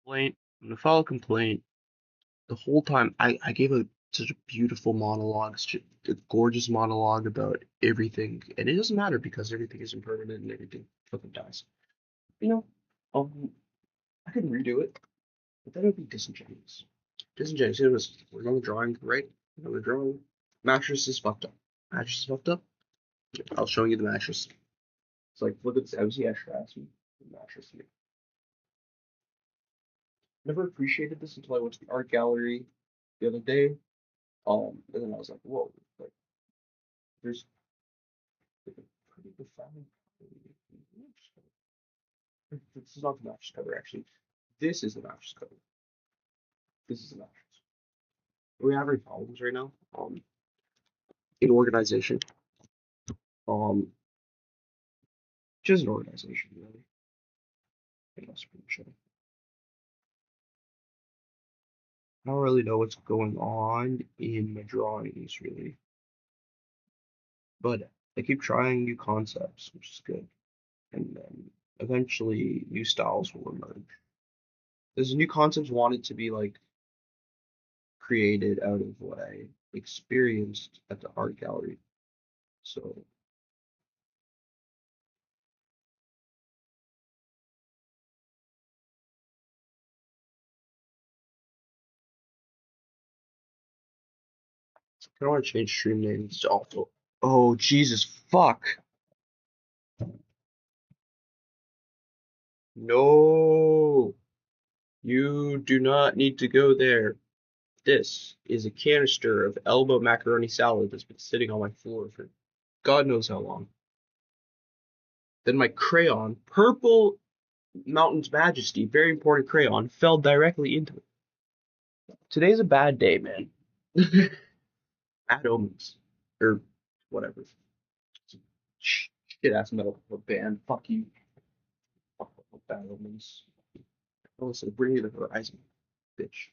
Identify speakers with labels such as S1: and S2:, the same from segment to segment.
S1: Complaint. I'm gonna file a complaint. The whole time I gave such a beautiful monologue, such a gorgeous monologue about everything, and it doesn't matter because everything is impermanent and everything fucking dies. You know, I could redo it, but that would be disingenuous. Disingenuous. It was we're on the drawing, right? We're on the drawing. Mattress is fucked up. Mattress is fucked up. I'll show you the mattress. It's like look at this empty extra ass mattress here. Never appreciated this until I went to the art gallery the other day. And then I was like, whoa, like there's like a pretty profound. This is not the mattress cover, actually. This is the mattress cover. This is the mattress. We're having problems right now. In organization. Um, just an organization, really. What else can I show? I don't really know what's going on in my drawings, really, but I keep trying new concepts, which is good, and then eventually new styles will emerge. There's new concepts wanted to be like created out of what I experienced at the art gallery. So I don't want to change stream names to also. Oh Jesus fuck! No, you do not need to go there. This is a canister of elbow macaroni salad that's been sitting on my floor for God knows how long. Then my crayon, purple Mountain's Majesty, very important crayon, fell directly into it. Today's a bad day, man. Bad omens. Or whatever. Shit ass metal band. Fuck you. Fuck bad omens. Oh, listen, bring me the horizon, bitch.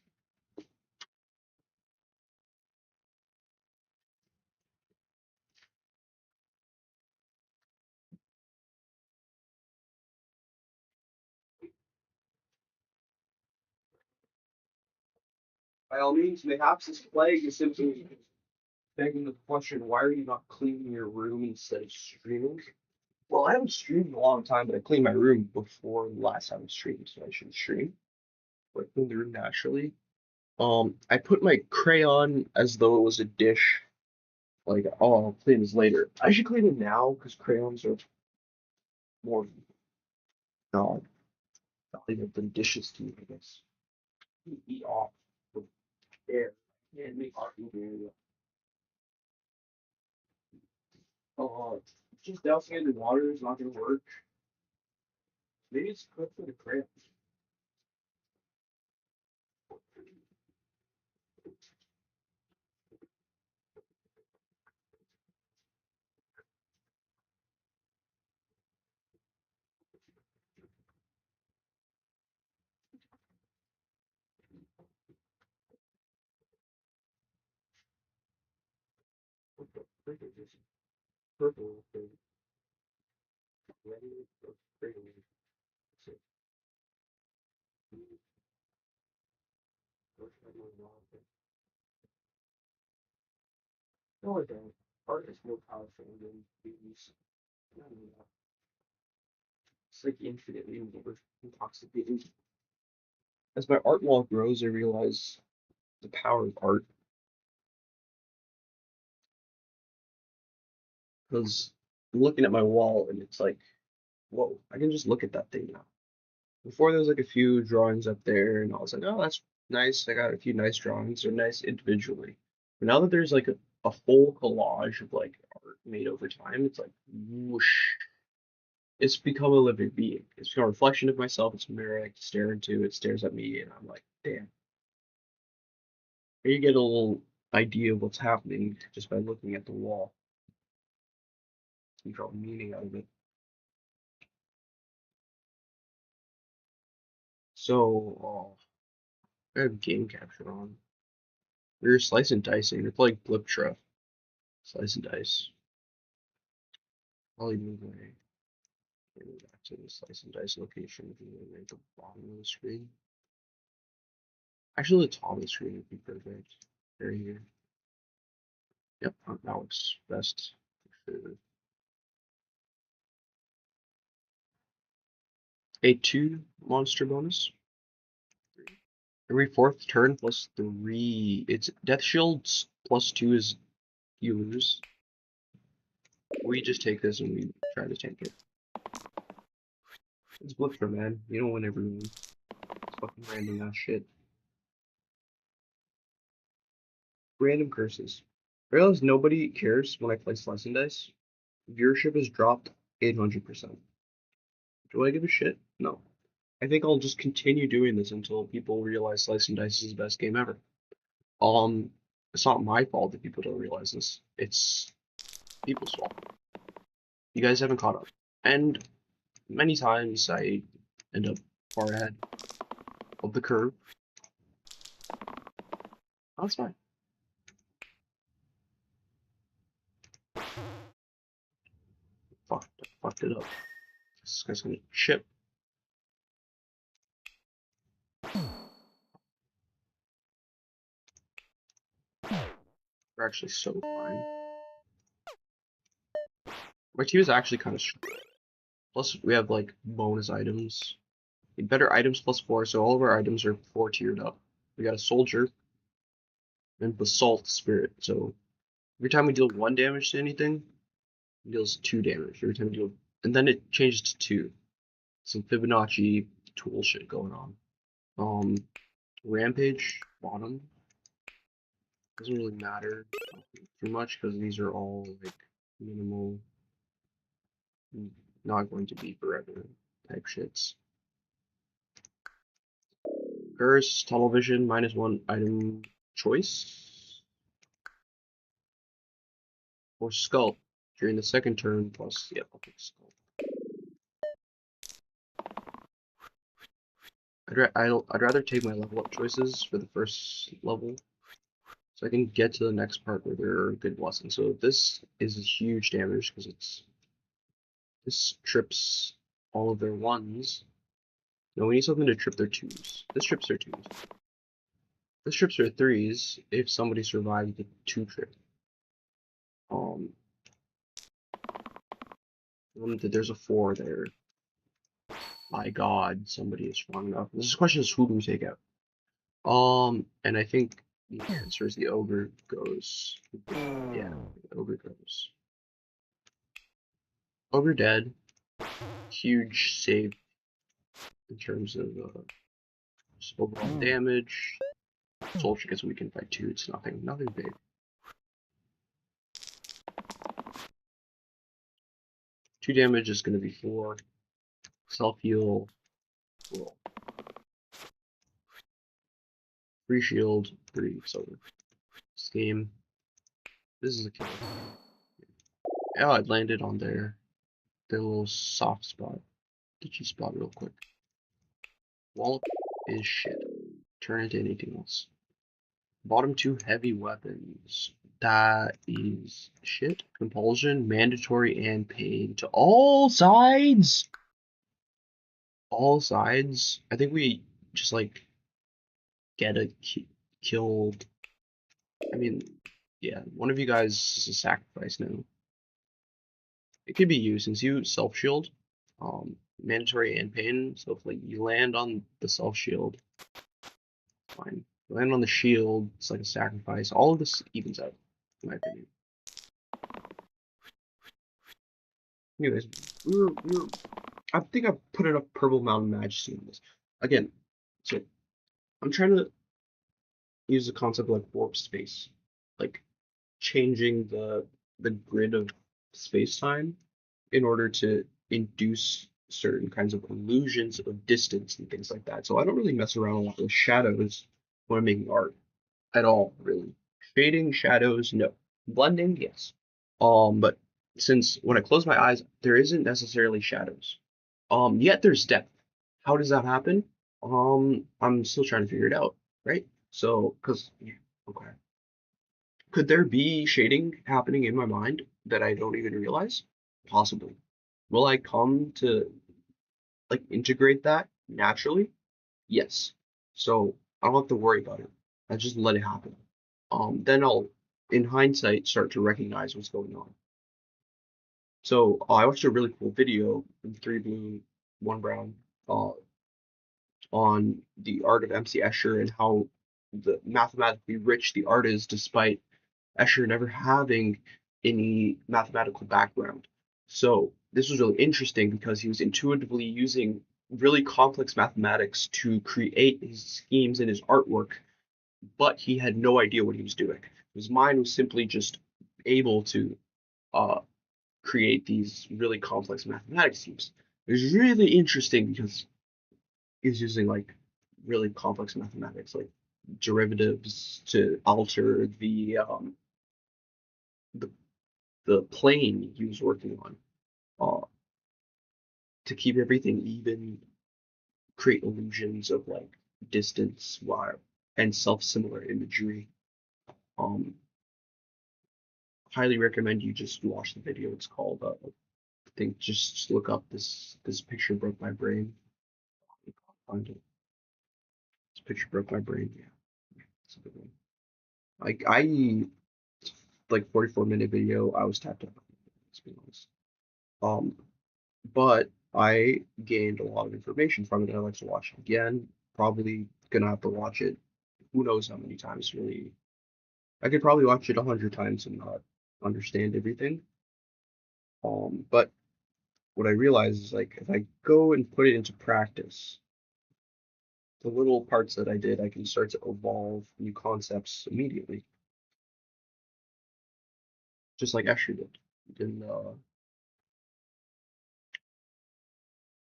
S1: By all means, mayhaps this plague is simply begging the question, why are you not cleaning your room instead of streaming? Well, I haven't streamed in a long time, but I cleaned my room before the last time I streamed, so I should stream. But I cleaned the room naturally. I put my crayon as though it was a dish. Like, oh, I'll clean this later. I should clean it now because crayons are more uh, valuable than dishes to me, I guess. You eat off the air and make art in the area. Just dousing it in water is not gonna work. Maybe it's good for the crayons. Purple thing. Ready for crayons. So, no, I don't. Art is more powerful than these. I don't know. It's like infinitely more intoxicating. As my art wall grows, I realize the power of art because I'm looking at my wall and it's like, whoa, I can just look at that thing now. Before there was like a few drawings up there, and I was like, oh, that's nice. I got a few nice drawings. They're nice individually. But now that there's like a whole collage of like art made over time, it's like whoosh. It's become a living being. It's become a reflection of myself. It's a mirror I can stare into. It stares at me, and I'm like, damn. You get a little idea of what's happening just by looking at the wall. You draw meaning out of it. So, I have game capture on. We're slice and dicing. It's like Blip Truck. Slice and dice. Probably move away. Maybe back to the slice and dice location if you at the bottom of the screen. Actually, the top of the screen would be perfect. Right here. Yep, that looks best. A 2 monster bonus. Every fourth turn plus 3. It's Death Shields plus 2 is you lose. We just take this and we try to tank it. It's Blipster, man. You don't win every room. It's fucking random ass shit. Random curses. I realize nobody cares when I play Slicing Dice. Viewership has dropped 800%. Do I give a shit? No. I think I'll just continue doing this until people realize Slicing Dice is the best game ever. It's not my fault that people don't realize this. It's people's fault. You guys haven't caught up. And many times I end up far ahead of the curve. That's fine. Fucked it up. This guy's gonna chip. We're actually so fine. My team is actually kind of strong. Plus, we have like bonus items. Better items plus 4, so all of our items are 4 tiered up. We got a soldier and basalt spirit. So every time we deal 1 damage to anything, it deals 2 damage. Every time we deal, and then it changes to 2. Some Fibonacci tool shit going on. Rampage bottom doesn't really matter too much because these are all like minimal, not going to be forever type shits. Curse, tunnel vision, -1 item choice. Or skull during the second turn plus, yeah, I'll pick skull. I'd rather take my level up choices for the first level so I can get to the next part where there are good blessings. So this is huge damage because this trips all of their 1s. No, we need something to trip their 2s. This trips their 2s. This trips their 3s if somebody survives the 2 trip. There's a 4 there. My God, somebody is strong enough. This question is who do we take out? And I think the answer is the ogre goes. Yeah, the ogre goes. Ogre dead. Huge save in terms of overall damage. Soldier gets weakened by 2. It's nothing big. Two damage is going to be 4. Self heal. Roll. 3 shield. 3 silver. This game. This is a killer. Yeah, it landed on their little soft spot. Itchy spot real quick. Wallop is shit. Turn into anything else. Bottom 2 heavy weapons. That is shit. Compulsion, mandatory, and pain to all sides. All sides. I think we just like get a killed. I mean, yeah, one of you guys is a sacrifice now. It could be you since you self shield. Mandatory and pain. So if like you land on the self shield, fine. You land on the shield, it's like a sacrifice. All of this evens out, in my opinion. Anyways, I think I put enough Purple Mountain Majesty on this. Again, so I'm trying to use the concept of like warp space, like changing the grid of space time in order to induce certain kinds of illusions of distance and things like that. So I don't really mess around a lot with shadows when I'm making art at all, really. Shading, shadows, no. Blending, yes. But since when I close my eyes, there isn't necessarily shadows. Yet there's depth. How does that happen? I'm still trying to figure it out, right? So, okay. Could there be shading happening in my mind that I don't even realize? Possibly. Will I come to like integrate that naturally? Yes. So I don't have to worry about it. I just let it happen. Then I'll, in hindsight, start to recognize what's going on. So I watched a really cool video from Three Blue, One Brown, uh, on the art of MC Escher and how mathematically rich the art is, despite Escher never having any mathematical background. So this was really interesting because he was intuitively using really complex mathematics to create his schemes and his artwork, but he had no idea what he was doing. His mind was simply just able to uh, create these really complex mathematics schemes. It was really interesting because he's using like really complex mathematics, like derivatives to alter the the plane he was working on, to keep everything even, create illusions of like distance while and self-similar imagery. Um, Highly recommend you just watch the video. It's called I think just look up this picture broke my brain. Find it. This picture broke my brain. Yeah, it's a good one. Like like 44-minute video. I was tapped out. Let's be honest. Um, but I gained a lot of information from it. I like to watch it again. Probably gonna have to watch it. Who knows how many times? Really, I could probably watch it 100 times and not understand everything. But what I realize is like if I go and put it into practice, the little parts that I did, I can start to evolve new concepts immediately, just like Escher did. He didn't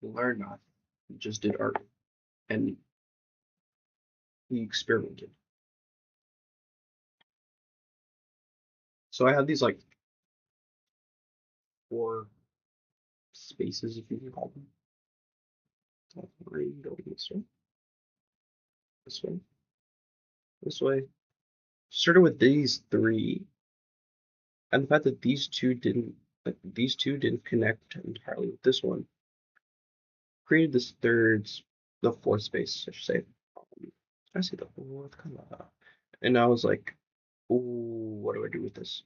S1: learn math; he just did art, and he experimented. So I have these like four spaces, if you can call them. Going this way, this way, this way. Started with these three, and the fact that these two didn't connect entirely with this one, created this the fourth space, I should say. I say the fourth, come on. And I was like, ooh, what do I do with this?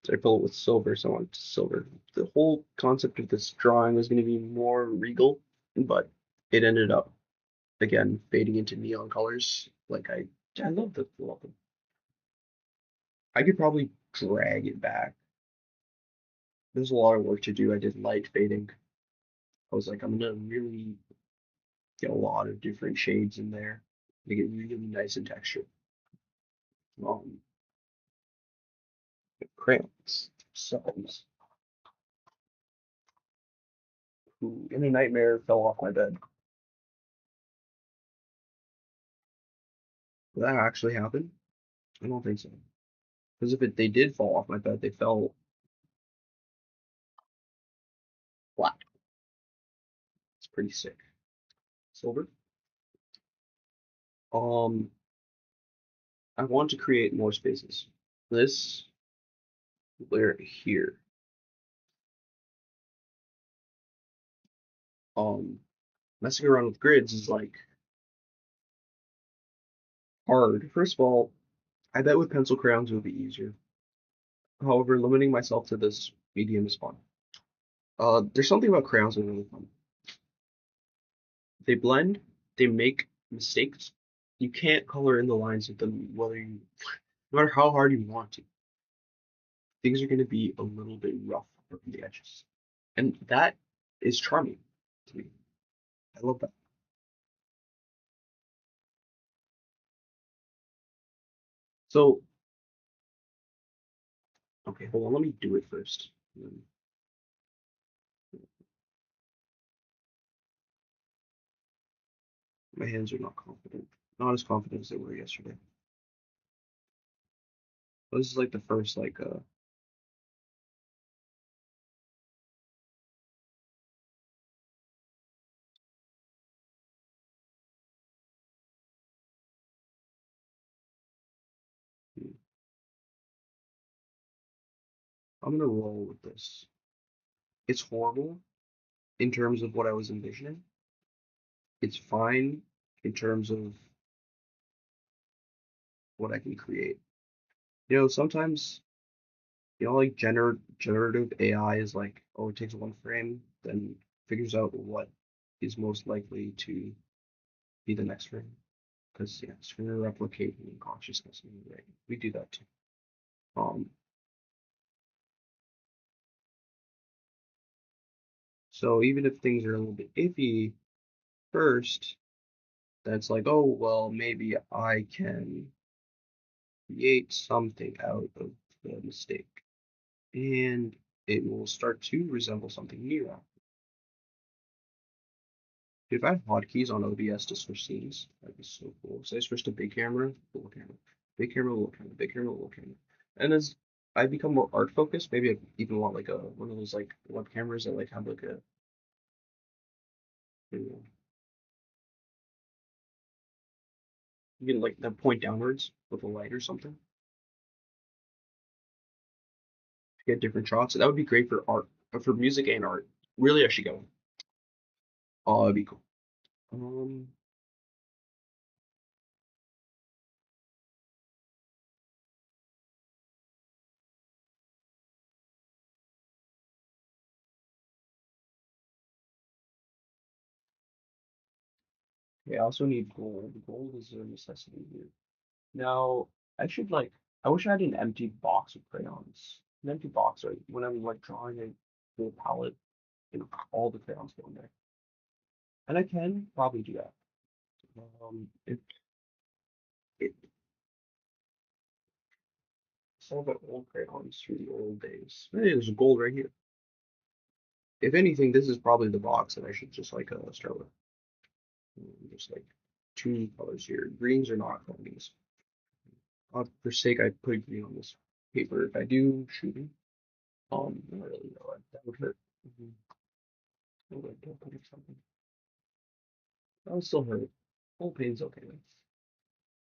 S1: So I fill it with silver, so I want silver. The whole concept of this drawing was going to be more regal, but it ended up again fading into neon colors. I love them. I could probably drag it back. There's a lot of work to do. I did light fading. I was like, I'm gonna really get a lot of different shades in there, make it really nice in texture. Um, Crayons. So, who in a nightmare fell off my bed. Did that actually happen? I don't think so. Because if they did fall off my bed, they fell flat. It's pretty sick. Silver. Um, I want to create more spaces. This layer here. Um, Messing around with grids is like hard. First of all, I bet with pencil crayons it would be easier. However, limiting myself to this medium is fun. There's something about crayons that are really fun. They blend, they make mistakes. You can't color in the lines with them, no matter how hard you want to. Things are going to be a little bit rough around the edges, and that is charming to me. I love that. So, okay, hold on. Let me do it first. My hands are not confident, not as confident as they were yesterday. But this is like the first I'm gonna roll with this. It's horrible in terms of what I was envisioning. It's fine in terms of what I can create. Sometimes like generative AI is like, oh, it takes one frame, then figures out what is most likely to be the next frame. Because yeah, it's going to replicate in consciousness. Right? We do that too. Um, so even if things are a little bit iffy first, that's like, oh well, maybe I can create something out of the mistake, and it will start to resemble something new. If I had hotkeys on OBS to switch scenes, that'd be so cool. So I switch to big camera, little camera, big camera, little camera, big camera, little camera. And as I become more art focused, maybe I even want like a one of those like web cameras that like have like a you know, you can like that point downwards with a light or something to get different shots. That would be great for art, for music and art. Really, I should go. Oh, that'd be cool. Um, yeah, I also need gold. Gold is a necessity here. Now, I should like, I wish I had an empty box of crayons. An empty box, right? When I'm like drawing a full palette and all the crayons go in there. And I can probably do that. It some of the old crayons through the old days. Hey, there's gold right here. If anything, this is probably the box that I should just like start with. Just like two colors here. Greens are not on these. For sake, I put green on this paper. If I do shooting, not really know that would hurt. Mm-hmm. Oh, wait, don't put something. That would still hurt. Full pain's okay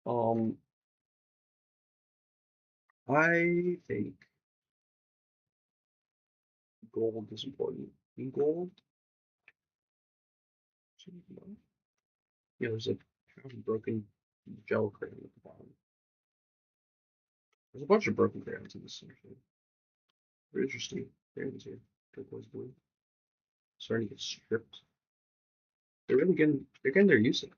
S1: though. I think gold is important. In gold, yeah, there's a kind of broken gel crayon at the bottom. There's a bunch of broken crayons in this section. Very interesting crayons here. Turquoise blue. Starting to get stripped. They're getting their use in.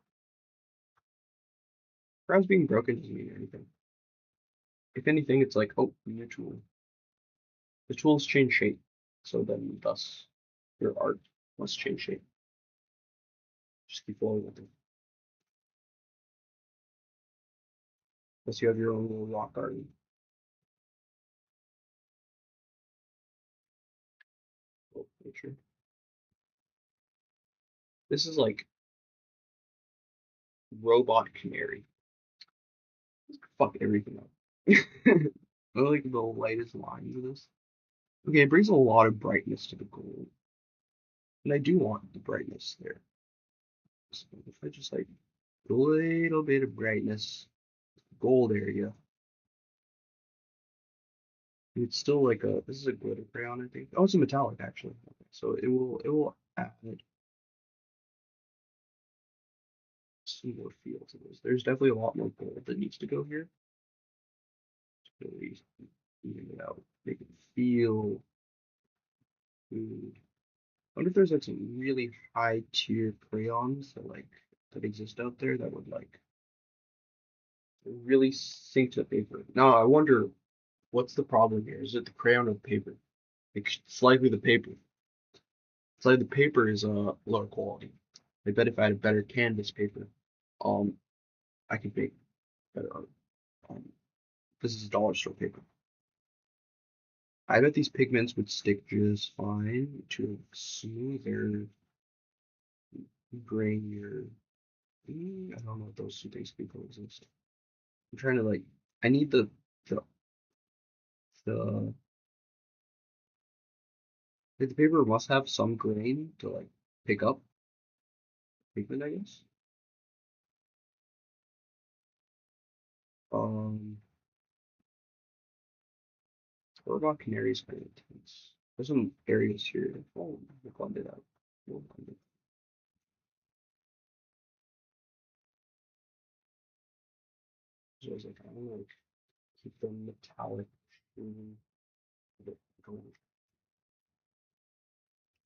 S1: Crayons being broken doesn't mean anything. If anything, it's like, oh, new tool. The tools change shape. So then thus your art must change shape. Just keep flowing with it. Unless you have your own little rock garden. Oh, nature. This is like robot canary. Fuck everything up. I like the lightest lines of this. Okay, it brings a lot of brightness to the gold. And I do want the brightness there. So if I just like a little bit of brightness, gold area, it's still like this is a glitter crayon, I think. Oh, it's a metallic actually. Okay, so it will add some more feel to this. There's definitely a lot more gold that needs to go here to really even it out, make it feel good. I wonder if there's like some really high tier crayons that exist out there that would like really sink to the paper. Now I wonder what's the problem here? Is it the crayon or the paper? It's likely the paper. It's like the paper is lower quality. I bet if I had a better canvas paper, um, I could make better art. Um, this is dollar store paper. I bet these pigments would stick just fine to a smoother, grainier. I don't know if those two things can coexist. I'm trying to like, I need the the the paper must have some grain to like pick up pigment, I guess. Um, what about canaries kind of intense? There's some areas here. Oh, we'll blend it out. We'll blend it. So I was like, I want to like keep the metallic sheen of it going.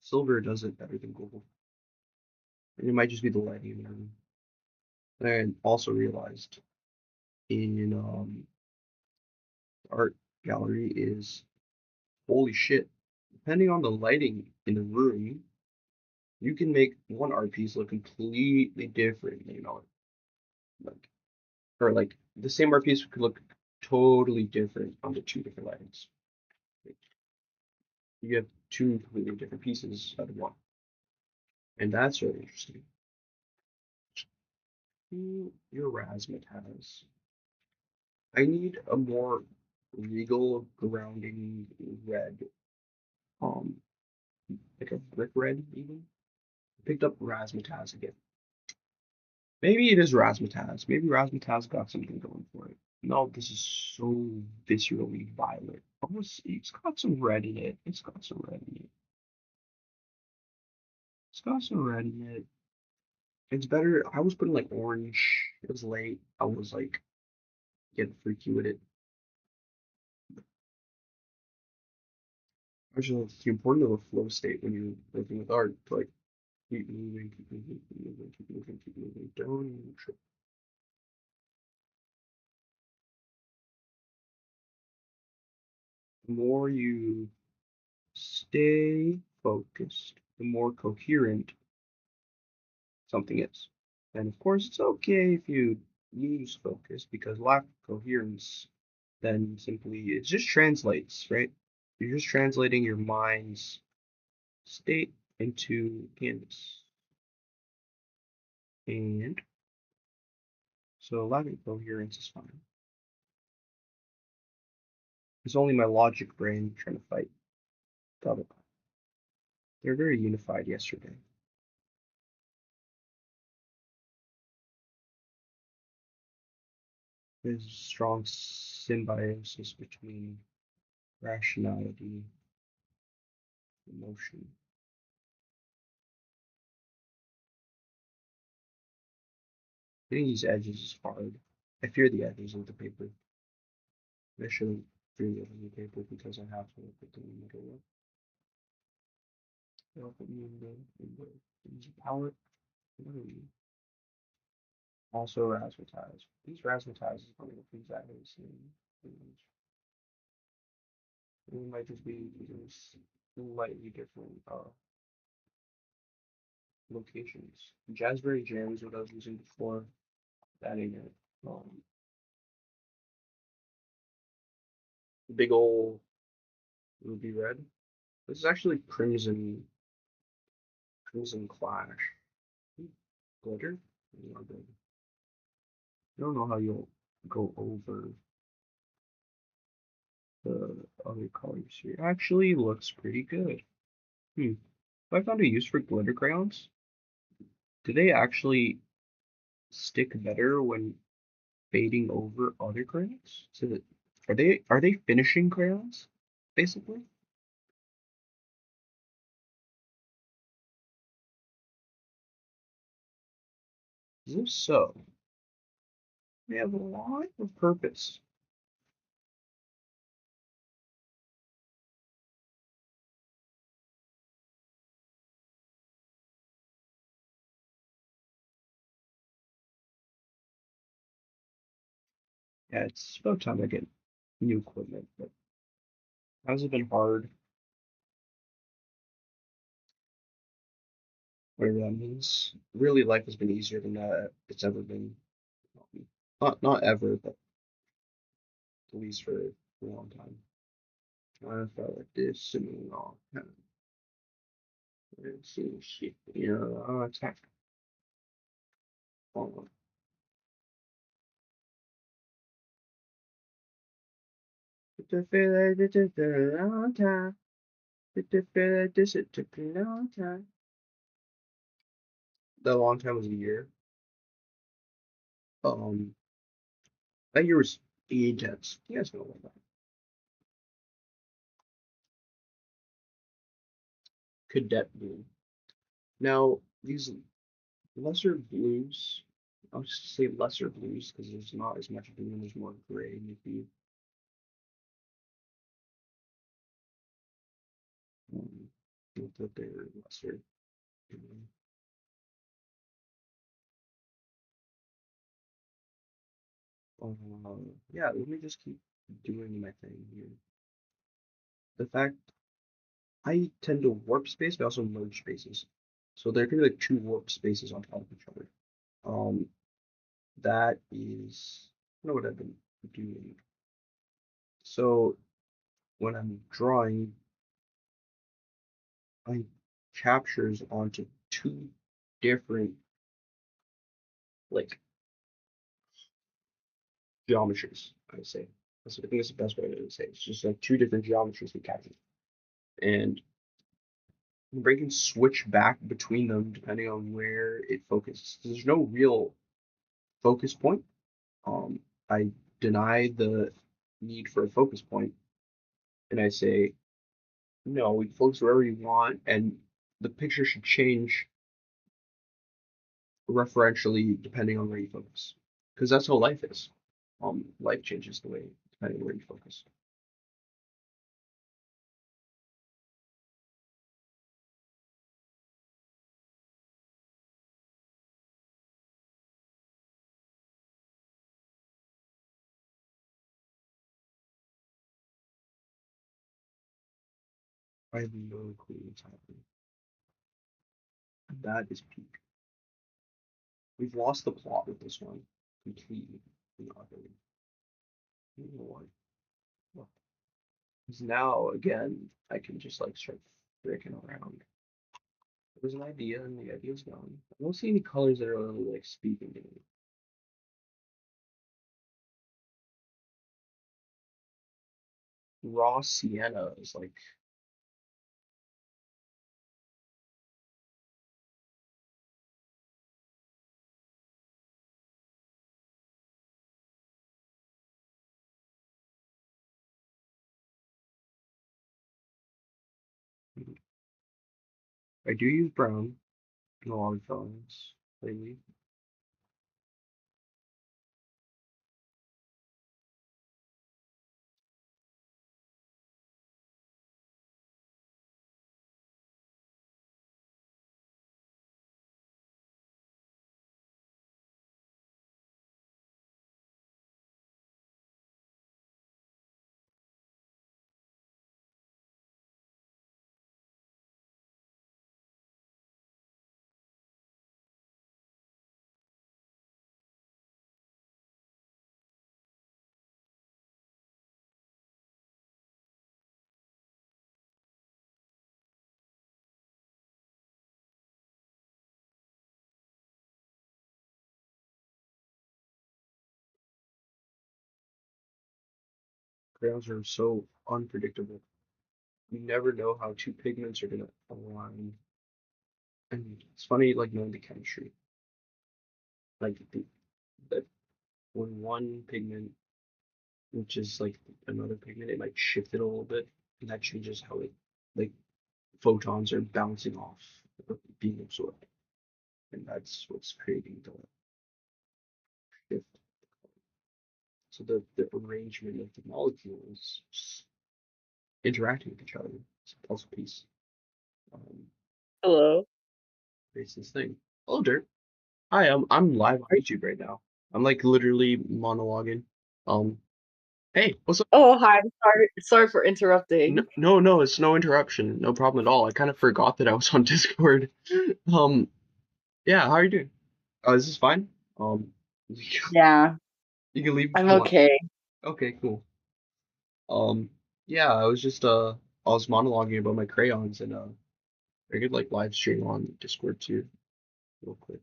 S1: Silver does it better than gold. And it might just be the lighting in the room. And I also realized in art gallery is holy shit. Depending on the lighting in the room, you can make one art piece look completely different, like or like the same art piece could look totally different under two different lightings. Like, you have two completely different pieces out of one, and that's really interesting. Your razzmatazz. I need a more regal, grounding red, um, like a brick red even. Picked up razzmatazz again. Maybe it is razzmatazz. Maybe razzmatazz got something going for it. No, this is so viscerally violet. It's got some red in it. It's got some red in it. It's got some red in it. It's better. I was putting like orange. It was late. I was like getting freaky with it. Actually, it's important of a flow state when you're working with art to like keep moving, keep moving, keep moving, keep moving, keep moving. Don't even trip. The more you stay focused, the more coherent something is. And of course, it's okay if you lose focus because lack of coherence then simply it just translates, right? You're just translating your mind's state into canvas. And so lack of coherence is fine. It's only my logic brain trying to fight the other. They're very unified yesterday. There's a strong symbiosis between rationality and emotion. Getting these edges is hard. I fear the edges of the paper. I shouldn't fear the edges of the paper because I have to put them in the middle. They'll put me in the palette. Also razzmatazz. These razzmatazz is going to look exactly the same. It might just be slightly different locations. Jazzberry Jam is what I was using before. That ain't it. Big ol' ruby red. This is actually Crimson Clash. Glitter? I don't know how you'll go over the other colors here. Actually looks pretty good. If I found a use for glitter crayons, do they actually stick better when fading over other crayons? So are they finishing crayons, basically? 'Cause if so, they have a lot of purpose. Yeah, it's about time I get new equipment, but has it been hard? Whatever that means. Really, life has been easier than it's ever been. Not ever, but at least for a long time. I felt like this in a long time. Let's see, shit. Attack. Oh, it took a long time. It took a long time. That long time was a year. Um, that year was intense. You guys know about that. Cadet blue. Now, these lesser blues, I'll just say lesser blues because there's not as much blue and there's more gray maybe. Um, not that they're lesser. Yeah, let me just keep doing my thing here. The fact I tend to warp space, but also merge spaces. So there could be like two warp spaces on top of each other. Um, that is, I don't know what I've been doing. So when I'm drawing, I captures onto two different like geometries, I would say. That's, I think that's the best way to say it. It's just like two different geometries we captured. And they can switch back between them depending on where it focuses. There's no real focus point. Um, I deny the need for a focus point, and I say, no, we can focus wherever you want, and the picture should change referentially depending on where you focus. Because that's how life is. Life changes the way depending on where you focus. I have no clue what's happening. That is peak. We've lost the plot with this one completely. Not really. You know what? Well, because now again, I can just like start freaking around. There's an idea, and the idea's gone. I don't see any colors that are really like speaking to me. Raw sienna is like I do use brown in a lot of drawings lately. Crayons are so unpredictable. You never know how two pigments are gonna align. And it's funny, like knowing the chemistry. Like that when one pigment, which is like another pigment, it might shift it a little bit, and that changes how it like photons are bouncing off or being absorbed. And that's what's creating the shift. So the arrangement of the molecules interacting with each other. It's a puzzle piece. Um,
S2: Hello.
S1: creates this thing. Hello, Dirt. Hi, I'm live on YouTube right now. I'm like literally monologuing. Um, hey, what's up?
S2: Oh, hi. Sorry for interrupting.
S1: No, it's no interruption, no problem at all. I kind of forgot that I was on Discord. Um, yeah, how are you doing? Is this fine? You
S2: Yeah,
S1: can leave if
S2: I'm
S1: you want.
S2: okay.
S1: Okay, cool. Um, yeah, I was monologuing about my crayons and I could like live stream on Discord too, real quick.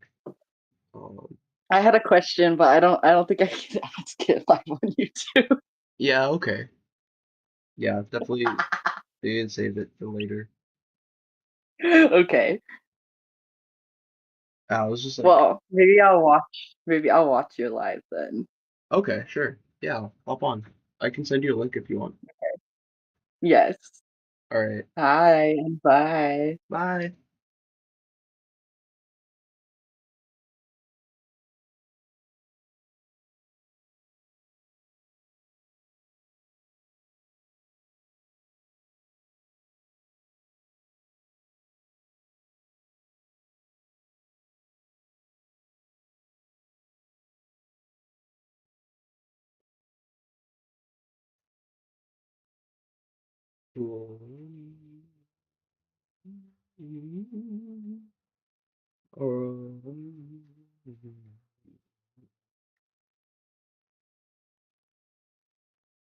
S1: Um,
S2: I had a question, but I don't think I can ask it live on YouTube.
S1: yeah, okay. Yeah, definitely. They did save it for later.
S2: Okay.
S1: I was just like,
S2: Well, maybe I'll watch your live then.
S1: okay, sure. Yeah, hop on. I can send you a link if you want.
S2: Yes.
S1: All right.
S2: Hi and bye.
S1: Bye. Where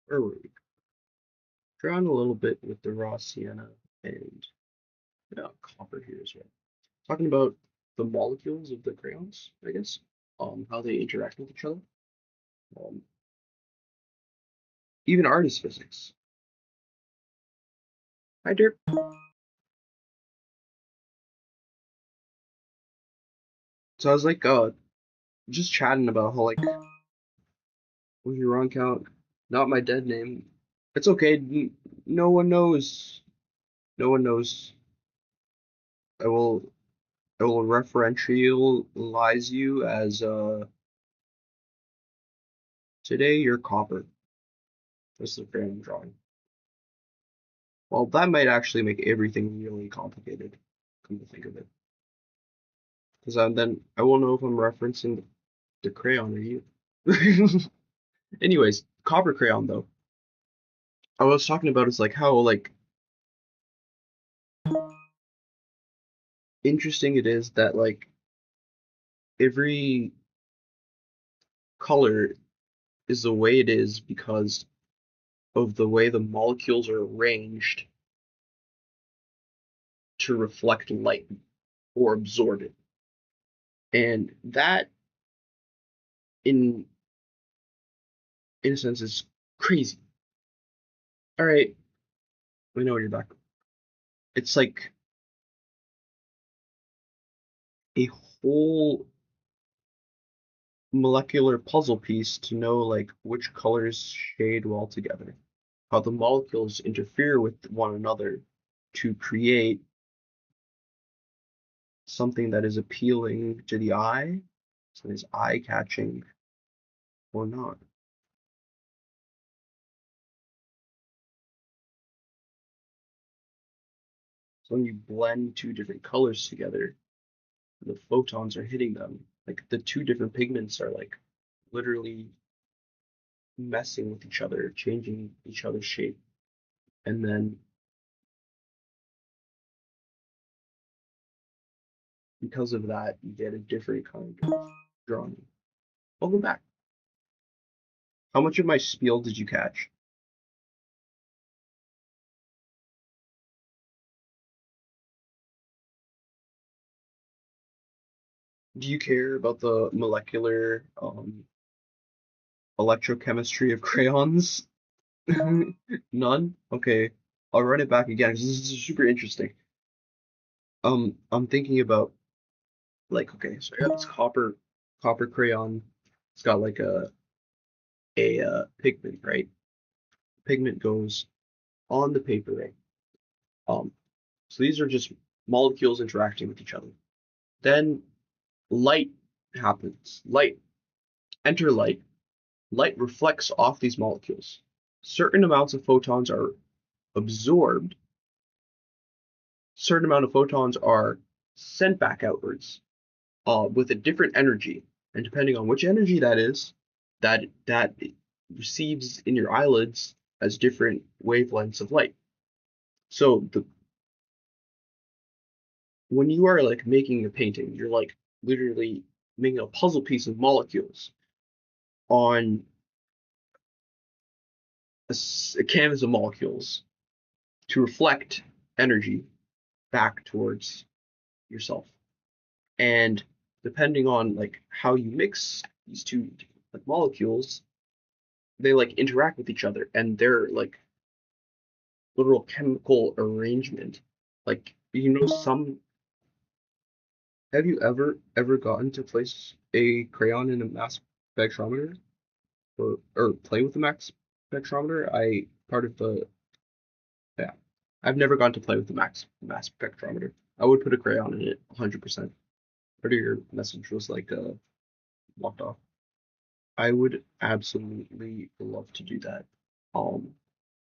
S1: were we? Drawn a little bit with the raw sienna and copper here as well. Talking about the molecules of the crayons, I guess. How they interact with each other. Um, even art is physics. Hi, Derp. So I was like, just chatting about how like, what's your wrong count? Not my dead name. It's okay. No one knows. No one knows. I will. I will referentialize you as today you're copper. This is the frame I'm drawing. Well, that might actually make everything really complicated. Come to think of it, because then I won't know if I'm referencing the crayon or you. Anyways, copper crayon though. I was talking about is like how like interesting it is that like every color is the way it is because of the way the molecules are arranged to reflect light or absorb it. And that in in a sense is crazy. All right, we know you're back. It's like a whole molecular puzzle piece to know like which colors shade well together, how the molecules interfere with one another to create something that is appealing to the eye, so is eye-catching or not. So when you blend two different colors together, the photons are hitting them. Like the two different pigments are like literally messing with each other, changing each other's shape. And then because of that, you get a different kind of drawing. Welcome back. How much of my spiel did you catch? Do you care about the molecular electrochemistry of crayons? None? Okay. I'll run it back again because this is super interesting. I'm thinking about like okay, so I got this copper crayon. It's got like a pigment, right? Pigment goes on the paper, right? Um, so these are just molecules interacting with each other. Then light happens. Enter light. Light reflects off these molecules. Certain amounts of photons are absorbed. Certain amount of photons are sent back outwards with a different energy. And depending on which energy that is, that receives in your eyelids as different wavelengths of light. So the when you are like making a painting, you're like literally making a puzzle piece of molecules on a canvas of molecules to reflect energy back towards yourself. And depending on like how you mix these two like molecules, they like interact with each other and they're like literal chemical arrangement. Like some have you ever gotten to place a crayon in a mass spectrometer or play with the max spectrometer? I part of the yeah. I've never gone to play with the mass spectrometer. I would put a crayon in it 100%. Part of your message was like walked off. I would absolutely love to do that. Um,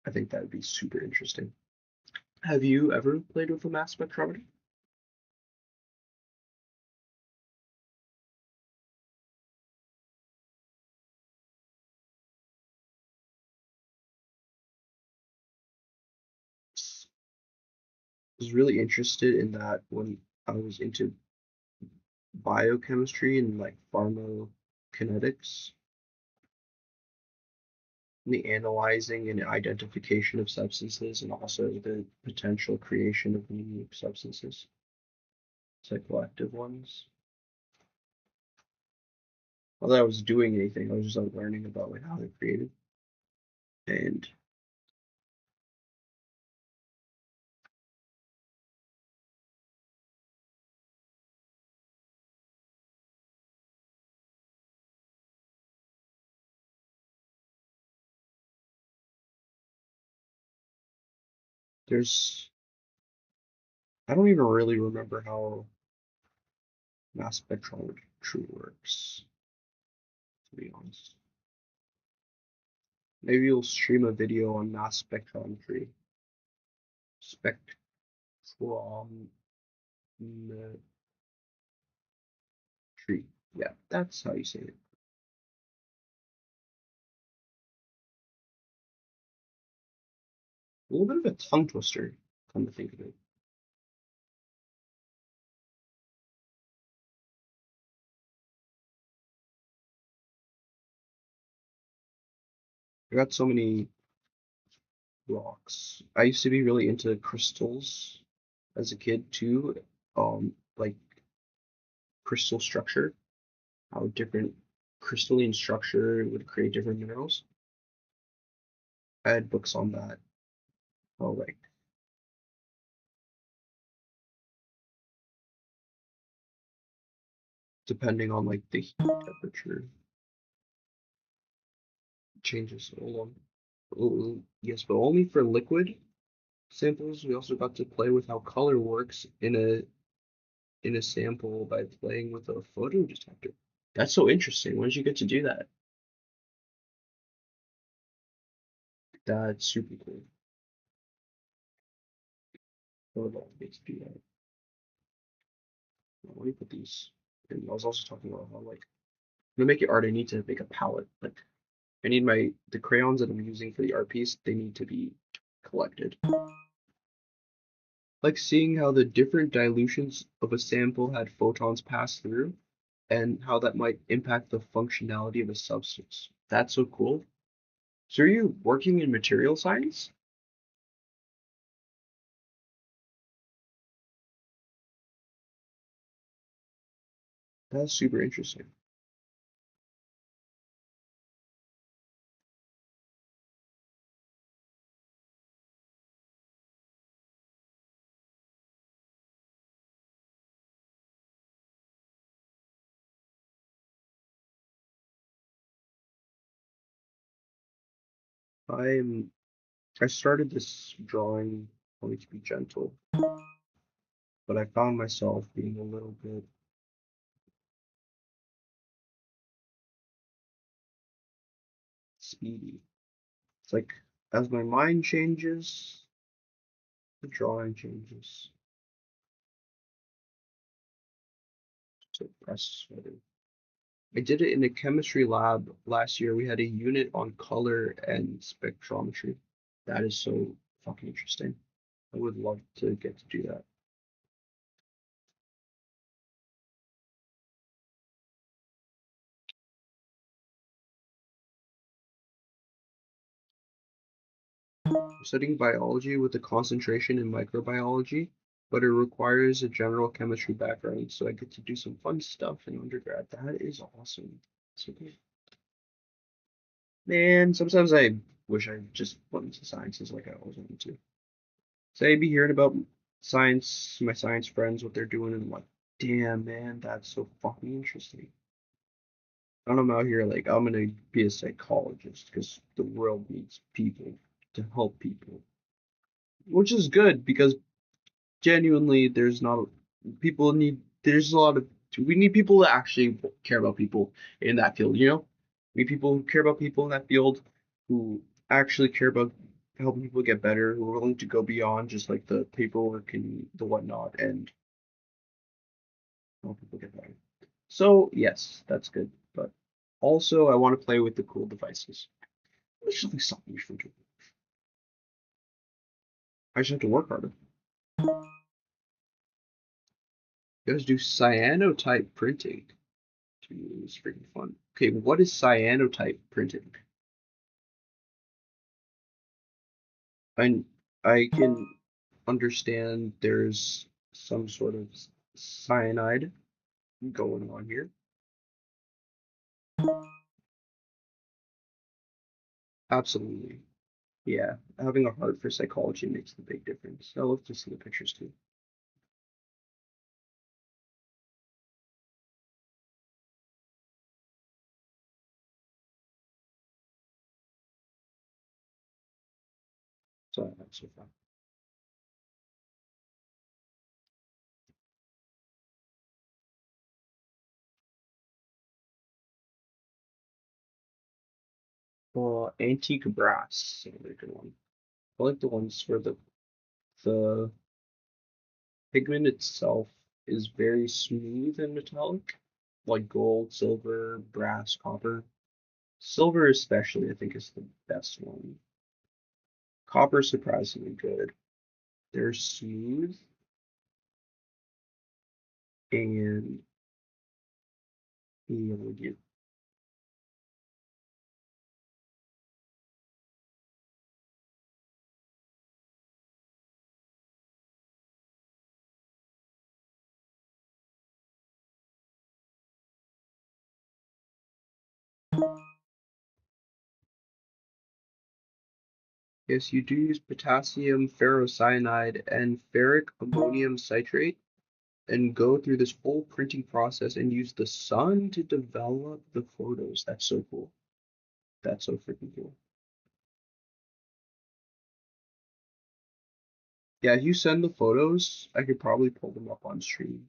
S1: I think that would be super interesting. Have you ever played with a mass spectrometer? was really interested in that when I was into biochemistry and like pharmacokinetics, the analyzing and identification of substances, and also the potential creation of new substances, psychoactive ones. Not that I was doing anything, I was just like learning about like how they're created. And there's I don't even really remember how mass spectrometry works, to be honest. Maybe you'll stream a video on mass spectrometry. Spectrometry. Yeah, that's how you say it. A little bit of a tongue twister, come to think of it. I got so many rocks. I used to be really into crystals as a kid too. Like crystal structure, how different crystalline structure would create different minerals. I had books on that. Oh, like depending on like the heat temperature changes. Hold on. Oh, yes, but only for liquid samples. We also got to play with how color works in a sample by playing with a photo detector. That's so interesting. When did you get to do that? That's super cool. Hold on, I need to do that. Let me put these. And I was also talking about how like to make it art, I need to make a palette. Like I need the crayons that I'm using for the art piece, they need to be collected. Like seeing how the different dilutions of a sample had photons pass through and how that might impact the functionality of a substance. That's so cool. So are you working in material science? That's super interesting. I'm I started this drawing only to be gentle, but I found myself being a little bit speedy. It's like as my mind changes, the drawing changes. So press sweater. I did it in a chemistry lab last year. We had a unit on color and spectrometry. That is so fucking interesting. I would love to get to do that. I'm studying biology with a concentration in microbiology, but it requires a general chemistry background, so I get to do some fun stuff in undergrad. That is awesome. So good. Man, sometimes I wish I just went into sciences like I always wanted to. Say I'd be hearing about science, my science friends, what they're doing, and I'm like, damn, man, that's so fucking interesting. And I'm out here like I'm gonna be a psychologist because the world needs people to help people, which is good because genuinely there's not people need there's a lot of we need people that actually care about people in that field, you know? We need people who care about people in that field who actually care about helping people get better, who are willing to go beyond just like the paperwork and the whatnot and help people get better. So yes, that's good. But also I want to play with the cool devices. It's just like something you should do. I just have to work harder. You guys do cyanotype printing. It's freaking fun. Okay, what is cyanotype printing? I I can understand there's some sort of cyanide going on here. Absolutely. Yeah, having a heart for psychology makes the big difference. I love to see the pictures too. So that's so fun. Antique brass, another good one. I like the ones where the pigment itself is very smooth and metallic, like gold, silver, brass, copper. Silver especially, I think, is the best one. Copper surprisingly good. They're smooth and elegant. Yes, you do use potassium ferrocyanide and ferric ammonium citrate and go through this whole printing process and use the sun to develop the photos. That's so cool. That's so freaking cool. Yeah, if you send the photos, I could probably pull them up on stream.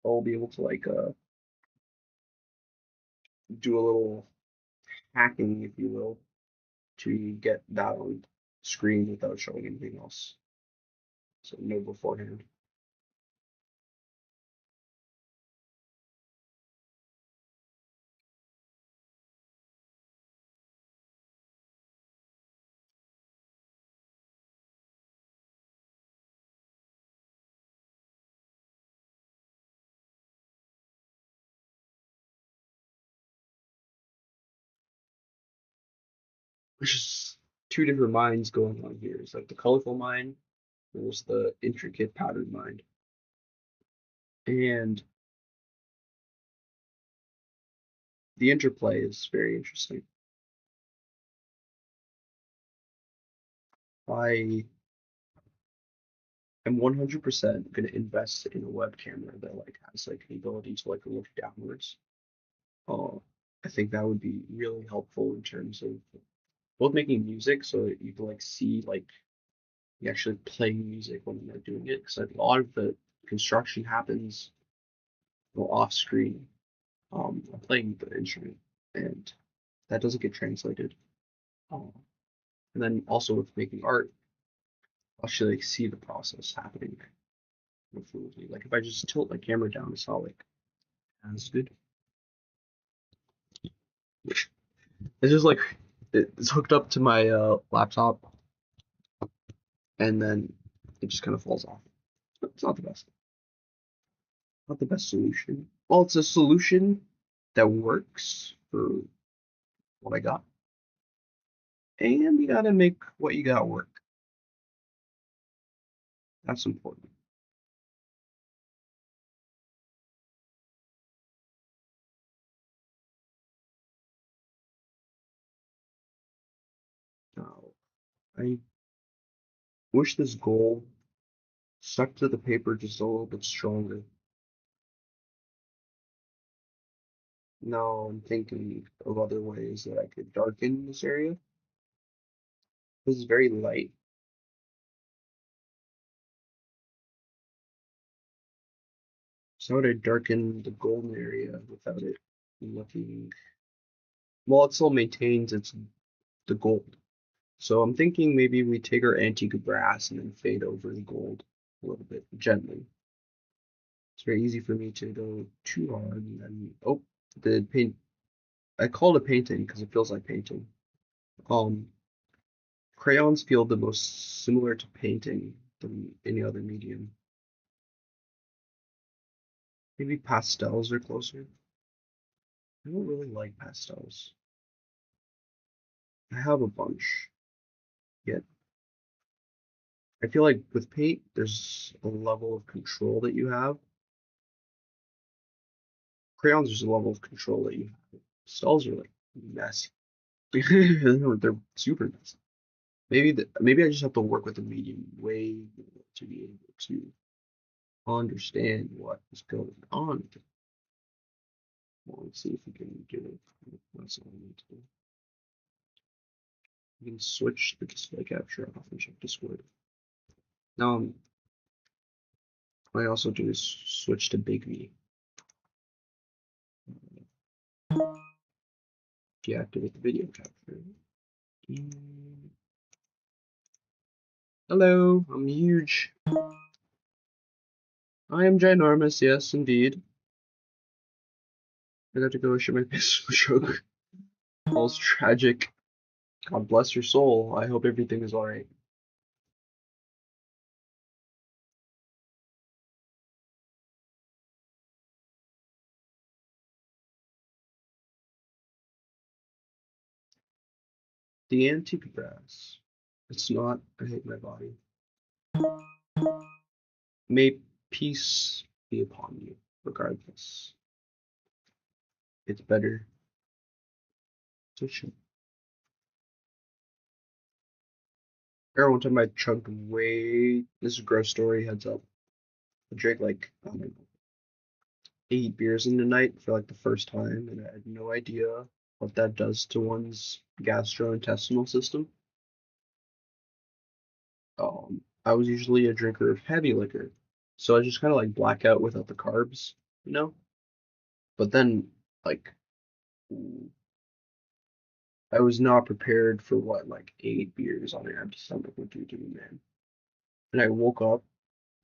S1: I'll be able to like do a little hacking, if you will, to get that on screen without showing anything else. So know beforehand. Which is two different minds going on here. It's like the colorful mind, there's the intricate pattern mind. And the interplay is very interesting. I am 100% going to invest in a web camera that like has like the ability to like look downwards. Uh, I think that would be really helpful in terms of both making music so that you can like see like you actually play music when you're doing it because a lot of the construction happens off screen. I'm playing the instrument and that doesn't get translated. Um, and then also with making art, I'll actually like see the process happening fluidly. Like if I just tilt my camera down, it's not like as good. It's just like it's hooked up to my laptop and then it just kind of falls off. It's not the best. Not the best solution. Well, it's a solution that works for what I got. And you gotta make what you got work. That's important. Now, I wish this gold stuck to the paper just a little bit stronger. Now I'm thinking of other ways that I could darken this area. This is very light. So how would I darken the golden area without it looking, well, it still maintains its the gold. So I'm thinking maybe we take our antique brass and then fade over the gold a little bit gently. It's very easy for me to go too hard and then the paint. I call it a painting because it feels like painting. Um, Crayons feel the most similar to painting than any other medium. Maybe pastels are closer. I don't really like pastels. I have a bunch, yet I feel like with paint, there's a level of control that you have. Crayons, there's a level of control that you have. Pastels are like messy. They're super messy. Maybe I just have to work with the medium way more to be able to understand what is going on. Well, let's see if we can get it. That's all I need to do. We can switch the display capture off and check Discord. Now, what I also do is switch to Big V. Deactivate the video capture. Hello, I'm huge. I am ginormous, yes, indeed. I got to go shit my piss with joke. All's tragic. God bless your soul. I hope everything is alright. The antique brass. It's not. I hate my body. May peace be upon you, regardless. It's better to chill. Remember one time I chugged way. This is a gross story, heads up. I drank like, I don't know, 8 beers in a night for like the first time, and I had no idea what that does to one's gastrointestinal system. I was usually a drinker of heavy liquor, so I just kind of like black out without the carbs, you know? But then, like, I was not prepared for what like 8 beers on an empty stomach would do to me, man. And I woke up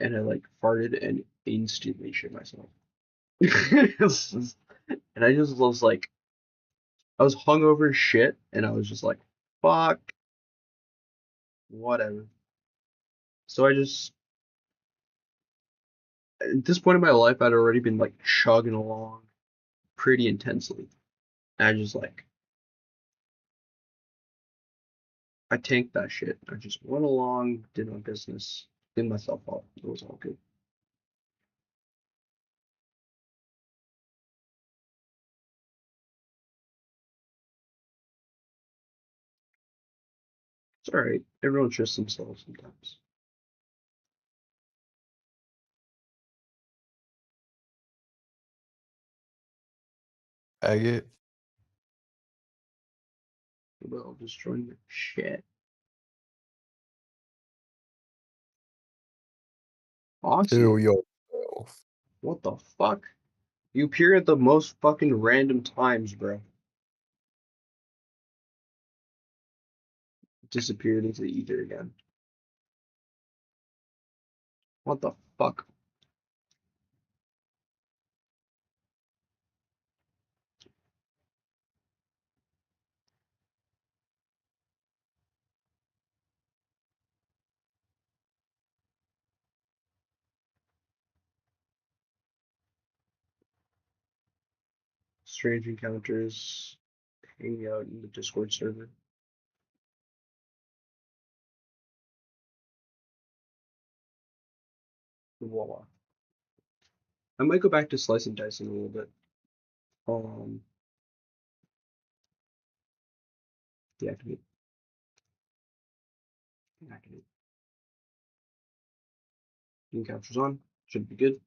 S1: and I like farted and instantly shit myself. And I just was like, I was hungover as shit, and I was just like, fuck, whatever. So I just, at this point in my life, I'd already been like chugging along pretty intensely. And I just like, I tanked that shit. I just went along, did my business, cleaned myself up. It was all good. It's alright. Everyone trusts themselves sometimes.
S3: Agate.
S1: Well, just join the shit.
S3: Kill
S1: Awesome.
S3: yourself.
S1: What the fuck? You appear at the most fucking random times, bro. Disappeared into the ether again. What the fuck? Strange encounters. Hanging out in the Discord server. Voila. I might go back to slice and dice in a little bit. Um, deactivate. Deactivate. Game capture's on. Should be good.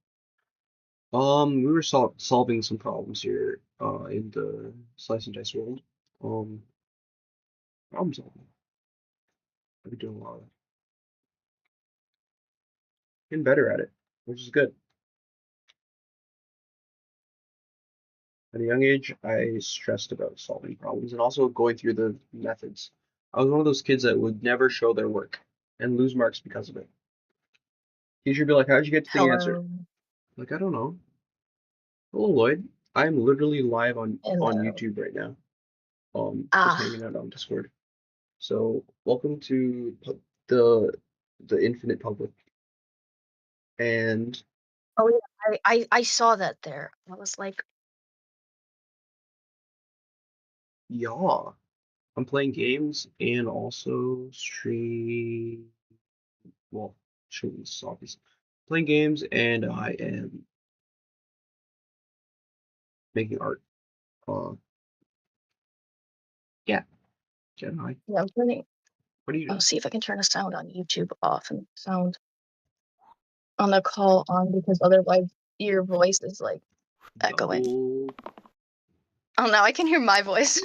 S1: We were solving some problems here, in the slice and dice world. Um, problem solving. I've been doing a lot of that. Getting better at it, which is good. At a young age, I stressed about solving problems and also going through the methods. I was one of those kids that would never show their work and lose marks because of it. Teacher would be like, "How'd you get to the answer?"
S4: Hello.
S1: Like, I don't know. Hello, Lloyd. I'm literally live on
S4: Hello.
S1: YouTube right now. Just
S4: Ah,
S1: hanging out on Discord. So, welcome to the the infinite public. And
S4: Oh yeah, I saw that there. I was like,
S1: yeah, I'm playing games and also well, streaming this obviously. Playing games and I am making art. Uh, yeah, Jedi.
S4: yeah, I'm turning.
S1: What are you
S4: I'll
S1: doing?
S4: see if I can turn the sound on YouTube off and sound on the call on because otherwise your voice is like echoing.
S1: Double.
S4: Oh no, I can hear my voice.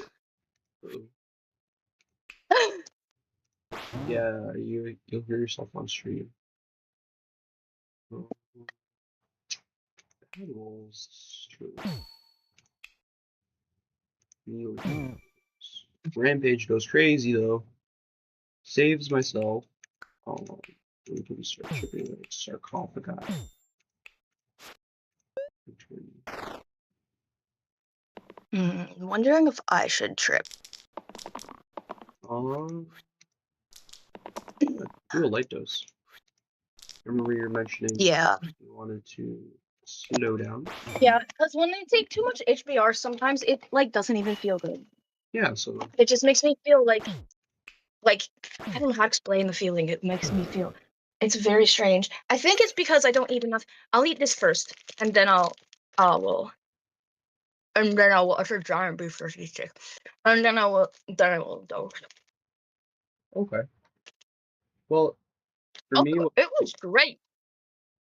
S1: Yeah, you'll hear yourself on stream. Oh, Battles. Rampage goes crazy though. Saves myself. Oh, we can start shipping like sarcophagi.
S4: Wondering if I should trip.
S1: Um, do a light dose. I remember you were mentioning
S4: Yeah.
S1: you wanted to slow down.
S4: Yeah, because when I take too much HBR, sometimes it like doesn't even feel good.
S1: Yeah, so
S4: It just makes me feel like I don't know how to explain the feeling. It makes me feel. It's very strange. I think it's because I don't eat enough. I'll eat this first, and then will and then I will order giant beef jerky stick, and then I will dose.
S1: okay. Well, for
S4: Oh,
S1: me,
S4: it was great.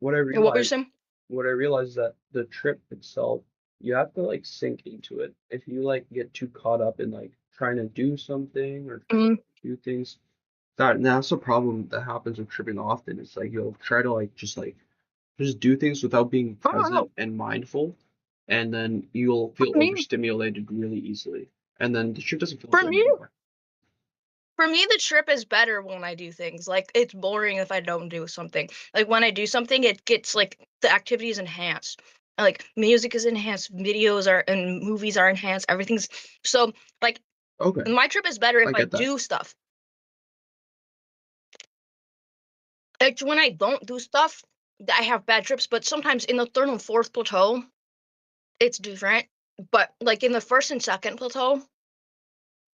S1: what I
S4: And what were you
S1: realized
S4: saying?
S1: what I realized is that the trip itself, you have to like sink into it. If you like get too caught up in like trying to do something or trying to
S4: Mm,
S1: do things, that's the problem that happens with tripping often. It's like you'll try to like just do things without being
S4: I don't
S1: present
S4: know.
S1: and mindful, and then you'll
S4: For
S1: feel
S4: me,
S1: overstimulated really easily, and then the trip doesn't feel
S4: for
S1: good
S4: me,
S1: anymore.
S4: for me, the trip is better when I do things. Like it's boring if I don't do something. Like when I do something, it gets like the activity is enhanced. Like music is enhanced, videos are and movies are enhanced. Everything's so like
S1: Okay,
S4: my trip is better if
S1: I
S4: I
S1: get that.
S4: do stuff. It's when I don't do stuff that I have bad trips. But sometimes in the third and fourth plateau, it's different. But like in the first and second plateau,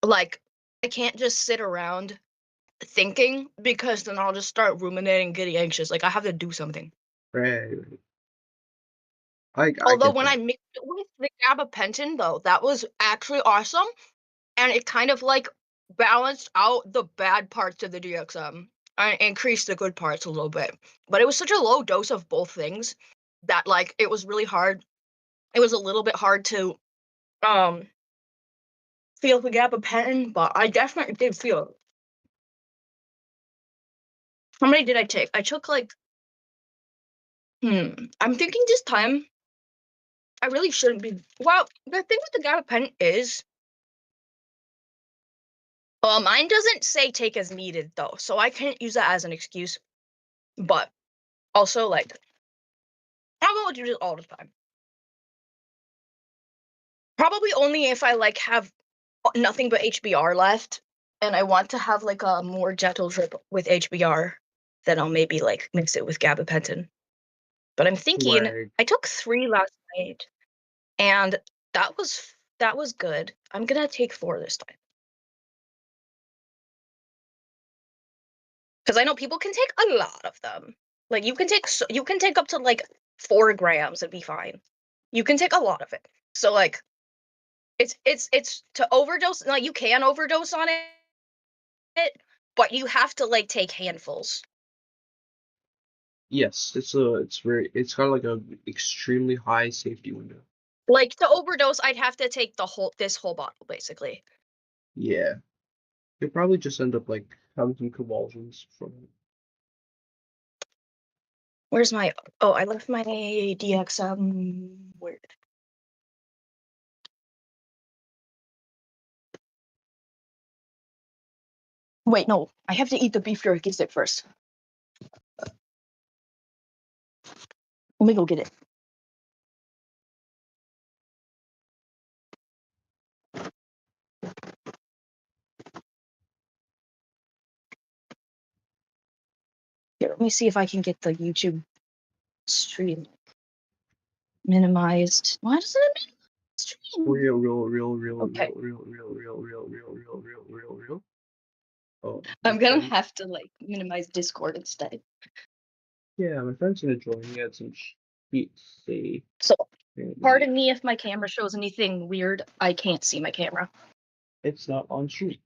S4: like I can't just sit around thinking because then I'll just start ruminating, getting anxious. Like I have to do something.
S1: Right, I
S4: Although
S1: get
S4: when I
S1: that.
S4: mixed it with the gabapentin, though, that was actually awesome, and it kind of like balanced out the bad parts of the DXM and increased the good parts a little bit. But it was such a low dose of both things that like it was really hard. It was a little bit hard to um feel the gabapentin, but I definitely did feel it. How many did I take? I took like I'm thinking this time I really shouldn't be. Well, the thing with the gabapentin is, mine doesn't say take as needed though, so I can't use that as an excuse. But also, like, I won't use it all the time. Probably only if I like have nothing but HBR left, and I want to have like a more gentle trip with HBR, then I'll maybe like mix it with gabapentin. But I'm thinking
S1: Right.
S4: I took 3 last night, and that was that was good. I'm gonna take 4 this time. Because I know people can take a lot of them. Like you can take up to like 4 grams and be fine. You can take a lot of it. So like it's to overdose. Like you can overdose on it, but you have to like take handfuls.
S1: Yes, it's got like a extremely high safety window.
S4: Like to overdose, I'd have to take this whole bottle basically.
S1: Yeah, you'll probably just end up like having some convulsions from it.
S4: Where's my? Oh, I left my DXM. Where? Wait, no. I have to eat the beef jerky stick first. Let me go get it. Here, let me see if I can get the YouTube stream minimized. Why doesn't it minimize stream?
S1: Real. Oh,
S4: I'm gonna have to like minimize Discord instead.
S1: Yeah, my friend's gonna join. He had some shit say.
S4: So, pardon me if my camera shows anything weird. I can't see my camera.
S1: It's not on stream.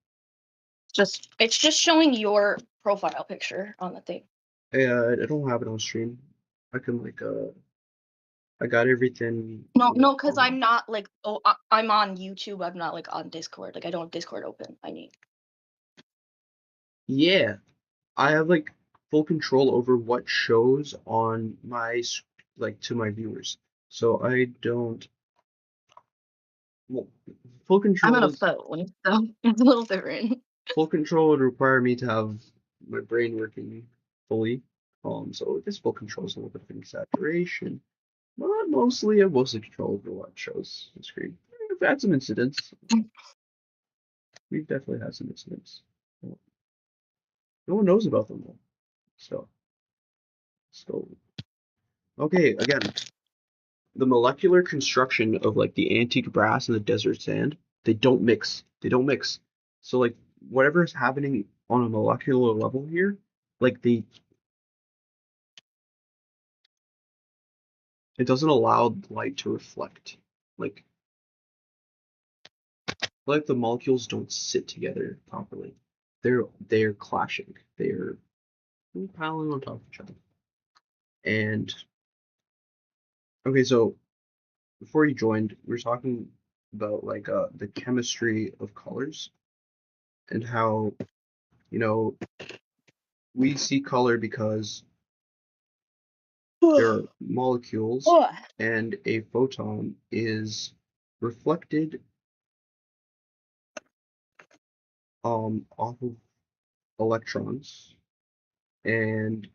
S4: It's just showing your profile picture on the thing.
S1: Yeah, I don't have it on stream. I can like I got everything.
S4: No, because I'm not like I'm on YouTube. I'm not like on Discord. Like I don't have Discord open. I need.
S1: Yeah, I have like full control over what shows on my like to my viewers. So I don't. Well, full control.
S4: I'm on a phone, so it's a little different.
S1: Full control would require me to have my brain working fully. So this full control is a little bit of saturation. But mostly, I have mostly control over what shows on screen. We've had some incidents. We've definitely had some incidents. No one knows about them though. So okay, again, the molecular construction of like the antique brass and the desert sand, they don't mix. They don't mix. So like whatever is happening on a molecular level here, like it doesn't allow light to reflect. Like the molecules don't sit together properly. They're clashing. They're piling on top of each other. And okay, so before you joined, we were talking about like the chemistry of colors and how, you know, we see color because there are molecules and a photon is reflected off of electrons and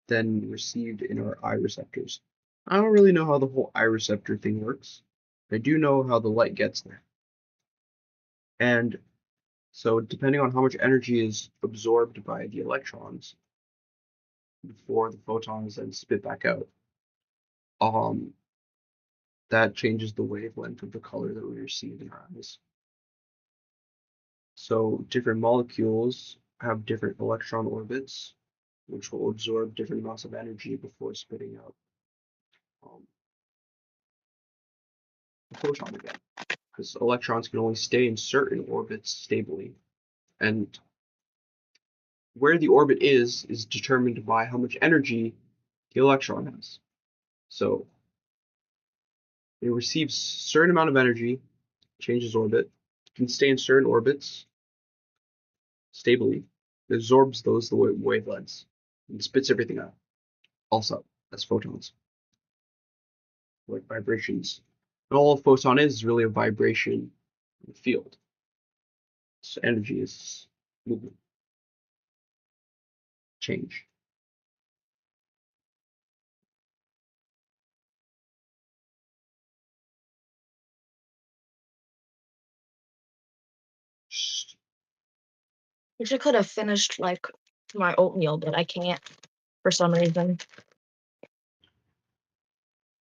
S1: then received in our eye receptors. I don't really know how the whole eye receptor thing works. I do know how the light gets there. And so depending on how much energy is absorbed by the electrons before the photons then spit back out, that changes the wavelength of the color that we receive in our eyes. So different molecules have different electron orbits, which will absorb different amounts of energy before spitting out the photon again. Because electrons can only stay in certain orbits stably. And where the orbit is determined by how much energy the electron has. So it receives a certain amount of energy, changes orbit, can stay in certain orbits stably, absorbs those the wavelengths, and spits everything out. Also, as photons, like vibrations. And all a photon is really a vibration in the field. So energy is movement, change.
S4: Wish I could have finished like my oatmeal, but I can't for some reason.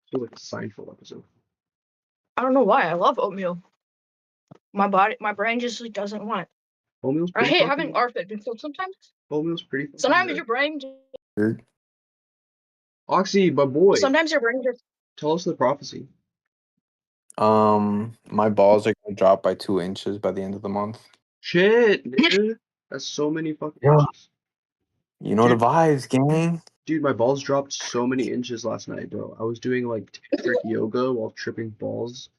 S1: So like a Seinfeld episode.
S4: I don't know why. I love oatmeal. My brain just like, doesn't want it.
S1: Oatmeal's
S4: I
S1: pretty
S4: hate
S1: fucking
S4: having ARFID because sometimes
S1: sometimes
S4: your brain
S3: Weird.
S1: Oxy, my boy.
S4: Sometimes your brain just
S1: Tell us the prophecy.
S3: My balls are gonna drop by 2 inches by the end of the month.
S1: Shit, nigga. That's so many fucking
S3: Yeah.
S1: inches.
S3: You know
S1: Dude.
S3: the vibes, gang.
S1: Dude, my balls dropped so many inches last night, bro. I was doing like tantric yoga while tripping balls,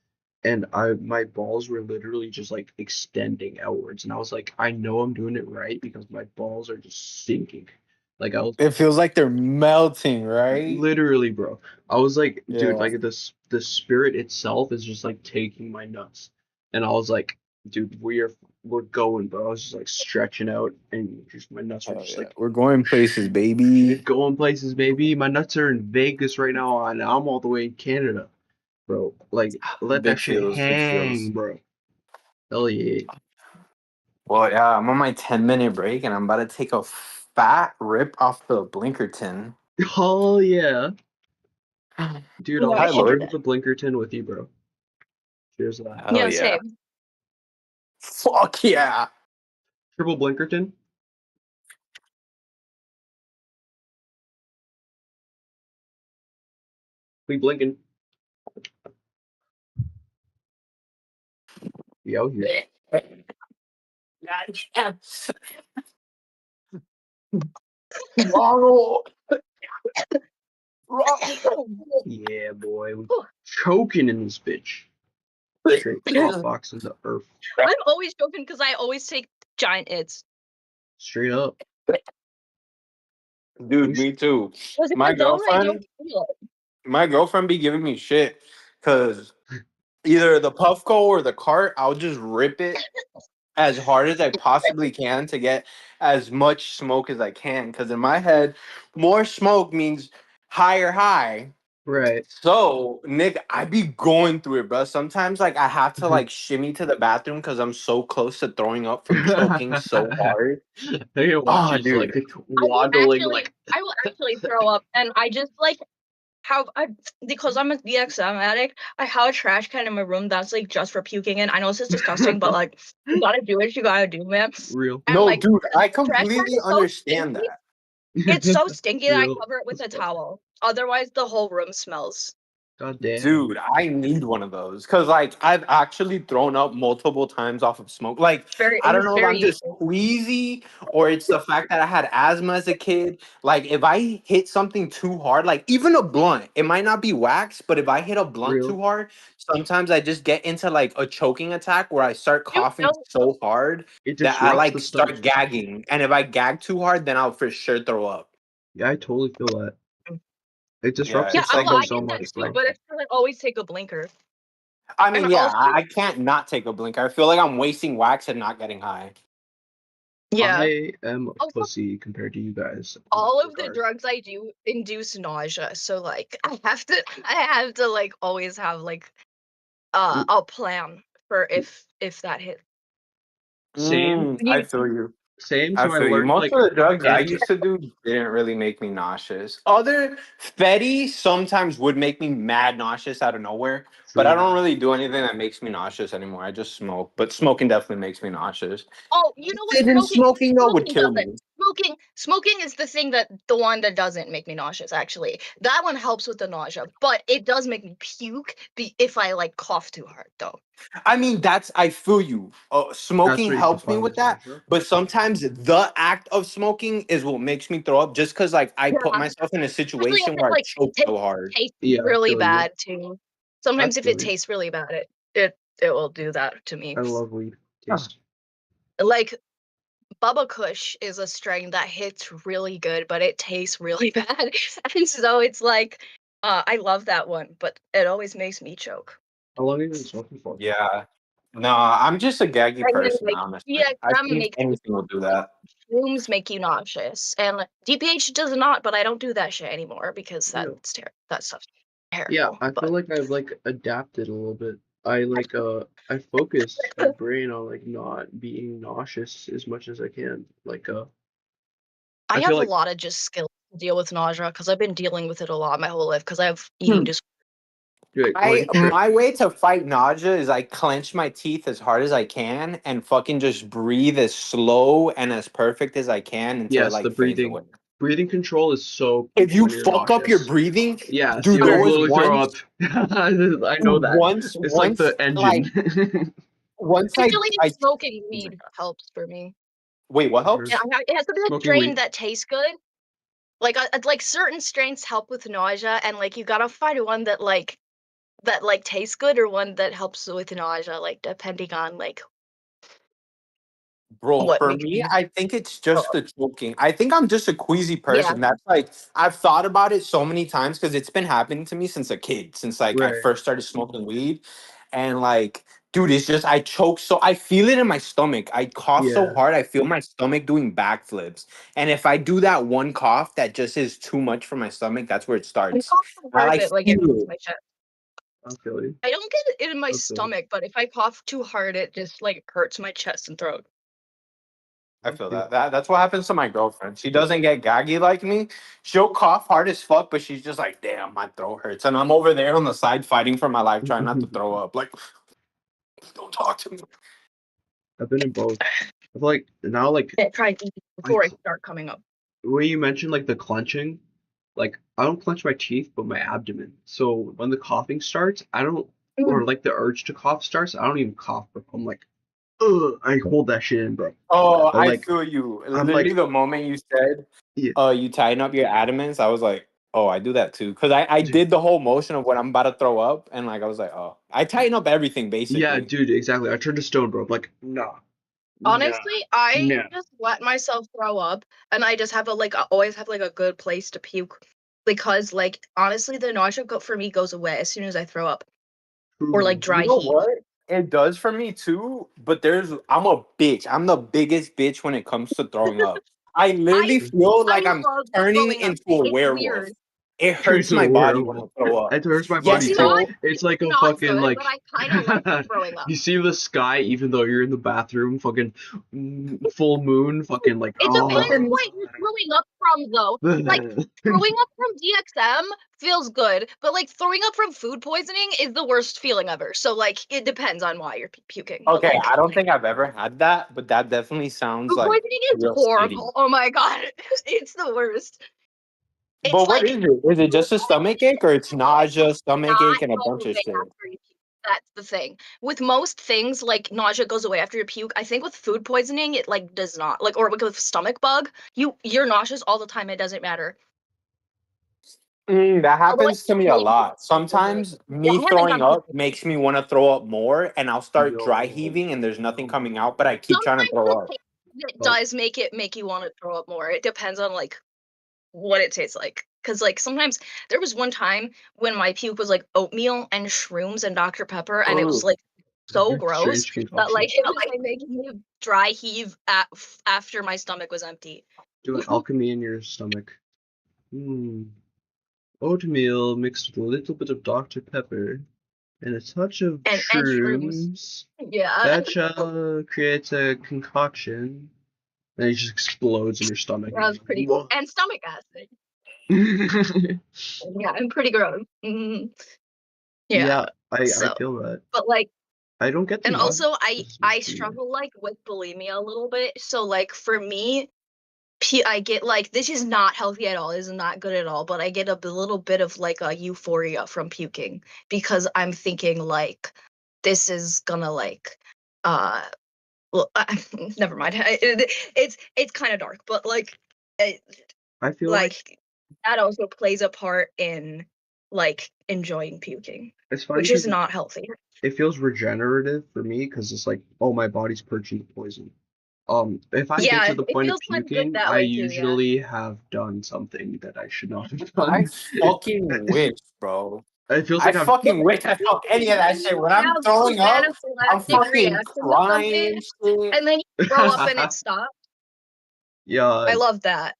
S1: and my balls were literally just like extending outwards, and I was like, I know I'm doing it right because my balls are just sinking. Like
S3: It feels like they're melting, right?
S1: literally, bro. I was like, dude,
S3: Yeah.
S1: like the spirit itself is just like taking my nuts, and I was like, dude, we're going, bro. I was just like stretching out, and just my nuts were
S3: Hell
S1: just
S3: yeah.
S1: like,
S3: We're going places,
S1: we're
S3: baby.
S1: going places, baby. My nuts are in Vegas right now, and I'm all the way in Canada, bro. Like, let that
S3: Big
S1: shit
S3: feels, big feels.
S1: hang, bro. Hell yeah.
S3: Well, yeah, I'm on my 10-minute break, and I'm about to take a fat rip off the Blinkerton.
S1: Oh yeah, dude.
S2: Yeah,
S1: I'll,
S2: I
S3: I
S2: should
S1: I'll
S2: do
S3: love.
S1: drink
S2: that.
S1: the Blinkerton with you, bro. Cheers to that.
S3: Hell
S4: Yeah,
S3: yeah.
S4: same.
S3: Fuck yeah.
S1: Triple Blinkerton. We blinking. We out here.
S3: Ronald. Ronald.
S1: Yeah, boy. We choking in this bitch. Straight top box into earth.
S4: I'm always joking because I always take giant hits.
S1: Straight up.
S3: Dude, me too.
S4: Because if
S3: My
S4: I don't, I don't
S3: girlfriend,
S4: feel it.
S3: my girlfriend be giving me shit because either the Puffco or the cart, I'll just rip it as hard as I possibly can to get as much smoke as I can. Because in my head, more smoke means higher high.
S1: Right.
S3: So, Nick, I be going through it, bro. Sometimes, like, I have to like shimmy to the bathroom because I'm so close to throwing up from choking so hard.
S1: I can watch
S3: Oh,
S1: you just like
S3: dude.
S1: waddling like
S4: I will actually throw up, and I just like have because I'm a DXM addict. I have a trash can in my room that's like just for puking in. I know this is disgusting, but like you gotta do what you gotta do, man.
S1: real.
S4: And
S3: No,
S4: like
S3: dude, I
S4: the trash can
S3: completely
S4: is so
S3: understand
S4: stinky.
S3: that.
S4: It's so stinky that I
S1: Real.
S4: cover it with a towel. Otherwise, the whole room smells.
S1: God damn.
S3: Dude, I need one of those because, like, I've actually thrown up multiple times off of smoke. Like, I don't
S4: It's
S3: know if
S4: very
S3: I'm just
S4: useful.
S3: queasy or it's the fact that I had asthma as a kid. Like, if I hit something too hard, like even a blunt, it might not be wax, but if I hit a blunt
S1: Real.
S3: too hard, sometimes I just get into like a choking attack where I start
S4: You
S3: coughing
S4: know,
S3: so hard
S1: It
S3: that I
S1: disrupts
S3: like
S1: the stomach.
S3: start gagging. And if I gag too hard, then I'll for sure throw up.
S1: Yeah, I totally feel that. It disrupts
S3: Yeah,
S1: the
S4: yeah,
S3: it's like
S1: stomach
S4: I
S1: so
S4: get
S1: much,
S4: that too,
S1: bro.
S4: but it's because I always take a blinker.
S3: I
S4: And
S3: mean, yeah,
S4: also,
S3: I can't not take a blinker. I feel like I'm wasting wax and not getting high.
S4: yeah,
S1: I am a
S4: also
S1: pussy compared to you guys in
S4: all
S1: that
S4: of the
S1: regard.
S4: drugs I do induce nausea. So like I have to like always have like a plan for if that hits.
S1: Same.
S3: I
S4: You,
S3: feel you.
S1: Same.
S3: I
S1: So I
S3: feel you.
S1: learned
S3: Most
S1: like
S3: of the drugs I
S1: anti.
S3: used to do didn't really make me nauseous. Other Fetty sometimes would make me mad nauseous out of nowhere, but I
S1: True.
S3: don't really do anything that makes me nauseous anymore. I just smoke, but smoking definitely makes me nauseous.
S4: oh, you know what?
S3: Acid and smoking though would
S4: Smoking
S3: kill
S4: doesn't.
S3: me.
S4: Smoking is the one that doesn't make me nauseous. Actually, that one helps with the nausea, but it does make me puke if I like cough too hard, though.
S3: I mean, I feel you.
S1: That's
S3: Smoking
S1: what you
S3: helps me
S1: define
S3: with
S1: as
S3: that,
S1: nausea.
S3: but sometimes the act of smoking is what makes me throw up just because, like, I
S4: Yeah,
S3: put myself in a
S4: especially if
S3: situation
S4: it
S3: where I
S4: like
S3: choke so hard.
S4: tastes
S1: Yeah, I
S4: really
S1: feel you.
S4: bad too.
S1: I
S4: Sometimes if it
S1: feel you.
S4: tastes really bad, it will do that to me.
S1: I love weed
S3: Huh.
S1: taste.
S4: Like Bubba Kush is a strain that hits really good, but it tastes really bad. And so it's like, I love that one, but it always makes me choke.
S1: How long have you been smoking for?
S3: Yeah. No, I'm just a gaggy
S4: And then
S3: person,
S4: like
S3: honestly. I
S4: DXM
S3: think
S4: makes you
S3: anything will do that.
S4: shrooms make you nauseous, and DPH does not. But I don't do that shit anymore because
S1: Real.
S4: that stuff's
S1: Yeah,
S4: terrible.
S1: I feel
S4: But
S1: like I've like adapted a little bit. I focus my brain on like not being nauseous as much as I can.
S4: I
S1: I feel
S4: have a
S1: like
S4: lot of just skills to deal with nausea because I've been dealing with it a lot my whole life because I have
S3: Hmm.
S4: eating disorders.
S1: dude, go ahead, shit.
S3: My way to fight nausea is I clench my teeth as hard as I can and fucking just breathe as slow and as perfect as I can until it
S1: Yes, the
S3: like fades away.
S1: breathing control is so
S3: If
S1: key
S3: you
S1: when you're
S3: fuck up your
S1: nauseous.
S3: breathing,
S1: Yes,
S3: dude,
S1: you
S3: there
S1: will
S3: was
S1: literally throw up.
S3: once,
S1: I know
S3: dude,
S1: that. It's like
S3: once,
S1: the engine.
S3: like once
S4: I feel like
S3: I
S4: smoking
S3: oh my
S4: weed
S3: God.
S4: helps for me.
S3: Wait, what
S1: Mhm.
S3: helps?
S4: It has to be a
S1: Smoking
S4: strain
S1: weed.
S4: that tastes good. Like certain strains help with nausea, and like you gotta find one that like tastes good or one that helps with nausea, like depending on like
S3: Bro,
S4: what
S3: for
S4: makes
S3: me,
S4: you
S3: I think it's
S4: throw
S3: just
S4: up.
S3: the choking. I think I'm just a queasy
S4: Yeah.
S3: person. That's like I've thought about it so many times because it's been happening to me since a kid, since like I
S1: Right.
S3: first started smoking weed. And like, dude, it's just I choke so I feel it in my stomach. I cough so
S1: Yeah.
S3: hard, I feel my stomach doing backflips. And if I do that one cough that just is too much for my stomach, that's where it
S4: I
S3: starts.
S4: cough so
S3: I
S4: hard
S3: like
S4: that like it
S3: feel
S4: hurts
S3: it.
S4: my chest.
S1: I feel you.
S4: I don't get it in my
S1: I feel you.
S4: stomach, but if I cough too hard, it just like hurts my chest and throat.
S3: I feel that. That's what happens to my girlfriend. She doesn't get gaggy like me. She'll cough hard as fuck, but she's just like, damn, my throat hurts. And I'm over there on the side fighting for my life, trying not to throw up. Like, don't talk to me.
S1: I've been in both. I feel like now, like
S4: Try to eat before I start coming up.
S1: when you mentioned like the clenching, like I don't clench my teeth, but my abdomen. So when the coughing starts, I don't, or like the urge to cough starts, I don't even cough, bro. I'm like, ugh, I hold that shit in, bro.
S3: Oh,
S1: But
S3: I
S1: like,
S3: feel you.
S1: I'm
S3: Literally,
S1: like,
S3: the moment you said,
S1: yeah,
S3: you tighten up your adamants, I was like, oh, I do that too. Because I
S1: dude,
S3: did the whole motion of when I'm about to throw up. And like, I was like, oh, I tighten up everything
S1: yeah,
S3: basically.
S1: dude, exactly. I turned to stone, bro. I'm like, nah, nah,
S4: Honestly, I
S1: nah.
S4: just let myself throw up, and I just have I always have like a good place to puke, because like honestly, the nausea for me goes away as soon as I throw up or like
S1: True.
S3: You
S4: dry
S3: know
S4: heave.
S3: what? It does for me too, but I'm a bitch. I'm the biggest bitch when it comes to throwing up. I literally
S4: I
S3: feel
S4: I
S3: like I'm
S4: love
S3: turning
S4: throwing up.
S3: into a
S4: It's
S3: werewolf.
S4: weird.
S3: It
S1: Turns
S3: hurts
S1: into a
S3: my body when I
S1: werewolf.
S3: throw up.
S1: It hurts my
S3: Yes,
S1: body
S4: It's
S1: too.
S4: not
S3: bro.
S1: It's like a
S4: not
S1: fucking
S4: good, but
S1: like
S4: I kind of like throwing up.
S1: you see the sky even though you're in the bathroom, fucking full moon, fucking like
S4: It depends
S3: Fucking
S4: what you're throwing up from, though. Like, throwing up from DXM feels good, but like throwing up from food poisoning is the worst feeling ever. So like, it depends on why you're puking. But
S3: Okay,
S4: like,
S3: I don't think I've ever had that, but that definitely sounds
S4: food
S3: like
S4: poisoning is
S3: real shitty.
S4: horrible. Oh my god, it's the worst. It's
S3: But what
S4: like
S3: is it? Is it just a stomach ache or it's nausea, stomach
S4: not
S3: ache, and a
S4: go
S3: bunch of
S4: away
S3: shit?
S4: after you puke. That's the thing. With most things, like nausea goes away after you puke. I think with food poisoning, it like does not. Like, or with stomach bug, you're nauseous all the time. It doesn't matter.
S3: That
S4: Although it's
S3: happens to
S4: not
S3: me a
S4: really
S3: lot.
S4: food.
S3: Sometimes
S4: Yeah,
S3: me
S4: I haven't
S3: throwing
S4: done food
S3: up
S4: poisoning.
S3: makes me want to throw up more, and I'll start dry
S1: yo,
S3: heaving, and there's nothing coming out, but I keep trying to
S4: Sometimes
S3: throw
S4: the
S3: up.
S4: taste of it
S1: oh,
S4: does make you want to throw up more. It depends on like what it tastes like. Cause like sometimes there was one time when my puke was like oatmeal and shrooms and Dr. Pepper, and it was
S3: Ooh.
S4: like so gross
S1: strange
S4: that
S1: concoction.
S4: like it was like making me dry heave after my stomach was empty.
S1: Doing alchemy in your stomach. Oatmeal mixed with a little bit of Dr. Pepper and a touch of
S4: And shrooms.
S1: shrooms.
S4: Yeah.
S1: That shall create a concoction. And it just explodes in your stomach.
S4: That was pretty cool. And stomach acid. Yeah, I'm pretty gross. Yeah.
S1: Yeah, I
S4: So,
S1: feel that.
S4: but like,
S1: I don't get the
S4: and
S1: nausea
S4: also I
S1: as
S4: I
S1: much either.
S4: struggle like with bulimia a little bit. So like for me, I get like this is not healthy at all. This is not good at all. But I get a little bit of like a euphoria from puking because I'm thinking like this is gonna like uh well never mind. It's kind of dark, but like it,
S1: I feel like
S4: like that also plays a part in like enjoying puking,
S1: it's funny
S4: which is
S1: because
S4: not healthy.
S1: it feels regenerative for me because it's like, oh, my body's purging poison. If I get
S4: Yeah,
S1: to the
S4: it
S1: point of
S4: feels kind of good
S1: puking,
S4: that
S1: I
S4: way too. Yeah.
S1: usually have done something that I should not have
S3: I
S1: done.
S3: fucking wish, bro.
S1: It feels
S3: I
S1: like I'm.
S4: But
S3: fucking wish I felt any of that
S4: when
S3: shit.
S4: you
S3: When I'm
S4: have
S3: throwing
S4: an
S3: up, I'm
S4: anaphylactic
S3: fucking
S4: reaction to something
S3: crying shit.
S4: and then you throw up and it stops,
S1: Yeah,
S4: I love that.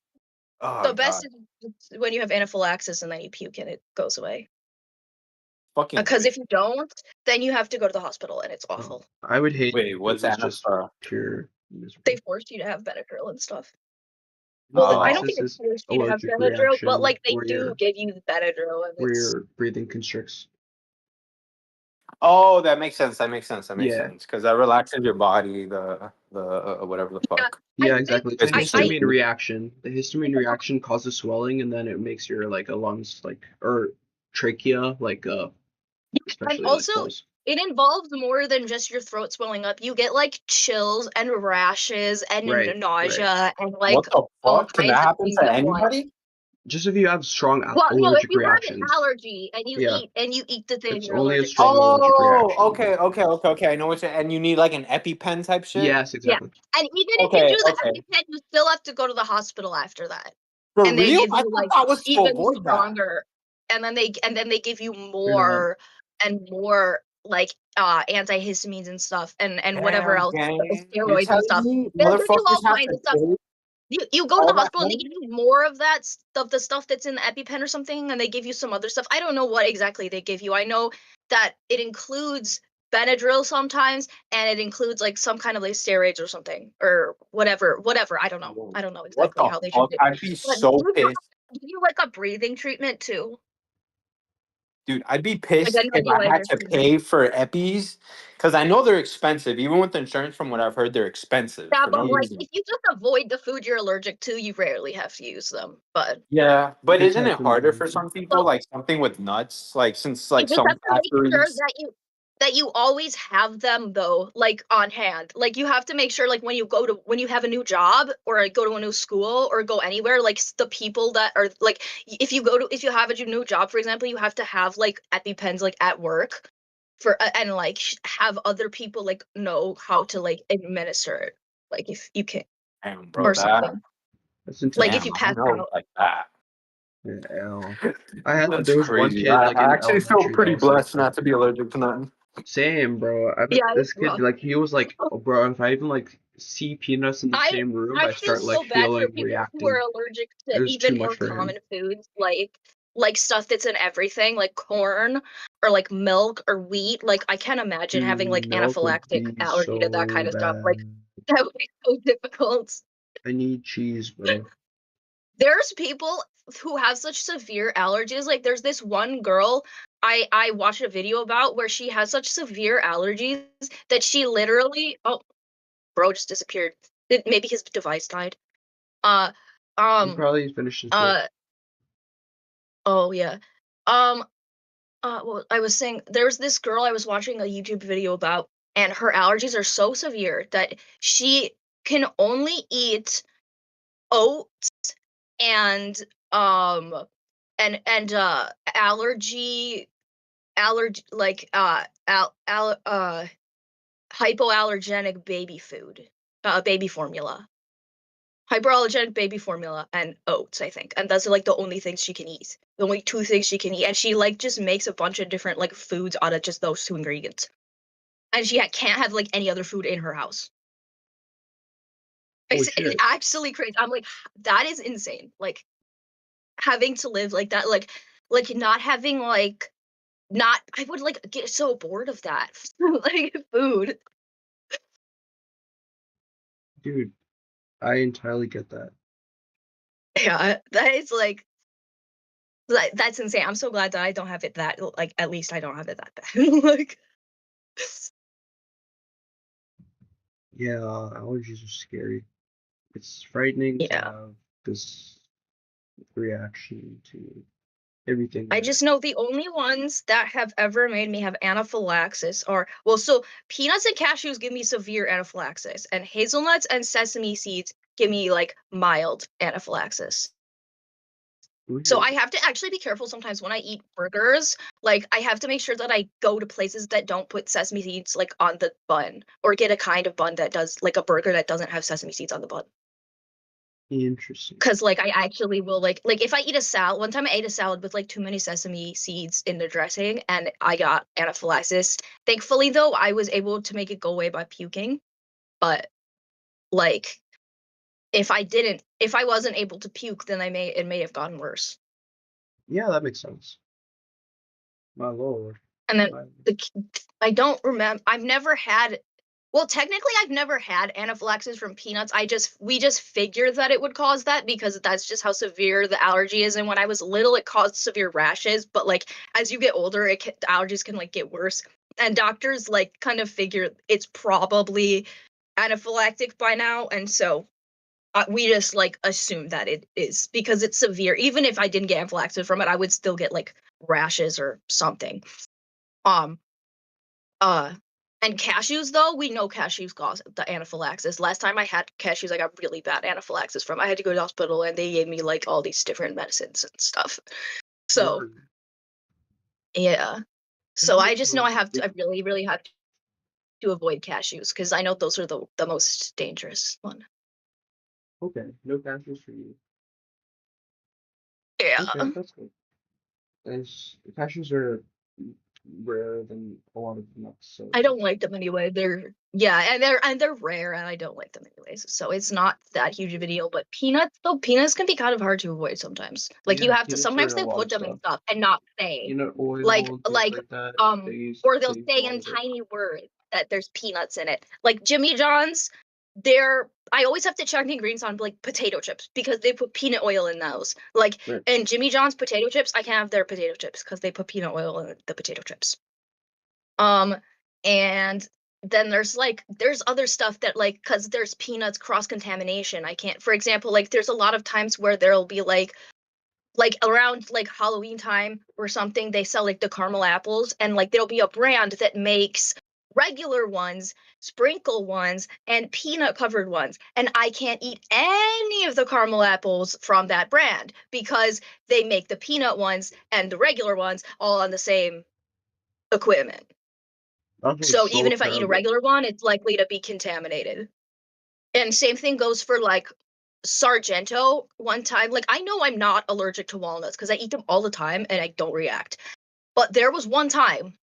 S3: Oh
S4: The best
S3: god.
S4: is when you have anaphylaxis and then you puke and it goes away.
S3: Fucking
S4: Because
S3: wish.
S4: if you don't, then you have to go to the hospital and it's awful.
S1: I would hate
S3: Wait,
S1: because
S3: what's
S1: it's just
S3: Anapra?
S1: pure
S4: They
S1: misery.
S4: force you to have Benadryl and stuff. Well, I don't
S3: Oh.
S4: think
S1: Anaphylaxis
S4: they
S1: is
S4: force you to have
S1: allergic
S4: Benadryl, but
S1: reaction
S4: like they do give you the Benadryl and
S1: where
S4: it's
S1: your breathing constricts.
S3: Oh, that makes sense. That makes sense. That makes
S1: Yeah,
S3: sense. Because that relaxes your body, the whatever the
S4: yeah.
S3: fuck.
S4: I
S1: yeah,
S4: think
S1: exactly. It's a
S3: It's a
S4: I
S1: histamine
S3: safety.
S1: reaction. The histamine reaction causes swelling, and then it makes your like a lungs like or trachea like
S4: and
S1: especially like
S4: also
S1: close.
S4: it involves more than just your throat swelling up. You get like chills and rashes and
S1: Right, right.
S4: nausea and
S3: What
S4: like
S3: the
S4: all
S3: fuck? Can
S4: kinds
S3: that
S4: of
S3: happen
S4: things
S3: to
S4: at once.
S3: anybody?
S1: Just if you have strong
S4: Well, no, if
S1: allergic
S4: you have an
S1: reactions.
S4: allergy
S1: Yeah,
S4: and you eat the thing
S1: it's
S4: you're
S1: only a
S4: allergic to.
S1: strong allergic
S3: Oh,
S1: reaction.
S3: okay. I know what you and you need like an EpiPen type shit.
S1: Yes,
S4: Yeah.
S1: exactly.
S4: And even if you
S3: Okay,
S4: do the
S3: okay.
S4: EpiPen, you still have to go to the hospital after that.
S3: For
S4: And they
S3: real?
S4: give
S3: I
S4: you
S3: thought
S4: like
S3: that was to
S4: even
S3: avoid that.
S4: stronger. And then they give you
S1: They're not.
S4: more and more like antihistamines and stuff and whatever
S3: Damn,
S4: else,
S3: gang. You're
S4: steroids and
S3: telling
S4: stuff.
S3: me
S4: They'll give you
S3: motherfuckers
S4: all
S3: have
S4: kinds
S3: to
S4: of stuff.
S3: take
S4: You go to
S3: all
S4: the
S3: that
S4: hospital and they
S3: money?
S4: give you more of that stuff, the stuff that's in the EpiPen or something, and they give you some other stuff. I don't know what exactly they give you. I know that it includes Benadryl sometimes, and it includes like some kind of like steroids or something or whatever. I don't know. I don't know
S3: What
S4: exactly
S3: the
S4: how they
S3: fuck?
S4: treat it.
S3: I'd be
S4: But
S3: so pissed.
S4: do you like a breathing treatment too?
S3: Dude, I'd be
S4: Like
S3: pissed
S4: a
S3: if I had
S4: nebulizer
S3: to
S4: treatment?
S3: pay for Eppies because I know they're expensive. Even with insurance, from what I've heard, they're expensive
S4: Yeah,
S3: for no
S4: but like
S3: reason.
S4: if you just avoid the food you're allergic to, you rarely have to use them. But
S3: Yeah, but
S1: Just
S3: isn't
S1: have
S3: it
S1: them
S3: harder
S1: done.
S3: for some people,
S4: so
S3: like something with nuts? Like since
S4: you
S3: like
S4: just
S3: some
S4: have to make sure
S3: factories.
S4: that you always have them though, like on hand. Like you have to make sure like when you have a new job or like, go to a new school or go anywhere, like the people that are like if you have a new job, for example, you have to have like EpiPens like at work for and like have other people like know how to like administer it. Like if you can
S3: Damn, bro,
S4: or
S3: that
S4: something.
S1: That's
S4: Like
S1: intense.
S4: if you
S3: damn, I
S4: pass
S3: don't know
S4: out.
S3: like that.
S1: Yeah. There
S3: That's
S1: was one
S3: crazy.
S1: kid like
S3: I
S1: in
S3: actually feel
S1: elementary that
S3: pretty
S1: was like,
S3: blessed not to be allergic to nothing.
S1: same, bro. I bet
S4: Yeah,
S1: this
S4: it's
S1: kid
S4: rough.
S1: like he was like, oh, bro, if I even like see peanuts in the
S4: I
S1: same room,
S4: I
S1: I
S4: feel
S1: start like
S4: so bad for
S1: feeling
S4: people who are
S1: reacting.
S4: allergic
S1: It
S4: to
S1: was too
S4: even
S1: much
S4: more
S1: for him.
S4: common foods like stuff that's in everything, like corn or like milk or wheat. Like I can't imagine having
S1: Dude,
S4: like
S1: milk would
S4: anaphylactic
S1: be
S4: allergy to that
S1: so
S4: kind of stuff. Like
S1: bad.
S4: that would be so difficult.
S1: I need cheese, bro.
S4: There's people who have such severe allergies. Like there's this one girl I watched a video about where she has such severe allergies that she literally bro just disappeared. Maybe his device died. Uh
S1: He
S4: um
S1: probably finished his dip.
S4: uh oh yeah. Um well, I was saying there's this girl I was watching a YouTube video about, and her allergies are so severe that she can only eat oats and um allergy like hypoallergenic baby food, baby formula. Hyperallergenic baby formula and oats, I think. And those are like the only things she can eat. The only two things she can eat. And she like just makes a bunch of different like foods out of just those two ingredients. And she can't have like any other food in her house.
S1: Holy
S4: It's
S1: shit.
S4: actually crazy. I'm like, that is insane. Like having to live like that, like not having like not I would like get so bored of that. Like food.
S1: Dude, I entirely get that.
S4: Yeah, that is like that's insane. I'm so glad that I don't have it that like at least I don't have it that bad. Like
S1: Yeah, allergies are scary. It's frightening to
S4: yeah.
S1: have this reaction to everything
S4: I
S1: that
S4: just know the only ones that have ever made me have anaphylaxis are well, so peanuts and cashews give me severe anaphylaxis, and hazelnuts and sesame seeds give me like mild anaphylaxis. So I
S1: really.
S4: have to actually be careful sometimes when I eat burgers. Like I have to make sure that I go to places that don't put sesame seeds like on the bun, or get a kind of bun that does like a burger that doesn't have sesame seeds on the bun.
S1: Interesting.
S4: Cause like I actually will like if I eat a salad. One time I ate a salad with like too many sesame seeds in the dressing, and I got anaphylaxis. Thankfully, though, I was able to make it go away by puking. But like if I wasn't able to puke, then it may have gotten worse.
S1: Yeah, that makes sense. My lord.
S4: And then
S1: My
S4: the I don't remember. I've never had. Well, technically, I've never had anaphylaxis from peanuts. We just figured that it would cause that because that's just how severe the allergy is. And when I was little, it caused severe rashes. But like as you get older, the allergies can like get worse. And doctors like kind of figure it's probably anaphylactic by now, and so we just like assume that it is because it's severe. Even if I didn't get anaphylaxis from it, I would still get like rashes or something. Um, uh, and cashews, though, we know cashews cause the anaphylaxis. Last time I had cashews, I got really bad anaphylaxis from. I had to go to the hospital, and they gave me like all these different medicines and stuff. So
S1: word.
S4: yeah,
S1: I
S4: so
S1: didn't
S4: I just know
S1: know
S4: I really, really have to avoid cashews because I know those are the most dangerous one.
S1: Okay, no cashews for you.
S4: Yeah,
S1: Okay, that's good. Cashews are rarer than a lot of nuts. So
S4: I don't like them anyway. They're and they're rare, and I don't like them anyways. So it's not that huge of a deal. But peanuts, though, peanuts can be kind of hard to avoid sometimes. Like you
S1: yeah,
S4: have to.
S1: peanuts are
S4: Sometimes
S1: in a
S4: they
S1: lot
S4: put
S1: of
S4: them in
S1: stuff.
S4: stuff and not say
S1: Peanut oil and things like that.
S4: or
S1: They
S4: they'll
S1: use a
S4: say
S1: lot
S4: in
S1: of it.
S4: tiny words that there's peanuts in it. Like Jimmy John's, I always have to check the ingredients on like potato chips because they put peanut oil in those. Like
S1: Right.
S4: in Jimmy John's potato chips, I can't have their potato chips because they put peanut oil in the potato chips. And then there's other stuff that like because there's peanuts cross contamination. I can't, for example, like there's a lot of times where there'll be like around like Halloween time or something, they sell like the caramel apples, and like there'll be a brand that makes regular ones, sprinkle ones, and peanut covered ones. And I can't eat any of the caramel apples from that brand because they make the peanut ones and the regular ones all on the same equipment. So even if I eat a regular one, it's likely to be contaminated. And same thing goes for like Sargento. One time, like I know I'm not allergic to walnuts because I eat them all the time and I don't react. But there was one time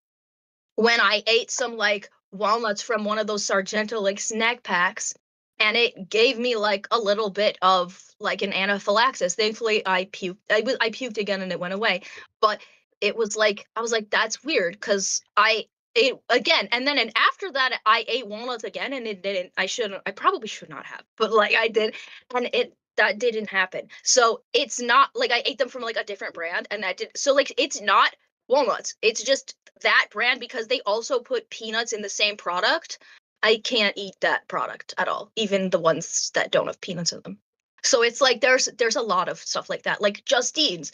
S4: when I ate some like walnuts from one of those Sargento like snack packs, and it gave me like a little bit of like an anaphylaxis. Thankfully, I puked. I puked again and it went away. But it was like I was like, that's weird because I ate again, and then and after that I ate walnuts again, and it didn't. I probably should not have, but like I did, and that didn't happen. So it's not like I ate them from like a different brand, and that did. So like it's not walnuts. It's just that brand because they also put peanuts in the same product. I can't eat that product at all, even the ones that don't have peanuts in them. So it's like there's a lot of stuff like that. Like Justine's,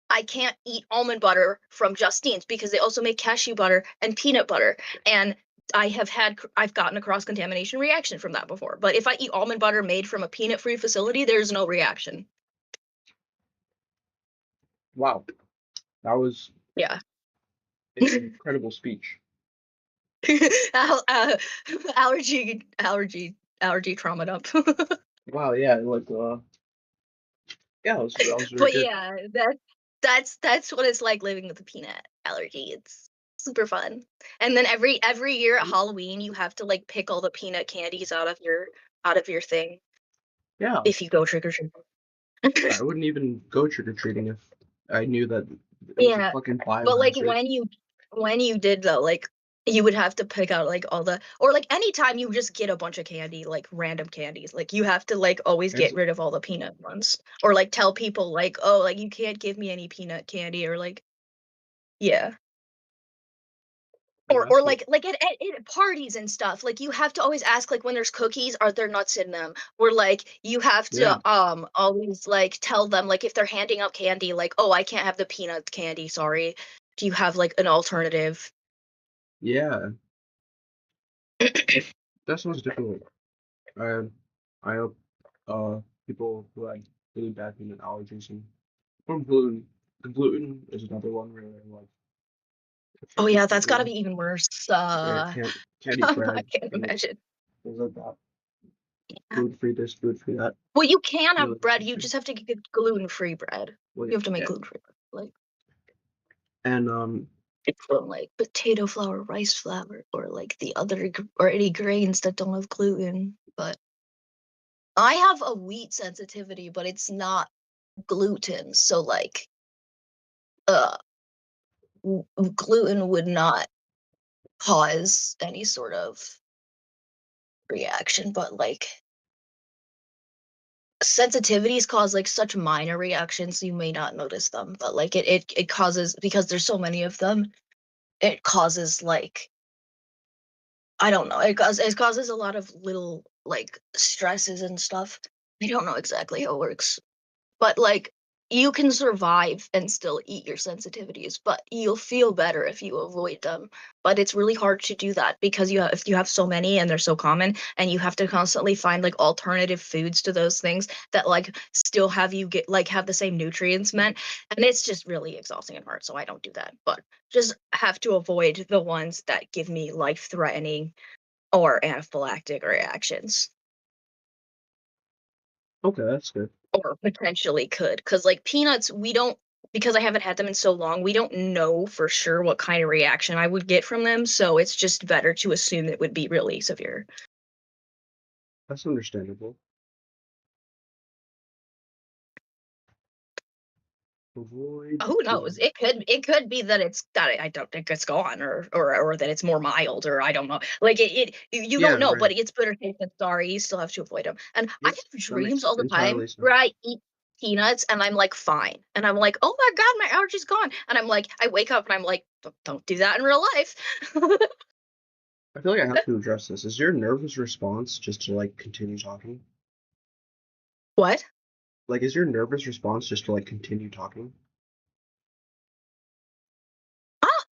S4: I can't eat almond butter from Justine's because they also make cashew butter and peanut butter. And I've gotten a cross contamination reaction from that before. But if I eat almond butter made from a peanut free facility, there's no reaction.
S1: Wow, that was
S4: Yeah.
S1: an incredible speech.
S4: Allergy trauma dump.
S1: Wow, yeah, like yeah, that was very
S4: But
S1: good.
S4: yeah, that's what it's like living with a peanut allergy. It's super fun. And then every year at Halloween, you have to like pick all the peanut candies out of your thing
S1: Yeah,
S4: if you go trick or treating.
S1: I wouldn't even go trick or treating if I knew that it was a
S4: Yeah,
S1: fucking
S4: but like
S1: biohazard.
S4: when you did though, like you would have to pick out like all the or like anytime you just get a bunch of candy, like random candies, like you have to like always get rid of all the peanut ones or like tell people like, oh, like you can't give me any peanut candy or like yeah.
S1: Yeah,
S4: Or like at parties and stuff, like you have to always ask like when there's cookies, are there nuts in them? Or like you have
S1: yeah,
S4: to always like tell them like if they're handing out candy, like, oh, I can't have the peanut candy, sorry. Do you have like an alternative?
S1: yeah. That sounds difficult. I hope people who had really bad peanut allergies and from gluten. The gluten is another one where like if
S4: Oh
S1: you
S4: yeah,
S1: eat
S4: that's gotta be
S1: gluten,
S4: even worse.
S1: yeah, can't eat
S4: I
S1: bread
S4: can't
S1: and
S4: imagine.
S1: things like that. Gluten free this, gluten free that.
S4: Well, you can
S1: Really
S4: have bread, you
S1: interesting.
S4: just have to get gluten-free bread.
S1: Well,
S4: You have to make
S1: yeah,
S4: gluten-free bread. Like
S1: and
S4: it's from like potato flour, rice flour, or like the other or any grains that don't have gluten. But I have a wheat sensitivity, but it's not gluten. So like uh gluten would not cause any sort of reaction, but like sensitivities cause like such minor reactions you may not notice them, but like it causes because there's so many of them, it causes like I don't know. It causes a lot of little like stresses and stuff. I don't know exactly how it works, but like you can survive and still eat your sensitivities, but you'll feel better if you avoid them. But it's really hard to do that because if you have so many and they're so common, and you have to constantly find like alternative foods to those things that like still have you get like have the same nutrients meant, and it's just really exhausting and hard. So I don't do that, but just have to avoid the ones that give me life-threatening or anaphylactic reactions.
S1: okay, that's good.
S4: Or potentially could, because like peanuts, we don't because I haven't had them in so long, we don't know for sure what kind of reaction I would get from them. So it's just better to assume it would be really severe.
S1: That's understandable. Avoid.
S4: Who knows? It could be that it's that I don't think it's gone, or that it's more mild, or I don't know. Like you
S1: Yeah,
S4: don't know,
S1: right.
S4: but it's better safe than sorry. You still have to avoid them. And I
S1: Yep,
S4: have
S1: that
S4: dreams
S1: makes
S4: all the time
S1: entirely sense.
S4: where I eat peanuts and I'm like fine, and I'm like, oh my god, my allergy's gone, and I'm like, I wake up and I'm like, don't do that in real life.
S1: I feel like I have to address this. Is your nervous response just to like continue talking?
S4: What?
S1: Like, is your nervous response just to like continue talking?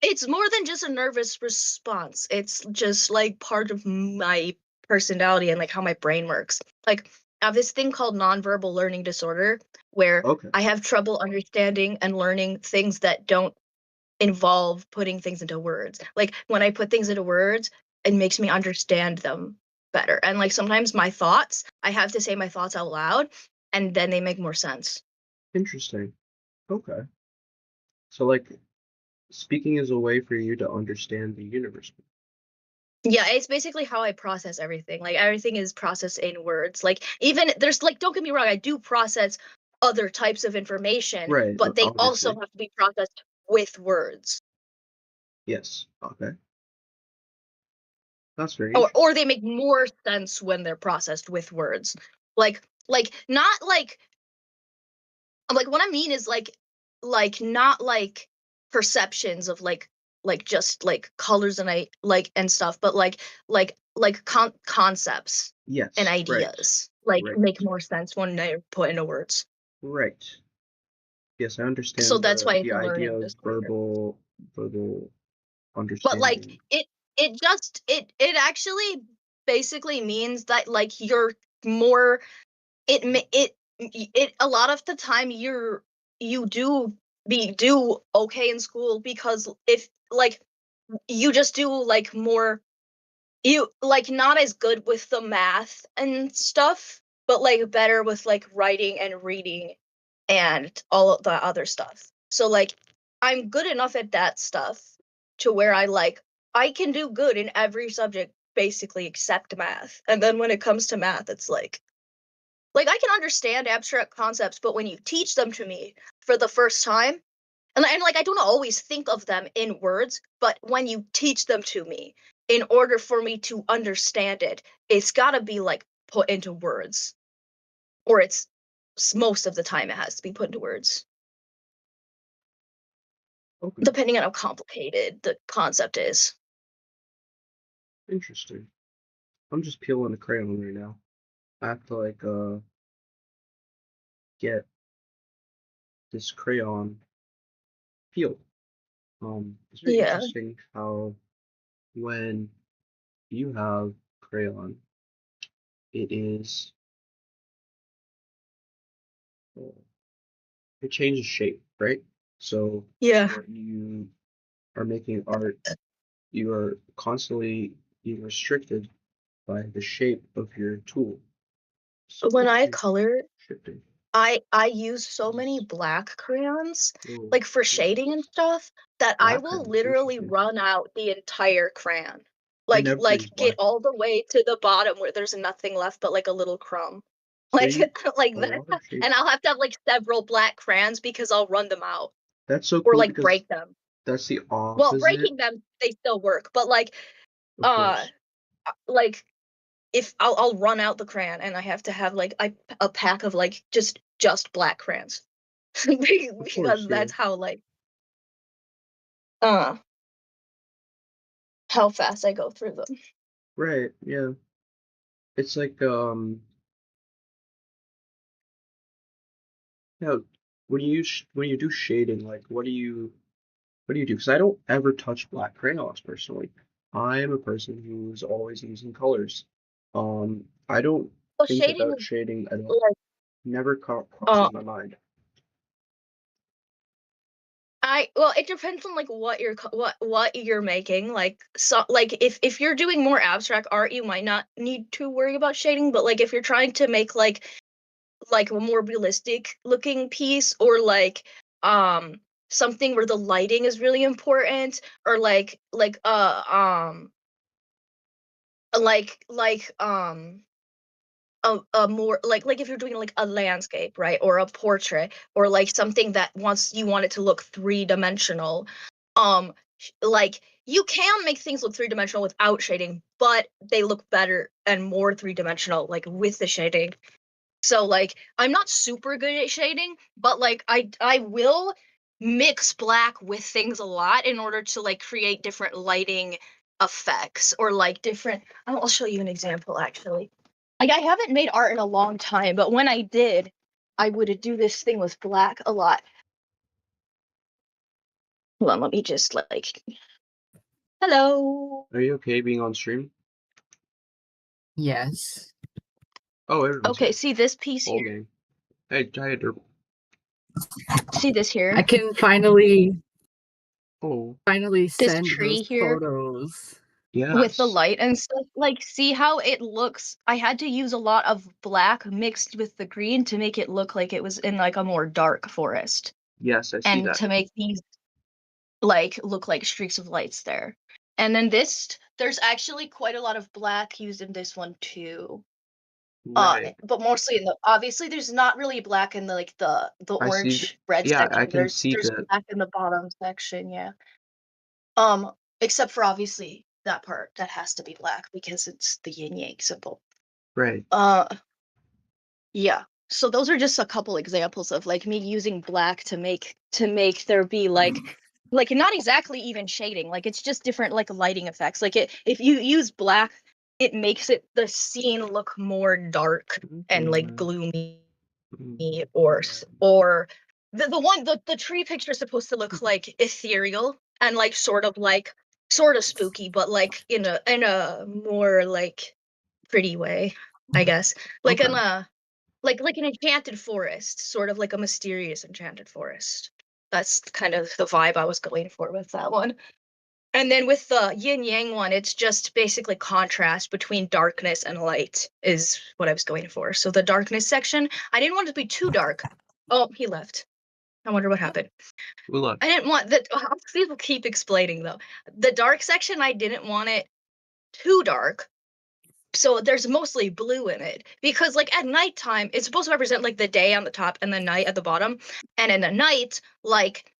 S4: It's more than just a nervous response. It's just like part of my personality and like how my brain works. Like I have this thing called nonverbal learning disorder where
S1: Okay.
S4: I have trouble understanding and learning things that don't involve putting things into words. Like when I put things into words, it makes me understand them better. And like sometimes my thoughts, I have to say my thoughts out loud and then they make more sense.
S1: Interesting. Okay. So like speaking is a way for you to understand the universe.
S4: Yeah, it's basically how I process everything. Like everything is processed in words. Like even there's like don't get me wrong, I do process other types of information,
S1: Right,
S4: but they also
S1: obviously.
S4: have to be processed with words.
S1: Yes. Okay. That's very
S4: Or
S1: interesting.
S4: they make more sense when they're processed with words. Like not like what I mean is like not like perceptions of like just like colors and I like and stuff, but like concepts and
S1: Yes, right.
S4: ideas like
S1: Right.
S4: make more sense when they're put into words.
S1: Right. Yes, I
S4: So
S1: understand
S4: that's why it's
S1: the
S4: a
S1: idea
S4: learning
S1: of
S4: disorder.
S1: verbal
S4: But like
S1: understanding.
S4: it actually basically means that like you're more it a lot of the time you do okay in school because if like you just do like more you like not as good with the math and stuff but like better with like writing and reading and all of the other stuff, so like I'm good enough at that stuff to where I can do good in every subject basically except math, and then when it comes to math it's like I can understand abstract concepts, but when you teach them to me for the first time, and like I don't always think of them in words, but when you teach them to me, in order for me to understand it, it's gotta be like put into words. Or it's most of the time it has to be put into words.
S1: Okay.
S4: Depending on how complicated the concept is.
S1: Interesting. I'm just peeling a crayon right now. I have to like get this crayon peeled. It's very
S4: Yeah.
S1: interesting how when you have crayon, it is it changes shape, right? So
S4: Yeah.
S1: when you are making art, you are constantly being restricted by the shape of your tool. So
S4: When I
S1: interesting
S4: color,
S1: shifting.
S4: I use so many
S1: This
S4: black crayons,
S1: little
S4: like for shading and stuff, that I
S1: black
S4: will
S1: crayons,
S4: literally
S1: interesting.
S4: run out the entire crayon.
S1: I never use
S4: Like get
S1: black.
S4: all the way to the bottom where there's nothing left but like a little crumb.
S1: So
S4: Like
S1: you
S4: like
S1: a
S4: that.
S1: lot of shapes.
S4: And I'll have to have like several black crayons because I'll run them out
S1: That's so
S4: or
S1: cool
S4: like
S1: because
S4: break them.
S1: that's the
S4: Well,
S1: opposite,
S4: breaking them they still work, but
S1: of
S4: uh
S1: course.
S4: like if I'll run out the crayon and I have to have like a pack of like just black crayons.
S1: Of course,
S4: Because
S1: yeah.
S4: that's uh how fast I go through them.
S1: Right, yeah. It's like yeah, when you do shading, like what do you do? Because I don't ever touch black crayons personally. I am a person who's always using colors. I don't
S4: Well,
S1: think
S4: shading
S1: about
S4: is
S1: shading at all.
S4: like
S1: Never
S4: uh
S1: crosses my mind.
S4: I well it depends on like what you're making, like so like if you're doing more abstract art you might not need to worry about shading, but like if you're trying to make like a more realistic looking piece or something where the lighting is really important, or like a more like if you're doing like a landscape, right, or a portrait, or like something that you want it to look three-dimensional. Like you can make things look three-dimensional without shading, but they look better and more three-dimensional like with the shading. So like I'm not super good at shading, but like I will mix black with things a lot in order to like create different lighting effects, or like different. I'll show you an example actually. Like I haven't made art in a long time, but when I did, I would do this thing with black a lot. Hold on, let me just like. Hello.
S1: Are you okay being on stream?
S5: Yes.
S1: Oh, everyone's
S4: Okay,
S1: here.
S4: see this piece
S1: Whole
S4: here.
S1: gang. Hey, hi, Derp.
S4: See this here.
S5: I can finally
S1: Oh,
S4: This
S5: send
S4: tree
S5: those
S4: here
S5: photos.
S1: yes.
S4: with the light and stuff. Like, see how it looks? I had to use a lot of black mixed with the green to make it look like it was in like a more dark forest,
S1: Yes, I see
S4: and
S1: that.
S4: to make these like look like streaks of lights there. And then there's actually quite a lot of black used in this one too.
S1: Right.
S4: But mostly obviously there's not really black in the like the
S1: I see.
S4: orange red
S1: Yeah,
S4: section.
S1: I can see
S4: There's
S1: that.
S4: black in the bottom section, yeah. Except for obviously that part that has to be black because it's the yin yang symbol.
S1: Right.
S4: Yeah. So those are just a couple examples of like me using black to make there be like not exactly even shading. Like it's just different like lighting effects. Like if you use black, it makes the scene look more dark and like gloomy, or the tree picture is supposed to look like ethereal and like sort of spooky, but like in a more like pretty way, I guess. Like
S1: Okay.
S4: in a like an enchanted forest, sort of like a mysterious enchanted forest. That's kind of the vibe I was going for with that one. And then with the yin yang one, it's just basically contrast between darkness and light is what I was going for. So the darkness section, I didn't want it to be too dark. Oh, he left. I wonder what happened.
S1: We love.
S4: I didn't want that. People keep explaining though. The dark section, I didn't want it too dark. So there's mostly blue in it because like at nighttime, it's supposed to represent like the day on the top and the night at the bottom. And in the night, like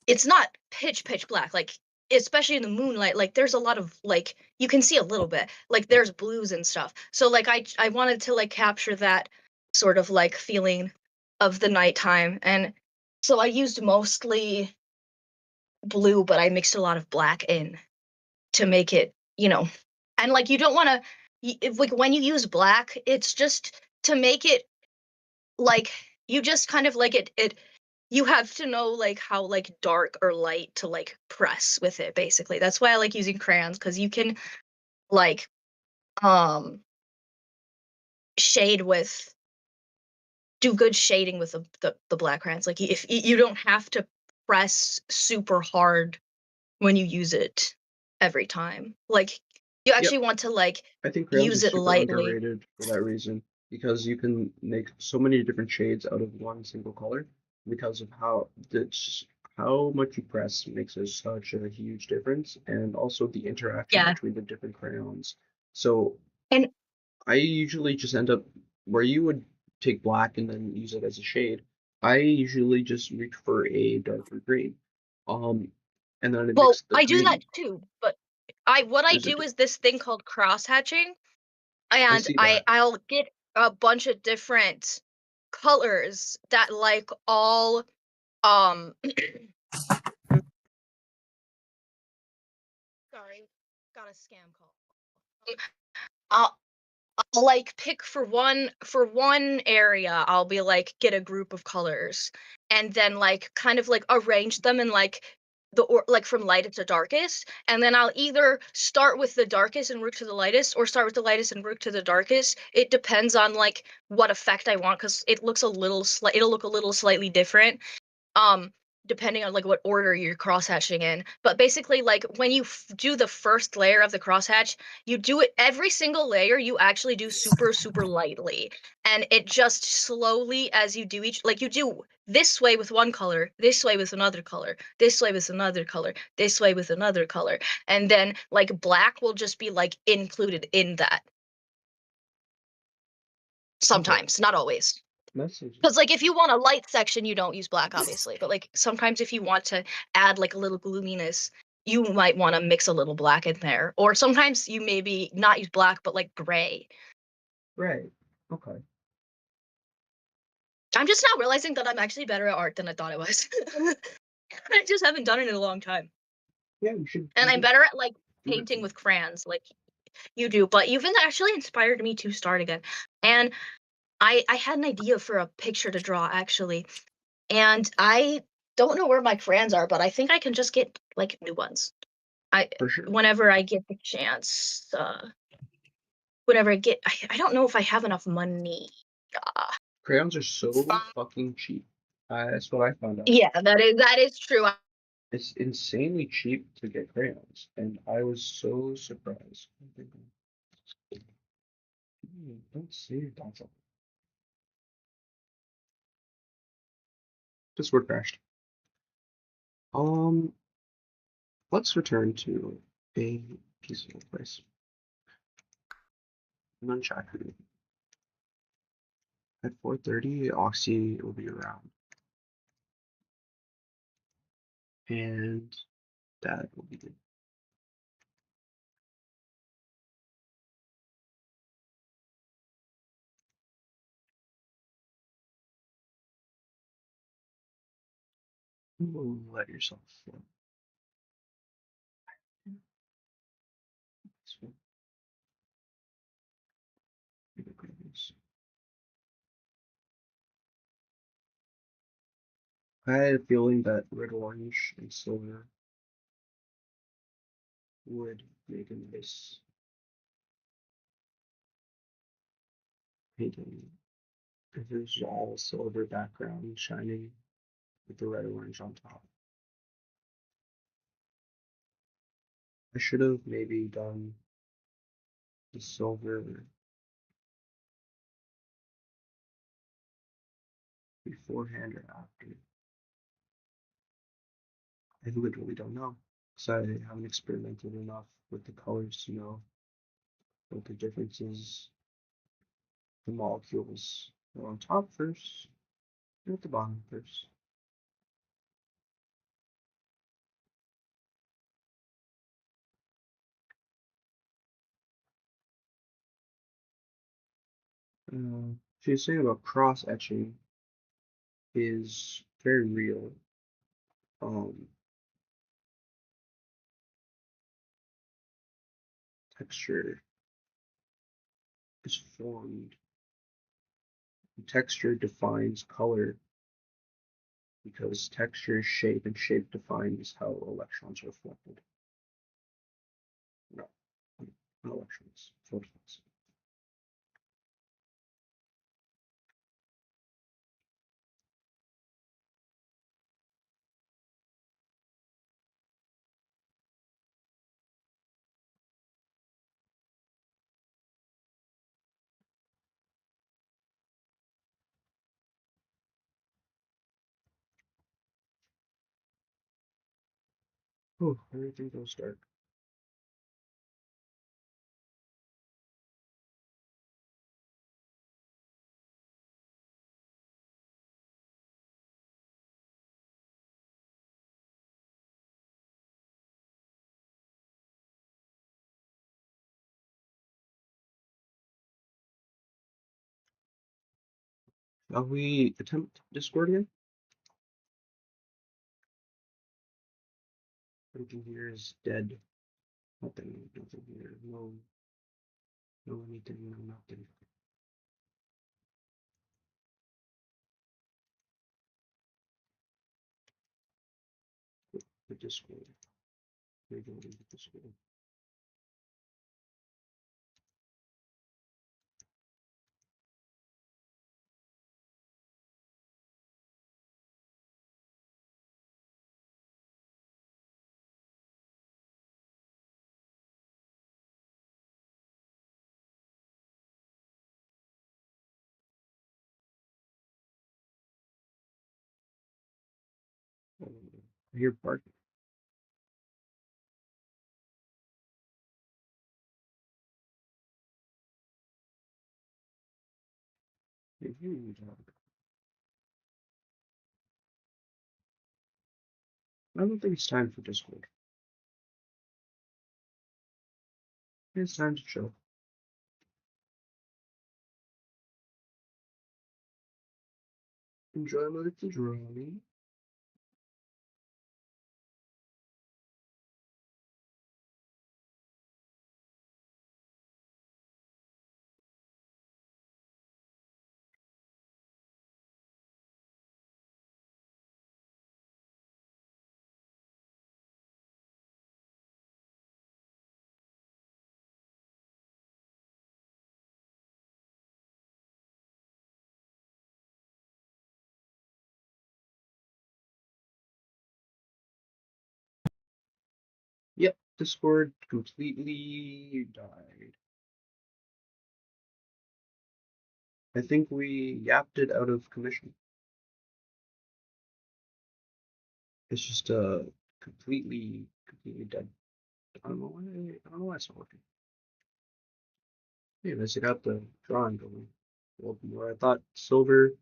S4: it's not pitch black, like especially in the moonlight, like there's a lot of like you can see a little bit, like there's blues and stuff. So like I wanted to like capture that sort of like feeling of the nighttime, and so I used mostly blue, but I mixed a lot of black in to make it, and like you don't want to, like when you use black, it's just to make it like you just kind of like it you have to know like how like dark or light to like press with it. Basically that's why I like using crayons, because you can like shade with do good shading with the black crayons. Like if you don't have to press super hard when you use it every time, like you actually want to like
S1: I think crayons
S4: use
S1: are
S4: it
S1: super
S4: lightly.
S1: underrated for that reason, because you can make so many different shades out of one single color because of how much you press makes such a huge difference, and also the interaction
S4: Yeah.
S1: between the different crayons. So
S4: And
S1: I usually just end up where you would take black and then use it as a shade. I usually just reach for a darker green. And then I
S4: well,
S1: mix the
S4: I do that
S1: green.
S4: too, but I
S1: There's a
S4: do is this thing called cross hatching,
S1: I
S4: and
S1: see that.
S4: I'll get a bunch of different colors that like all um sorry, got a scam call. I'll like pick for one area, I'll be like get a group of colors and then like kind of like arrange them in like like from lightest to darkest, and then I'll either start with the darkest and work to the lightest, or start with the lightest and work to the darkest. It depends on like what effect I want, because it'll look a little slightly different. depending on like what order you're crosshatching in. But basically, like when you do the first layer of the crosshatch, you do it every single layer. You actually do super lightly, and it just slowly as you do each, like you do this way with one color, this way with another color, this way with another color, this way with another color, and then like black will just be like included in that. Sometimes, not always.
S1: Message.
S4: Because like if you want a light section, you don't use black, obviously. But like sometimes if you want to add like a little gloominess, you might want to mix a little black in there. Or sometimes you maybe not use black, but like gray.
S1: Right. Okay.
S4: I'm just now realizing that I'm actually better at art than I thought I was. I just haven't done it in a long time.
S1: Yeah, you should.
S4: And
S1: you
S4: I'm
S1: should
S4: better at like
S1: do that
S4: painting
S1: thing.
S4: with crayons, like you do. But you've actually inspired me to start again. And I had an idea for a picture to draw actually. And I don't know where my crayons are, but I think I can just get like new ones.
S1: For sure.
S4: Whenever I get the chance, whenever I don't know if I have enough money.
S1: Crayons are so fucking cheap. That's what I found out.
S4: Yeah, that is true.
S1: It's insanely cheap to get crayons, and I was so surprised. Don't say that. Discord crashed. Let's return to a peaceful place. Nunchaku. At 4:30, Oxy will be around, and that will be good. Let yourself flow. I had a feeling that red, orange, and silver would make a nice painting. If it was all silver background shining with the red, orange on top. I should have maybe done the silver beforehand or after. I literally don't know, because I haven't experimented enough with the colors to know what the differences. The molecules are on top first, and at the bottom first. She was saying about cross etching is very real. Texture is formed. Texture defines color because texture is shape, and shape defines how electrons are reflected. No, not electrons, photons. Oh, everything goes dark. Shall we attempt Discord again? Everything here is dead. Nothing here. No, no anything, no nothing. The Discord. We're going to Discord. I hear barking. I hear you, dog. I don't think it's time for Discord. It's time to chill. Enjoy my little drawing. Yep, Discord completely died. I think we yapped it out of commission. It's just completely dead. I don't know why it's not working. Anyways, I got the drawing going a little bit more. I thought silver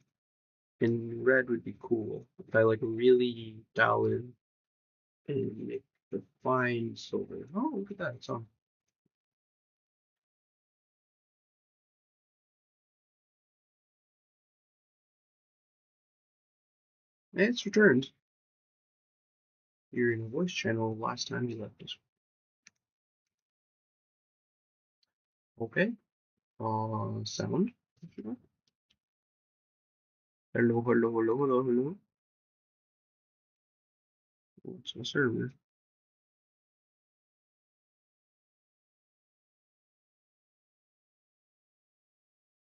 S1: and red would be cool if I like really dial in and make the fine silver. Oh, look at that, it's on. And it's returned. You're in a voice channel last time you left us. Okay. Sound. Hello, hello, hello, hello, hello. What's my server?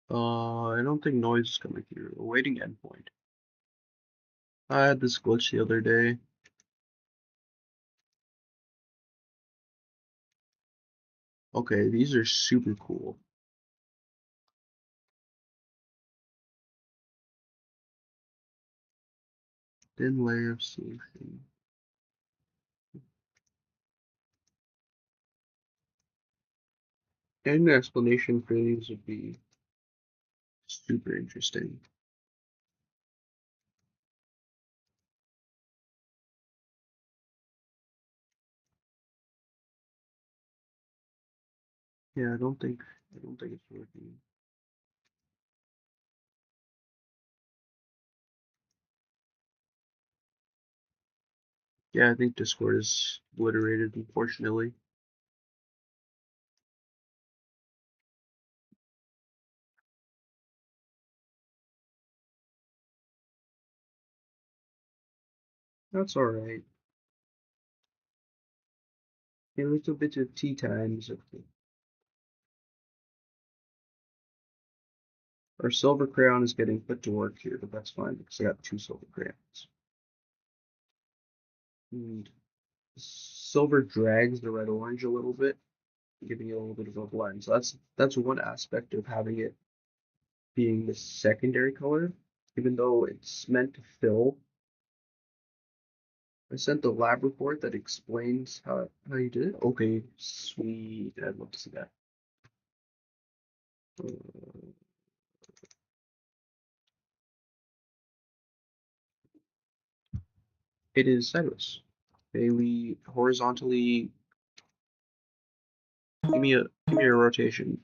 S1: I don't think noise is coming through. Awaiting endpoint. I had this glitch the other day. Okay, these are super cool. Thin layer of solution. And the explanation for these would be super interesting. Yeah, I don't think it's working. Yeah, I think Discord is obliterated, unfortunately. That's alright. A little bit of tea time is okay. Our silver crayon is getting put to work here, but that's fine because I got 2 silver crayons. And silver drags the red orange a little bit, giving it a little bit of a blend. So that's one aspect of having it being the secondary color, even though it's meant to fill. I sent the lab report that explains how you did it. Okay, sweet. I'd love to see that. It is sideways. Okay, we horizontally give me a rotation.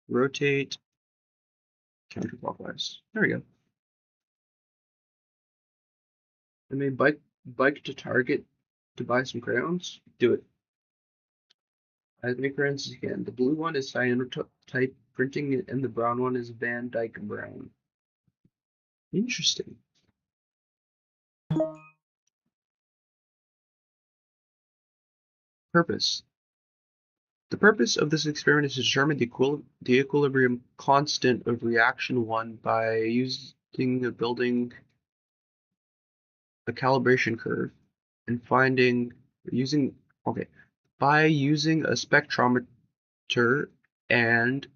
S1: Rotate counterclockwise. There we go. I made bike to Target to buy some crayons. Do it. As many crayons as you can. The blue one is cyanotype printing, and the brown one is Van Dyke brown. Interesting. Purpose. The purpose of this experiment is to determine the equilibrium constant of reaction 1 by building a calibration curve and by using a spectrometer and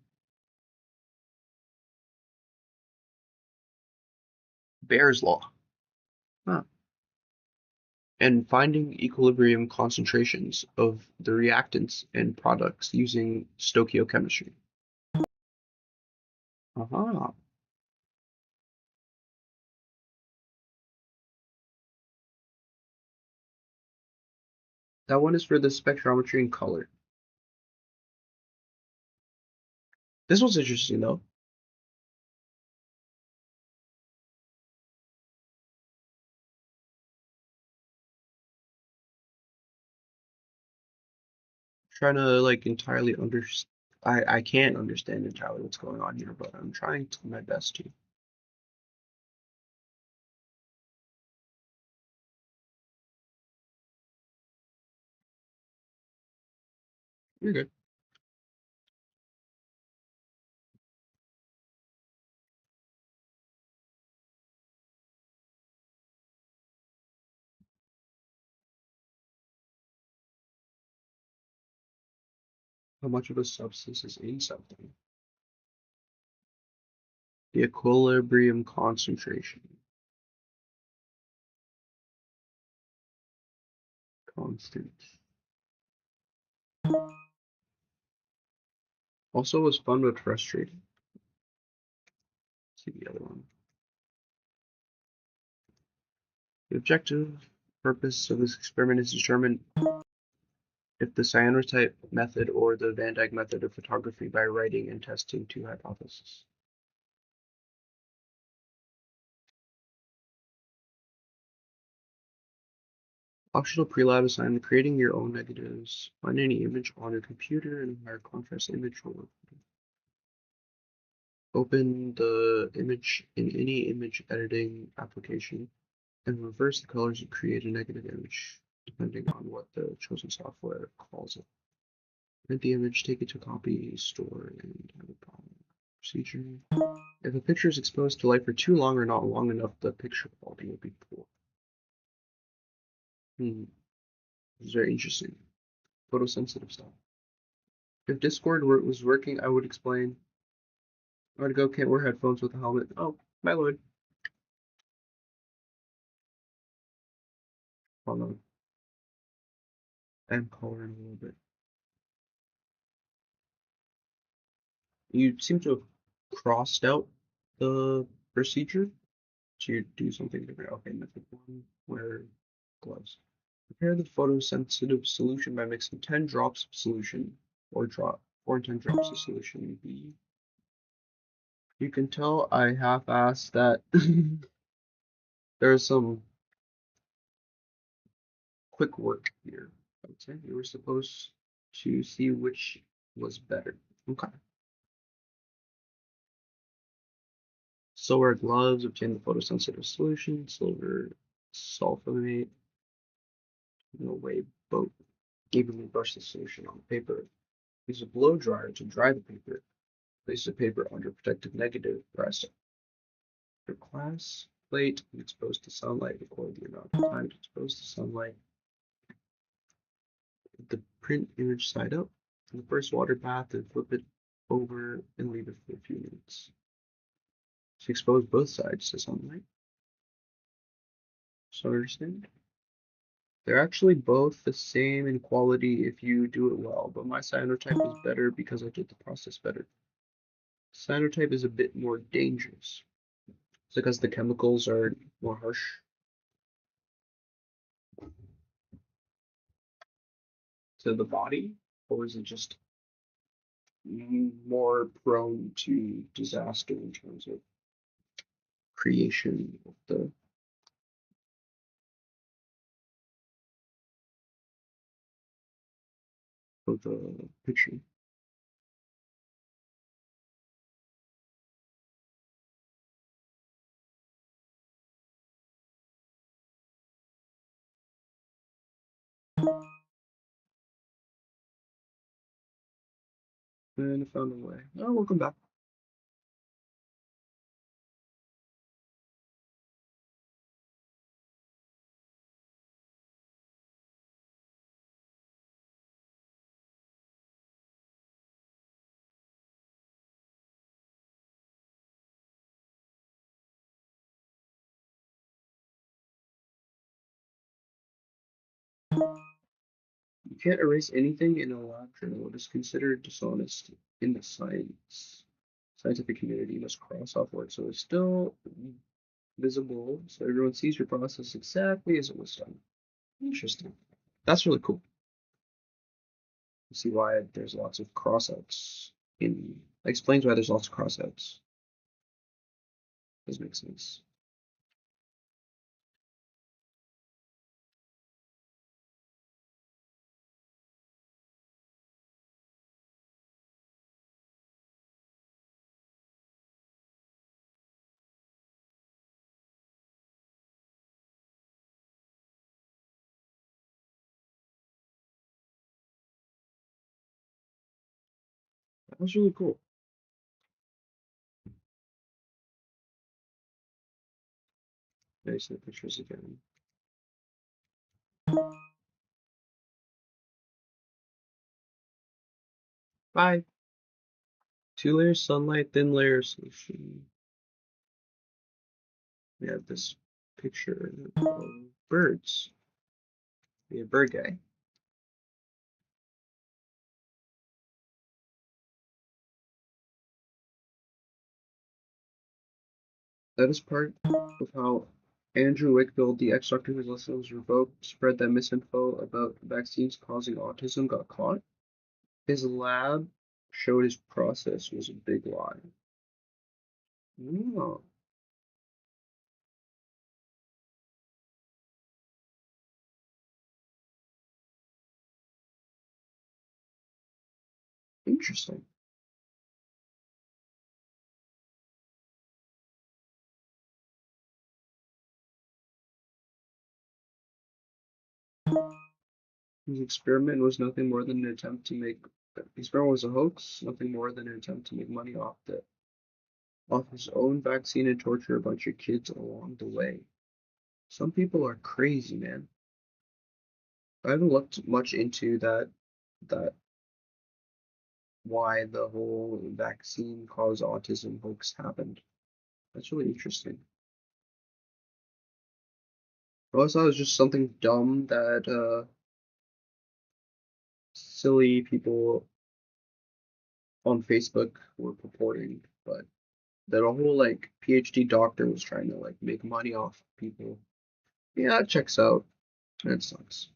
S1: Bayes' law. Huh. and finding equilibrium concentrations of the reactants and products using stoichiochemistry. Aha. That one is for the spectrometry and color. This one's interesting though. Trying to like entirely I can't understand entirely what's going on here, but I'm trying to my best to. You're good. How much of a substance is in something? The equilibrium concentration. Constant. Also was fun but frustrating. Let's see the other one. The objective purpose of this experiment is to determine if the cyanotype method or the Van Dyke method of photography by writing and testing two hypotheses. Optional pre-lab assignment: creating your own negatives. Find any image on your computer and higher contrast image or open the image in any image editing application and reverse the colors to create a negative image, depending on what the chosen software calls it. Print the image, take it to copy, store, and have a problem. Procedure. If a picture is exposed to light for too long or not long enough, the picture quality will be poor. This is very interesting. Photosensitive stuff. If Discord was working, I would explain. I would go, can't wear headphones with a helmet. Oh, my lord. Hold on. I'm coloring a little bit. You seem to have crossed out the procedure to do something different. Okay, method one, wear gloves. Prepare the photosensitive solution by mixing 10 drops of solution or 4 and 10 drops of solution B. You can tell I half-assed that. There's some quick work here. I would say you were supposed to see which was better. Okay. Silver gloves, obtain the photosensitive solution. Silver sulfonate. No way boat. Evenly brush the solution on paper. Use a blow dryer to dry the paper. Place the paper under protective negative. Press your glass plate and exposed to sunlight. Record the amount of time exposed to sunlight. The print image side up in the first water bath and flip it over and leave it for a few minutes. So expose both sides to sunlight. So understand? They're actually both the same in quality if you do it well, but my cyanotype is better because I did the process better. Cyanotype is a bit more dangerous. It's because the chemicals are more harsh. To the body, or is it just more prone to disaster in terms of creation of the picture? And I found a way. Oh, welcome back. You can't erase anything in a lab journal. It is considered dishonest in the scientific community. You must cross off work so it's still visible, so everyone sees your process exactly as it was done. Interesting. That's really cool. You see why there's lots of crossouts in. Explains why there's lots of crossouts. Does make sense. That was really cool. Nice the pictures again. Bye. 2 layers sunlight, thin layer solution. We have this picture of birds. Be a bird guy. That is part of how Andrew Wakefield, the ex-doctor whose license was revoked, spread that misinfo about vaccines causing autism, got caught. His lab showed his process was a big lie. Oh, interesting. His experiment was nothing more than an attempt to make. The experiment was a hoax, nothing more than an attempt to make money off his own vaccine and torture a bunch of kids along the way. Some people are crazy, man. I haven't looked much into that why the whole vaccine cause autism hoax happened. That's really interesting. I always thought it was just something dumb that silly people on Facebook were purporting, but that a whole like PhD doctor was trying to like make money off people. Yeah, it checks out. That sucks.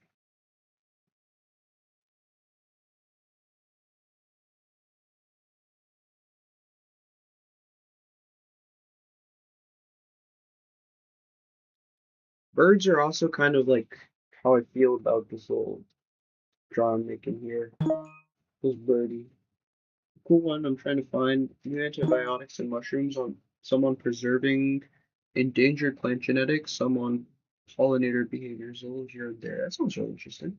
S1: Birds are also kind of like how I feel about this little draw I'm making here. This birdie. Cool one. I'm trying to find new antibiotics and mushrooms on some on preserving endangered plant genetics, some on pollinator behaviors. A little here and there. That sounds really interesting.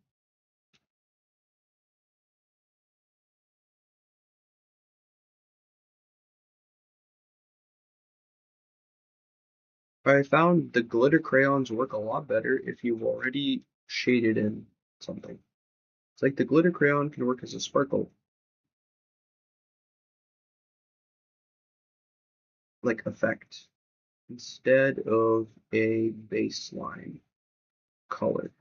S1: I found the glitter crayons work a lot better if you've already shaded in something. It's like the glitter crayon can work as a sparkle, like effect, instead of a baseline color.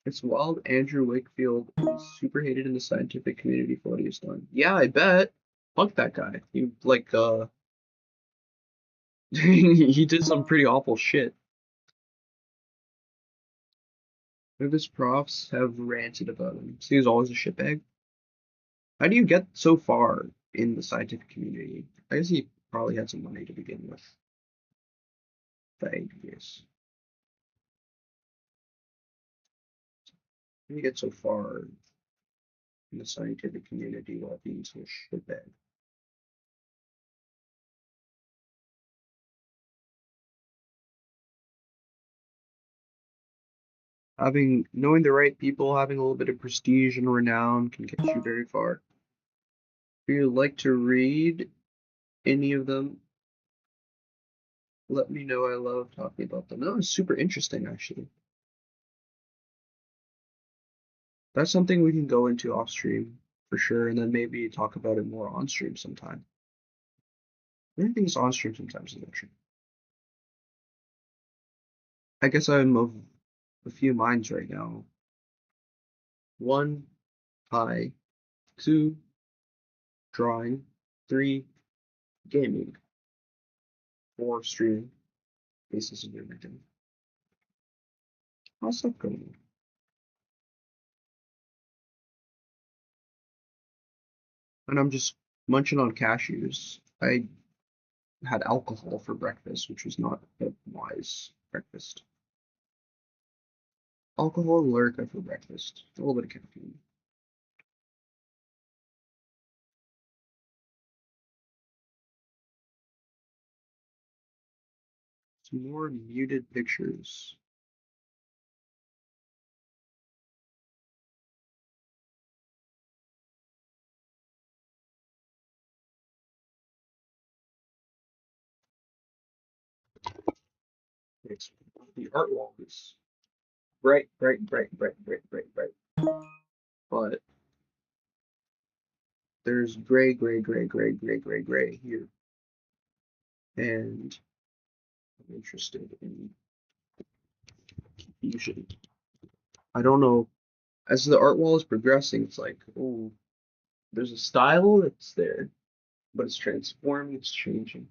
S1: It's wild. Andrew Wakefield is super hated in the scientific community for what he's done. Yeah, I bet. Fuck that guy. He like he did some pretty awful shit. None of his profs have ranted about him. So he was always a shitbag. How do you get so far in the scientific community? I guess he probably had some money to begin with. I guess. How do you get so far in the scientific community while being so shitbag? Knowing the right people, having a little bit of prestige and renown can get you very far. If you'd like to read any of them, let me know. I love talking about them. That was super interesting, actually. That's something we can go into off stream for sure, and then maybe talk about it more on stream sometime. Everything's on stream sometimes, actually. I guess I'm of a few minds right now. 1, pie. 2, drawing. 3, gaming. 4, streaming. Basis of everything. How's that going? And I'm just munching on cashews. I had alcohol for breakfast, which was not a wise breakfast. Alcohol and Lyrica for breakfast. A little bit of caffeine. Some more muted pictures. It's the art wall is bright, bright, bright, bright, bright, bright, bright. But there's gray, gray, gray, gray, gray, gray, gray here. And I'm interested in fusion. I don't know. As the art wall is progressing, it's like, oh, there's a style that's there, but it's transforming, it's changing.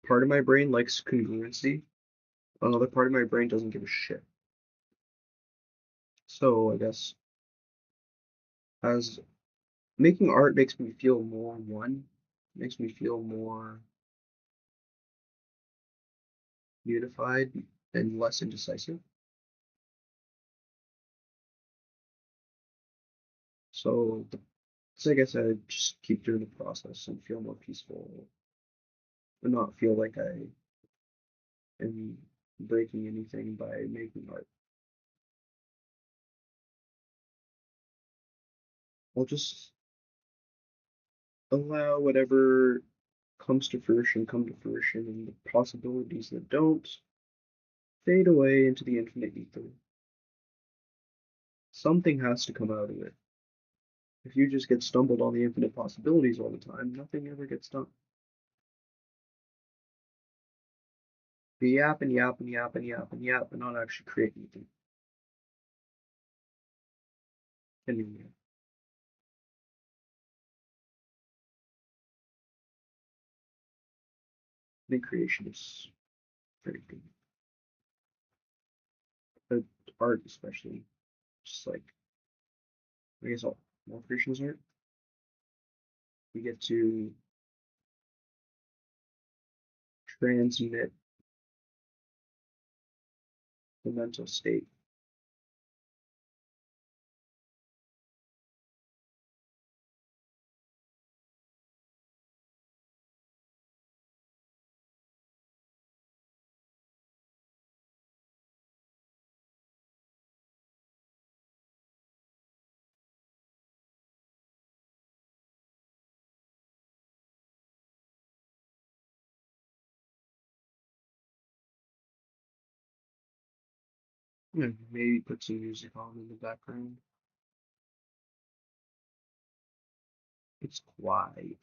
S1: Part of my brain likes congruency, another part of my brain doesn't give a shit. So I guess as making art makes me feel more one, makes me feel more unified and less indecisive. So I guess I just keep doing the process and feel more peaceful and not feel like I am breaking anything by making art. I'll just allow whatever comes to fruition come to fruition, and the possibilities that don't fade away into the infinite ether. Something has to come out of it. If you just get stumbled on the infinite possibilities all the time, nothing ever gets done. You yap and yap and yap and yap and yap and not actually create anything. Anyway, I think creation is very good. But art especially, just like, I guess all creation is art. We get to transmit the mental state. And maybe put some music on in the background. It's quiet.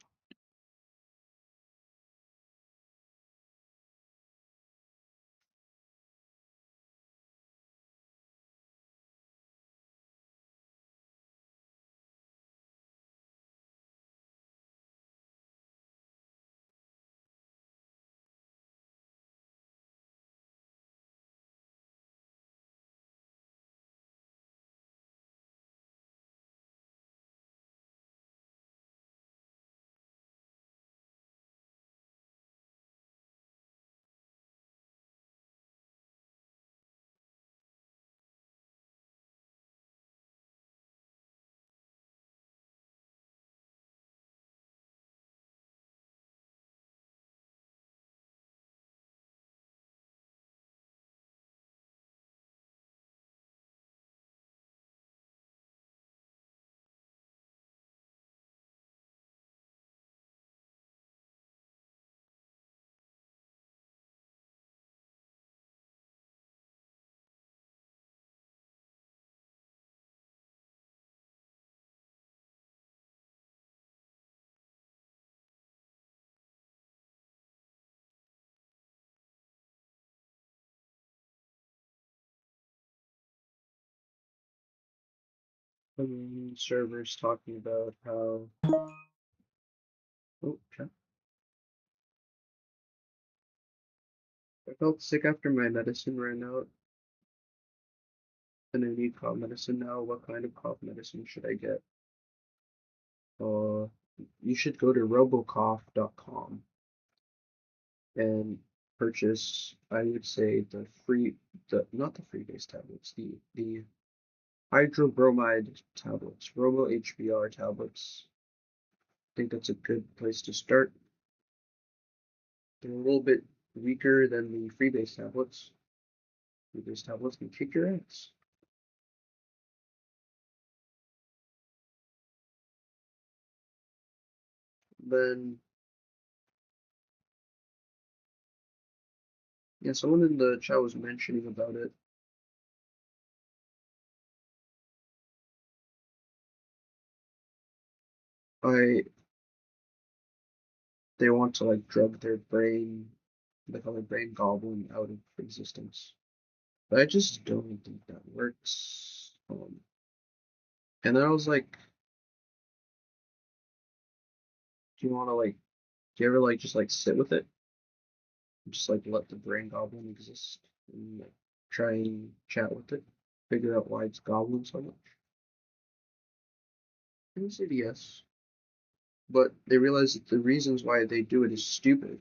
S1: Servers talking about how. Oh, chat. I felt sick after my medicine ran out, and I need cough medicine now. What kind of cough medicine should I get? You should go to robocough.com and purchase, I would say, not the free base tablets, the hydrobromide tablets, Robo HBR tablets. I think that's a good place to start. They're a little bit weaker than the freebase tablets. Freebase tablets can kick your ass. Then, yeah, someone in the chat was mentioning about it. They want to like drug their brain, they call it brain goblin, out of existence. But I just don't think that works. And then I was like, do you want to like, do you ever like just like sit with it, just like let the brain goblin exist and like try and chat with it, figure out why it's goblin so much? And I said yes, but they realized that the reasons why they do it is stupid.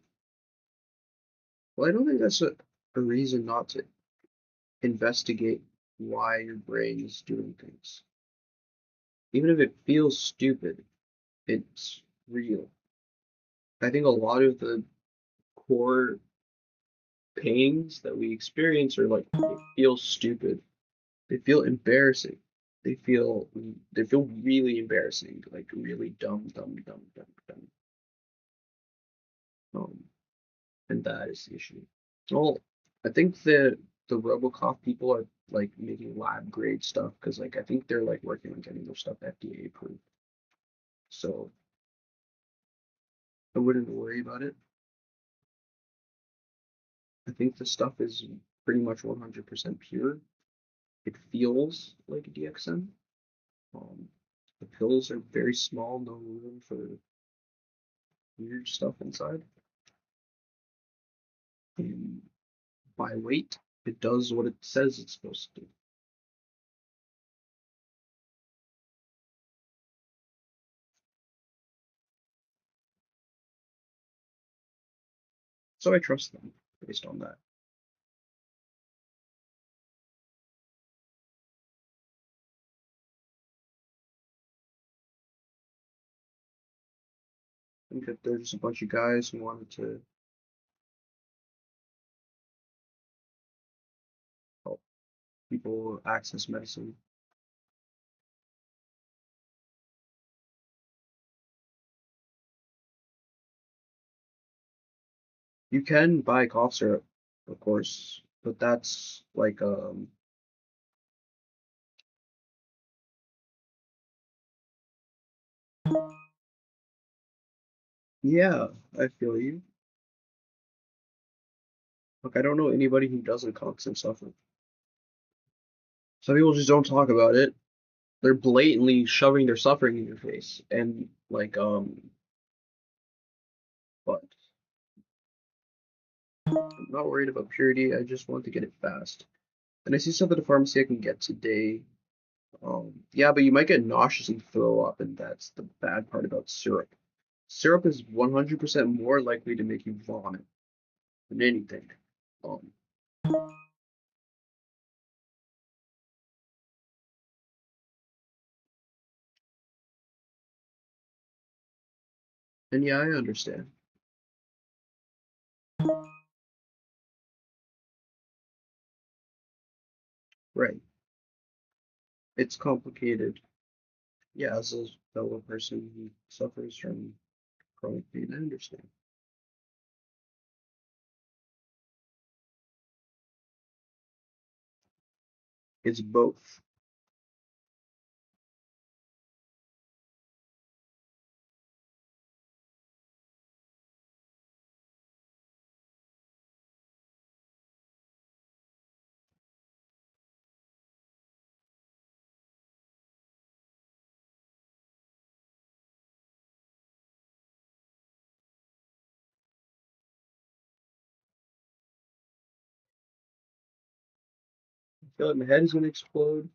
S1: Well, I don't think that's a reason not to investigate why your brain is doing things. Even if it feels stupid, it's real. I think a lot of the core pains that we experience are like they feel stupid. They feel embarrassing. They feel really embarrassing, like really dumb, dumb, dumb, dumb, dumb. And that is the issue. Well, I think the RoboCop people are like making lab grade stuff because like I think they're like working on getting their stuff FDA approved. So I wouldn't worry about it. I think the stuff is pretty much 100% pure. It feels like a DXM. The pills are very small, no room for weird stuff inside. And by weight, it does what it says it's supposed to do. So I trust them based on that. I think that there's just a bunch of guys who wanted to help people access medicine. You can buy cough syrup, of course, but that's like yeah, I feel you. Look, I don't know anybody who doesn't constant suffer. Some people just don't talk about it. They're blatantly shoving their suffering in your face, and like but I'm not worried about purity. I just want to get it fast. And I see stuff at the pharmacy I can get today. Yeah, but you might get nauseous and throw up, and that's the bad part about syrup. Syrup is 100% more likely to make you vomit than anything. Um, and yeah, I understand. Right. It's complicated. Yeah, as a fellow person who suffers from chronic pain, I understand. It's both. feel like my head is gonna explode.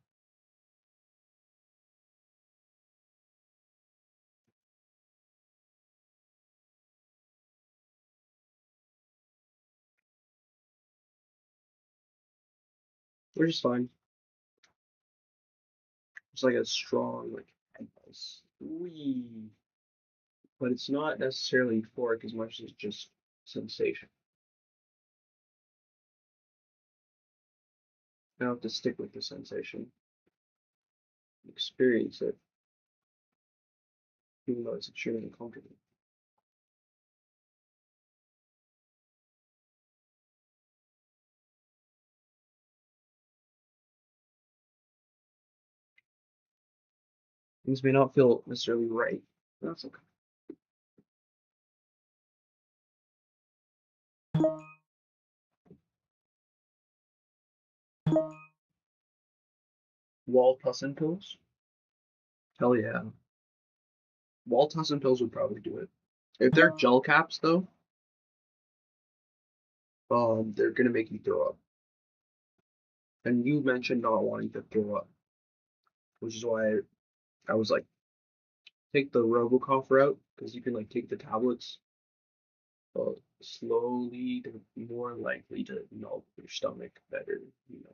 S1: Which is fine. It's like a strong like head pulse. Wee. But it's not necessarily euphoric as much as just sensation. I have to stick with the sensation, experience it, even though it's extremely uncomfortable. Things may not feel necessarily right. That's okay. Wall tussin pills? Hell yeah. Wall tussin pills would probably do it. If they're gel caps though, they're gonna make you throw up. And you mentioned not wanting to throw up, which is why I was like, take the Robocough route, because you can like take the tablets slowly, they're more likely to melt your stomach better, you know.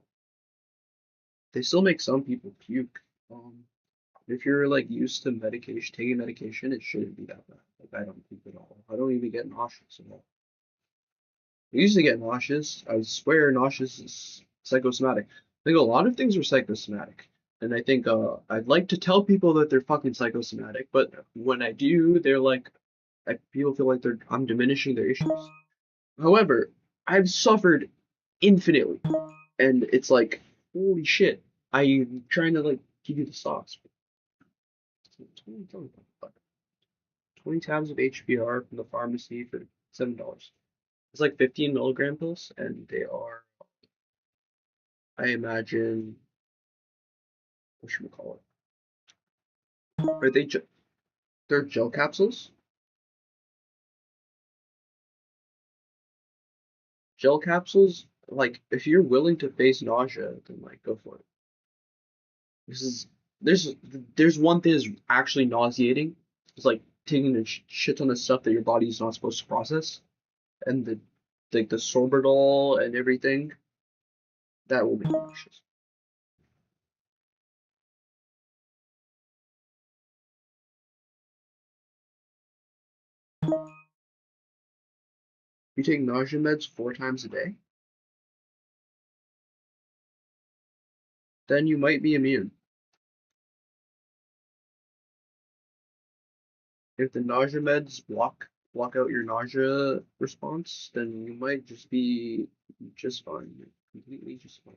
S1: They still make some people puke. If you're like used to medication, taking medication, it shouldn't be that bad. Like I don't puke at all. I don't even get nauseous at all. I usually get nauseous. I swear nauseous is psychosomatic. I think a lot of things are psychosomatic. And I think I'd like to tell people that they're fucking psychosomatic, but when I do, they're like people feel like I'm diminishing their issues. However, I've suffered infinitely, and it's like holy shit. I'm trying to like give you the sauce. 20 tabs of HBR from the pharmacy for $7. It's like 15 milligram pills, and they are, I imagine, what should we call it? Are they? They're gel capsules. Gel capsules. Like, if you're willing to face nausea, then like go for it. This is there's one thing that's actually nauseating. It's like taking a shit ton of stuff that your body's not supposed to process, and the like the sorbitol and everything that will make you nauseous. You take nausea meds 4 times a day, then you might be immune. If the nausea meds block out your nausea response, then you might just be just fine, completely just fine.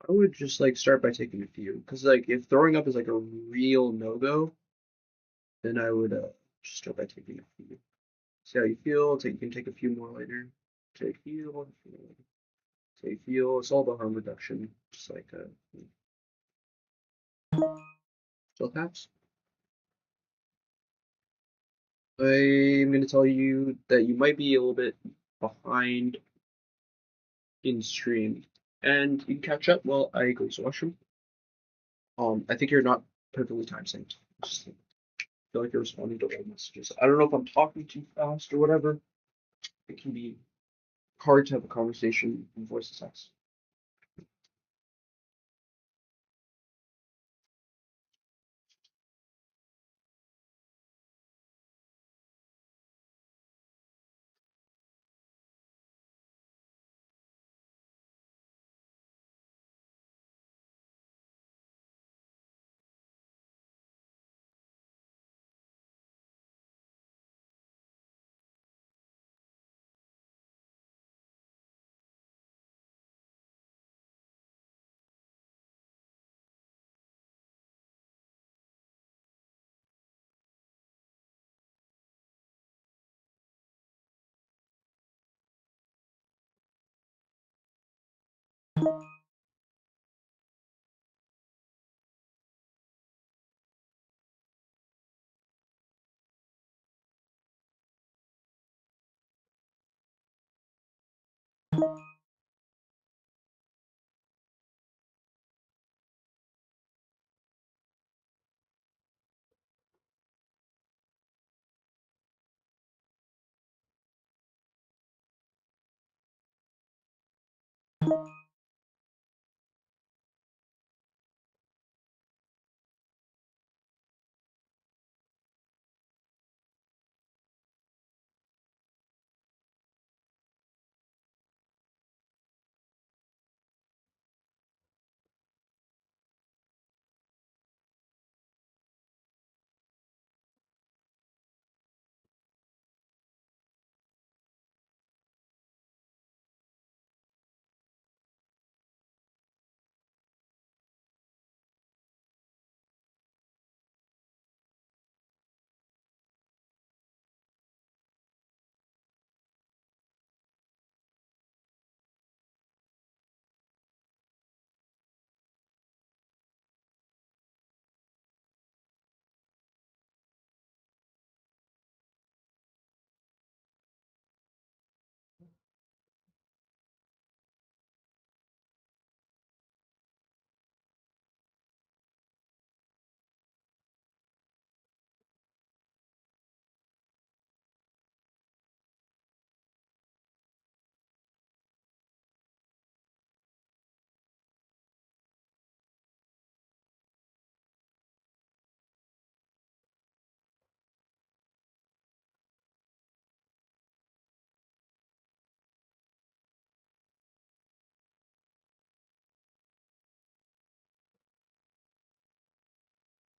S1: I would just like start by taking a few, because like if throwing up is like a real no-go, then I would just start by taking a few. See how you feel. You can take a few more later. Take feel, take feel. It's all about harm reduction, just like gel caps. I'm gonna tell you that you might be a little bit behind in stream, and you can catch up while I go to the washroom. I think you're not perfectly time synced. Just feel like you're responding to old messages. I don't know if I'm talking too fast or whatever. It can be hard to have a conversation in voice to text.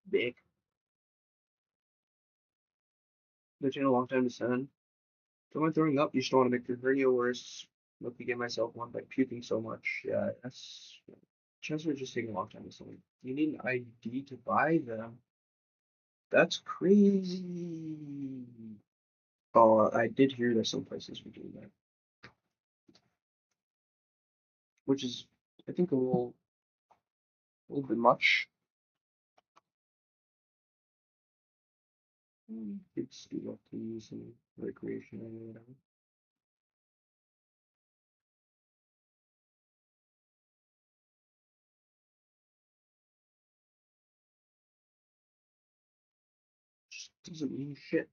S1: Big. It's been a long time to send. So am I throwing up? You just don't want to make your hernia worse. Look to get myself one by puking so much. Yeah, that's chances are just taking a long time to send. You need an ID to buy them. That's crazy. Oh, I did hear that some places were doing that, which is, I think, a little bit much. Kids do love to use some recreation or whatever. Just doesn't mean shit.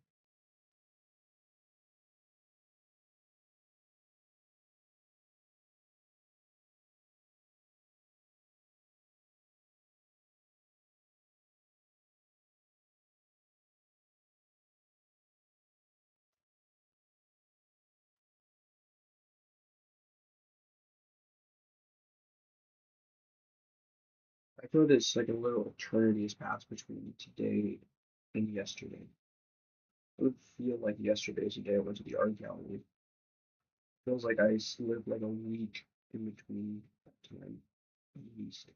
S1: I feel there's like a little eternity has passed between today and yesterday. It would feel like yesterday's the day I went to the art gallery. Feels like I lived like a week in between that time, at least.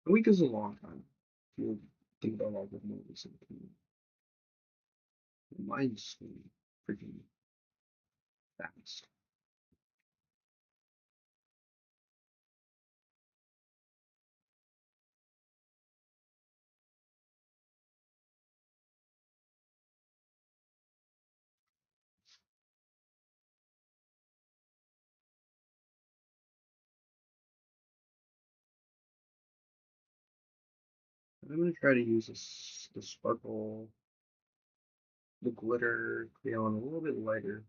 S1: A week is a long time. If you think about all the movies in between. Mine's freaking fast. I'm gonna try to use the sparkle, the glitter crayon a little bit lighter.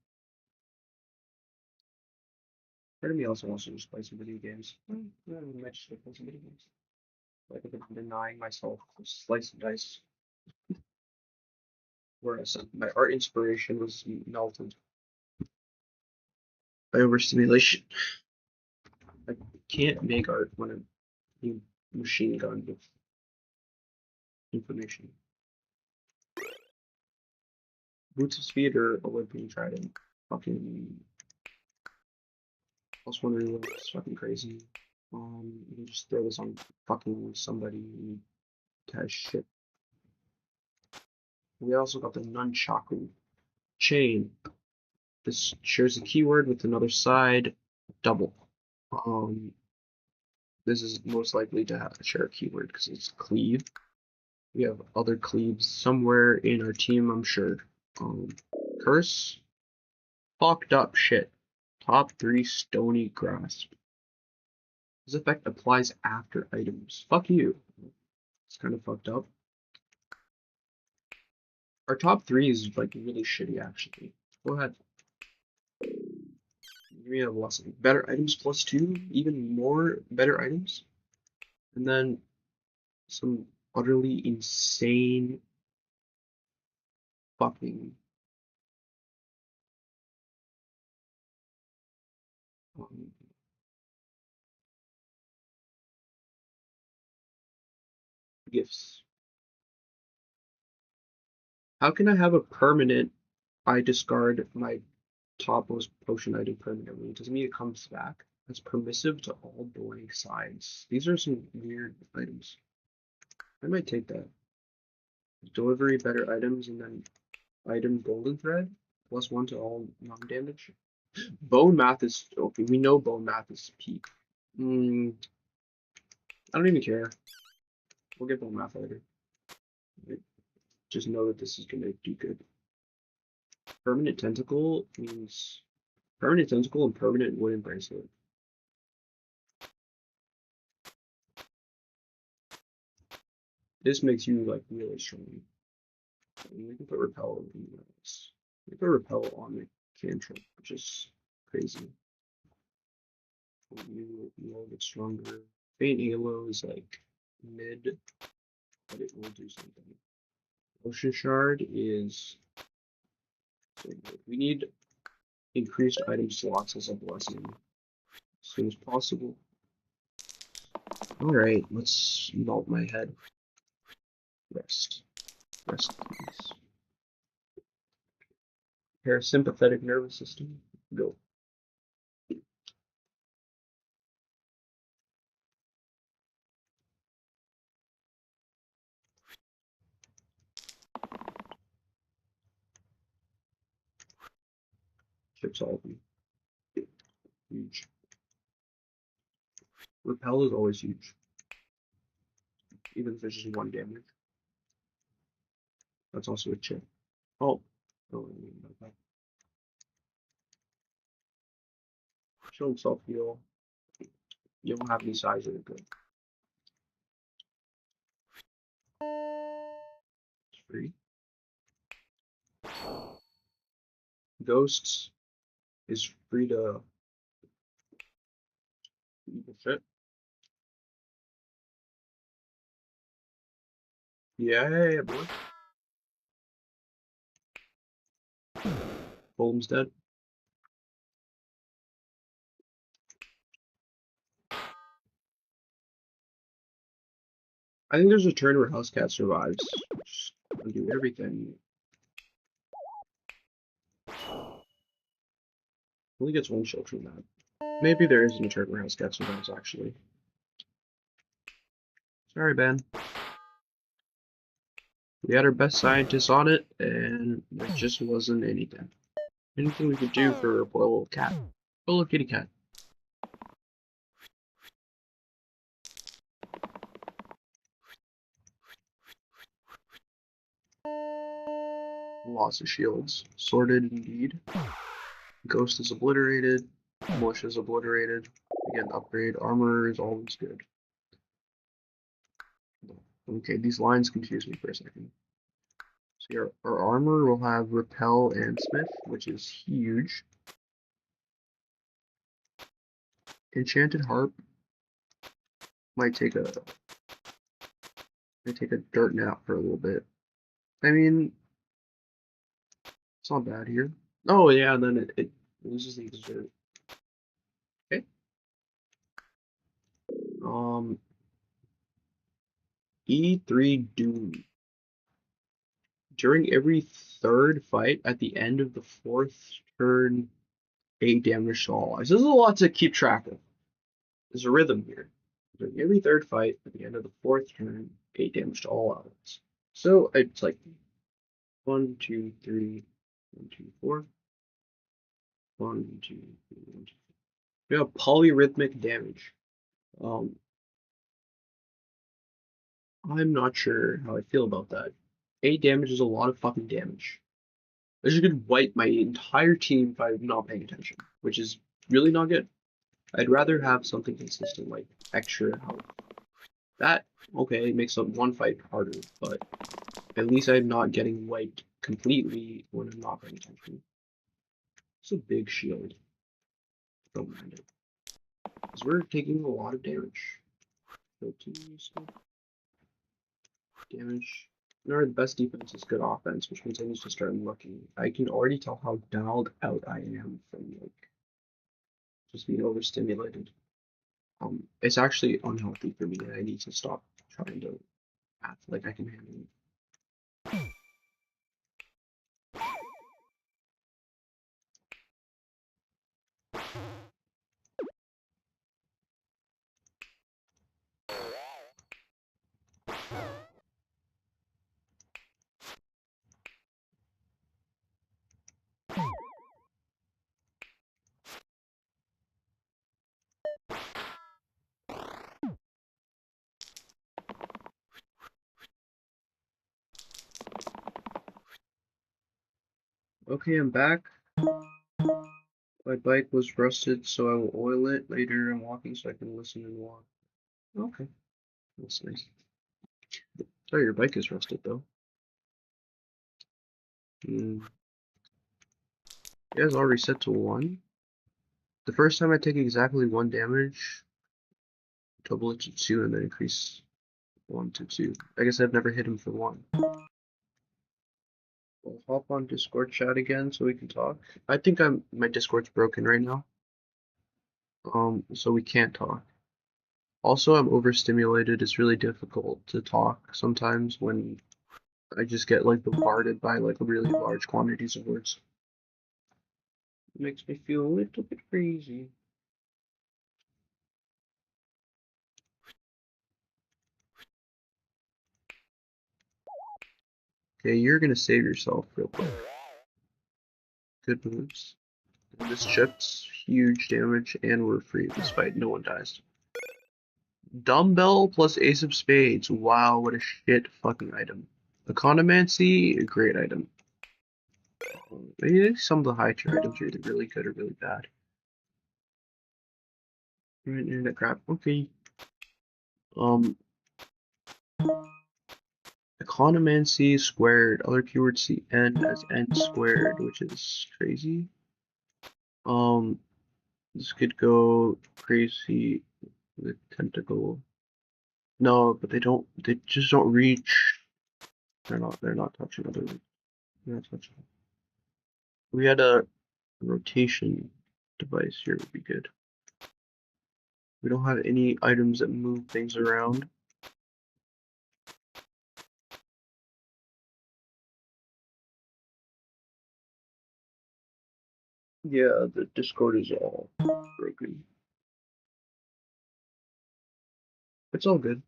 S1: Part of me also wants to just play some video games. Yeah, I might just play some video games. Like I've been denying myself a slice of dice, whereas my art inspiration was melted by overstimulation. I can't make art when I'm being machine gunned with information. Boots of Speed or Olympian Trident. Fucking. I was wondering what was fucking crazy. You can just throw this on fucking somebody has shit. We also got the nunchaku chain. This shares a keyword with another side double. This is most likely to share a keyword because it's cleave. We have other cleaves somewhere in our team, I'm sure. Curse. Fucked up shit. Top 3 Stony Grasp. This effect applies after items. Fuck you. It's kind of fucked up. Our top 3 is like really shitty actually. Go ahead. We have velocity. Better items +2, even more better items. And then some utterly insane fucking gifts. How can I have a permanent I discard my topmost potion item permanently? Doesn't mean it comes back. That's permissive to all boarding sides. These are some weird items. I might take that. Delivery better items and then item golden thread. +1 to all non-damage. Bone math is okay. We know bone math is peak. I don't even care. We'll get bone math later. Just know that this is gonna do good. Permanent tentacle means permanent tentacle and permanent wooden bracelet. This makes you like really strong. And we can put repel anywhere else. We put repel on the cantrip, which is crazy. You will get stronger. Faint halo is like mid, but it will do something. Ocean shard is so good. We need increased item slots as a blessing as soon as possible. Alright, let's melt my head. Rest. Rest, please. Parasympathetic nervous system. Go. Chips all of them. Huge. Repel is always huge. Even if it's just 1 damage. That's also a chip. Oh. Oh, I mean about that. Show himself heal. You don't have any size that are good. It's free. Ghosts is free to evil shit. Yeah, boy. Golem's dead. I think there's a turn where Hellscat survives. Just gonna do everything. Only gets 1 shield from that. Maybe there isn't a turn where Hellscat survives, actually. Sorry, Ben. We had our best scientists on it, and there just wasn't anything. Anything we could do for a poor little cat. Oh, little kitty cat. Lots of shields. Sorted indeed. Ghost is obliterated. Mush is obliterated. Again, upgrade. Armor is always good. Okay, these lines confuse me for a second. So our armor will have repel and smith, which is huge. Enchanted harp might take a dirt nap for a little bit. I mean, it's not bad here. Oh yeah, and then it loses the dessert. Okay. E3 Doom. During every 3rd fight at the end of the 4th turn, 8 damage to all allies. This is a lot to keep track of. There's a rhythm here. During every 3rd fight at the end of the 4th turn, 8 damage to all allies. So it's like 1, 2, 3, 1, 2, 4. 1, 2, 3, 1, 2, 4. We have polyrhythmic damage. I'm not sure how I feel about that. 8 damage is a lot of fucking damage. This could wipe my entire team if I'm not paying attention, which is really not good. I'd rather have something consistent like extra health. That, okay, it makes up 1 fight harder, but at least I'm not getting wiped completely when I'm not paying attention. It's a big shield. don't mind it. Because we're taking a lot of damage. 13 damage. No, the best defense is good offense, which means I need to start looking. I can already tell how dialed out I am from like just being overstimulated. It's actually unhealthy for me, and I need to stop trying to act like I can handle it. Okay, I'm back. My bike was rusted, so I will oil it later. I'm walking so I can listen and walk. Okay, that's nice. Sorry, your bike is rusted though. You guys all reset to 1. The first time I take exactly 1 damage, double it to 2, and then increase 1 to 2. I guess I've never hit him for 1. We'll hop on Discord chat again so we can talk. I think my Discord's broken right now. So we can't talk. Also, I'm overstimulated. It's really difficult to talk sometimes when I just get like bombarded by like really large quantities of words. It makes me feel a little bit crazy. Okay, you're gonna save yourself real quick. Good moves. And this chips huge damage, and we're free of this fight. No one dies. Dumbbell plus Ace of Spades. Wow, what a shit fucking item. Economancy, a great item. Maybe some of the high tier items are either really good or really bad. Internet crap. Okay. Economancy squared. Other keywords see n as n squared, which is crazy. This could go crazy with tentacle. No, but they just don't reach. They're not touching other. They're not touching. We had a rotation device here would be good. We don't have any items that move things around. Yeah, the Discord is all broken. It's all good.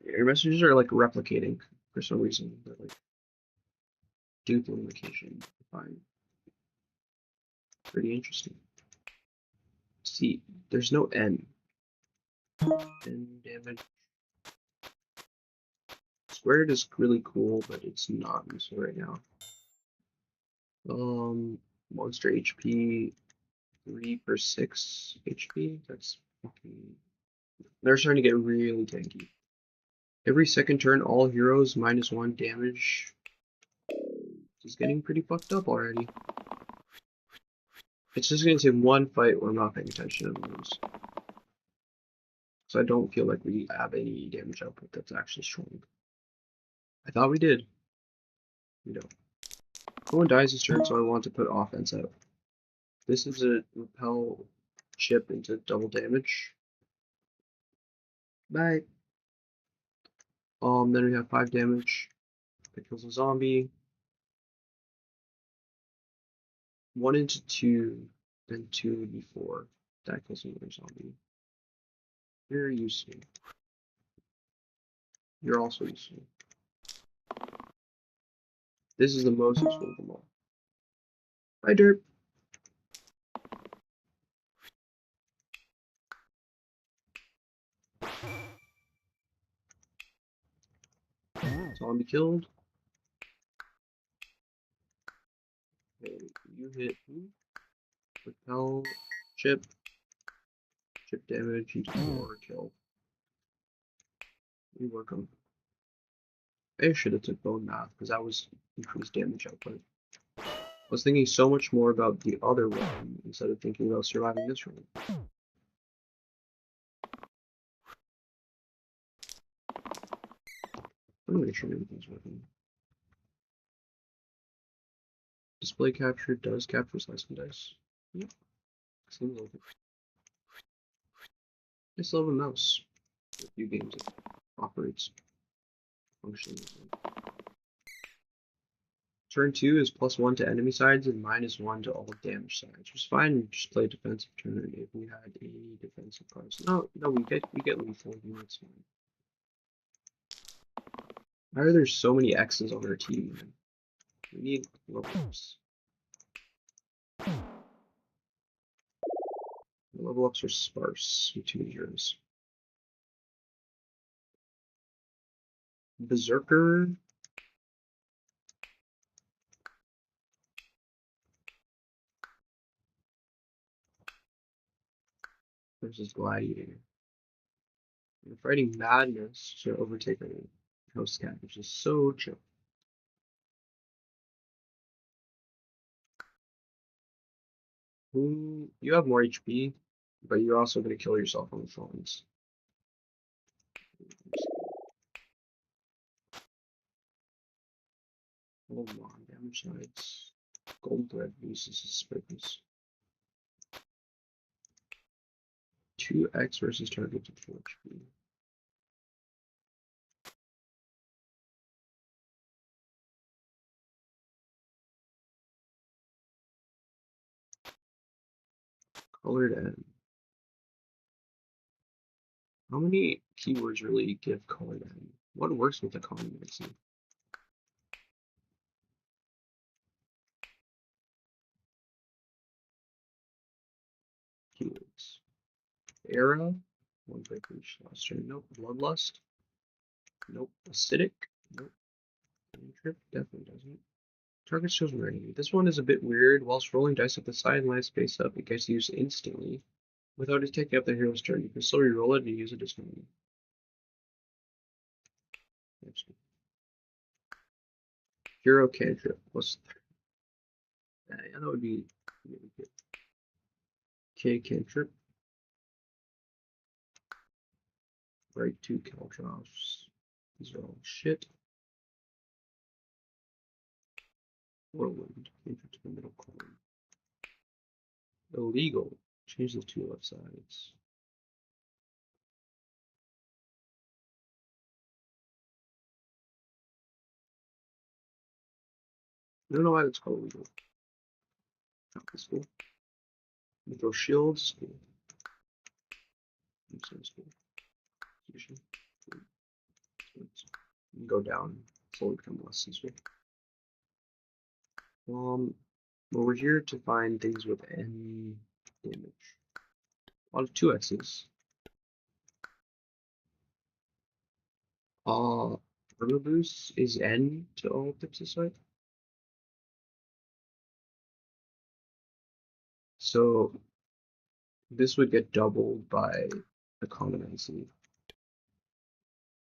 S1: Your messages are like replicating for some reason. They're like duplication. Fine. Pretty interesting. See, there's no N. N damage. Squared is really cool, but it's not useful right now. Monster HP 3 per 6 HP. That's fucking. They're starting to get really tanky. Every second turn, all heroes -1 damage. He's getting pretty fucked up already. It's just gonna take one fight where I'm not paying attention to the moves. So I don't feel like we have any damage output that's actually strong. I thought we did. We don't. No one dies this turn, so I want to put offense out. This is a repel chip into double damage. Bye. Then we have 5 damage. That kills a zombie. 1 into 2, then 2 would be 4. That kills another zombie. Very useful. You're also useful. This is the most useful of them all. Bye, Derp. Zombie killed. Okay, you hit repel, chip damage, you do more kill. You're welcome. I should have took bone math because that was increased damage output. I was thinking so much more about the other one instead of thinking about surviving this room. I'm gonna make sure everything's working. Display capture does capture slicing dice. Yep. Seems like it. I still have a mouse. A few games it operates functionally. Turn 2 is +1 to enemy sides and -1 to all damage sides. Which is fine. Just play defensive turn if we had any defensive cards. No, we get lethal units. Fine. Why are there so many X's on our team? Man? We need level ups. The level ups are sparse with 2 zeros. Berserker. Versus Gladiator. We're fighting madness to overtake our house cat, which is so chill. You have more HP, but you're also going to kill yourself on the phones. Hold on, damage sides. Gold thread uses suspicious. 2x versus target to 4 HP. Colored N. How many keywords really give colored N? What works with the combination? Keywords. Era. One break each last turn. Nope. Bloodlust. Nope. Acidic. Nope. Trip definitely doesn't. Target shows ready. This one is a bit weird. Whilst rolling dice at the side and line space up, it gets used instantly. Without it taking up the hero's turn, you can still reroll it and use it as normal. Hero cantrip. What's yeah, that would be really good. K cantrip. Right 2 Caltrops. These are all shit. Whirlwind. Cantrip to the middle column. Illegal. Change the 2 left sides. I don't know why that's called illegal. Not this cool. You throw shields. Cool. Sounds cool. Go down, slowly become less useful. Well, we're here to find things with N damage. A lot of 2x's. Armor boost is N to all tips aside. So this would get doubled by the combination.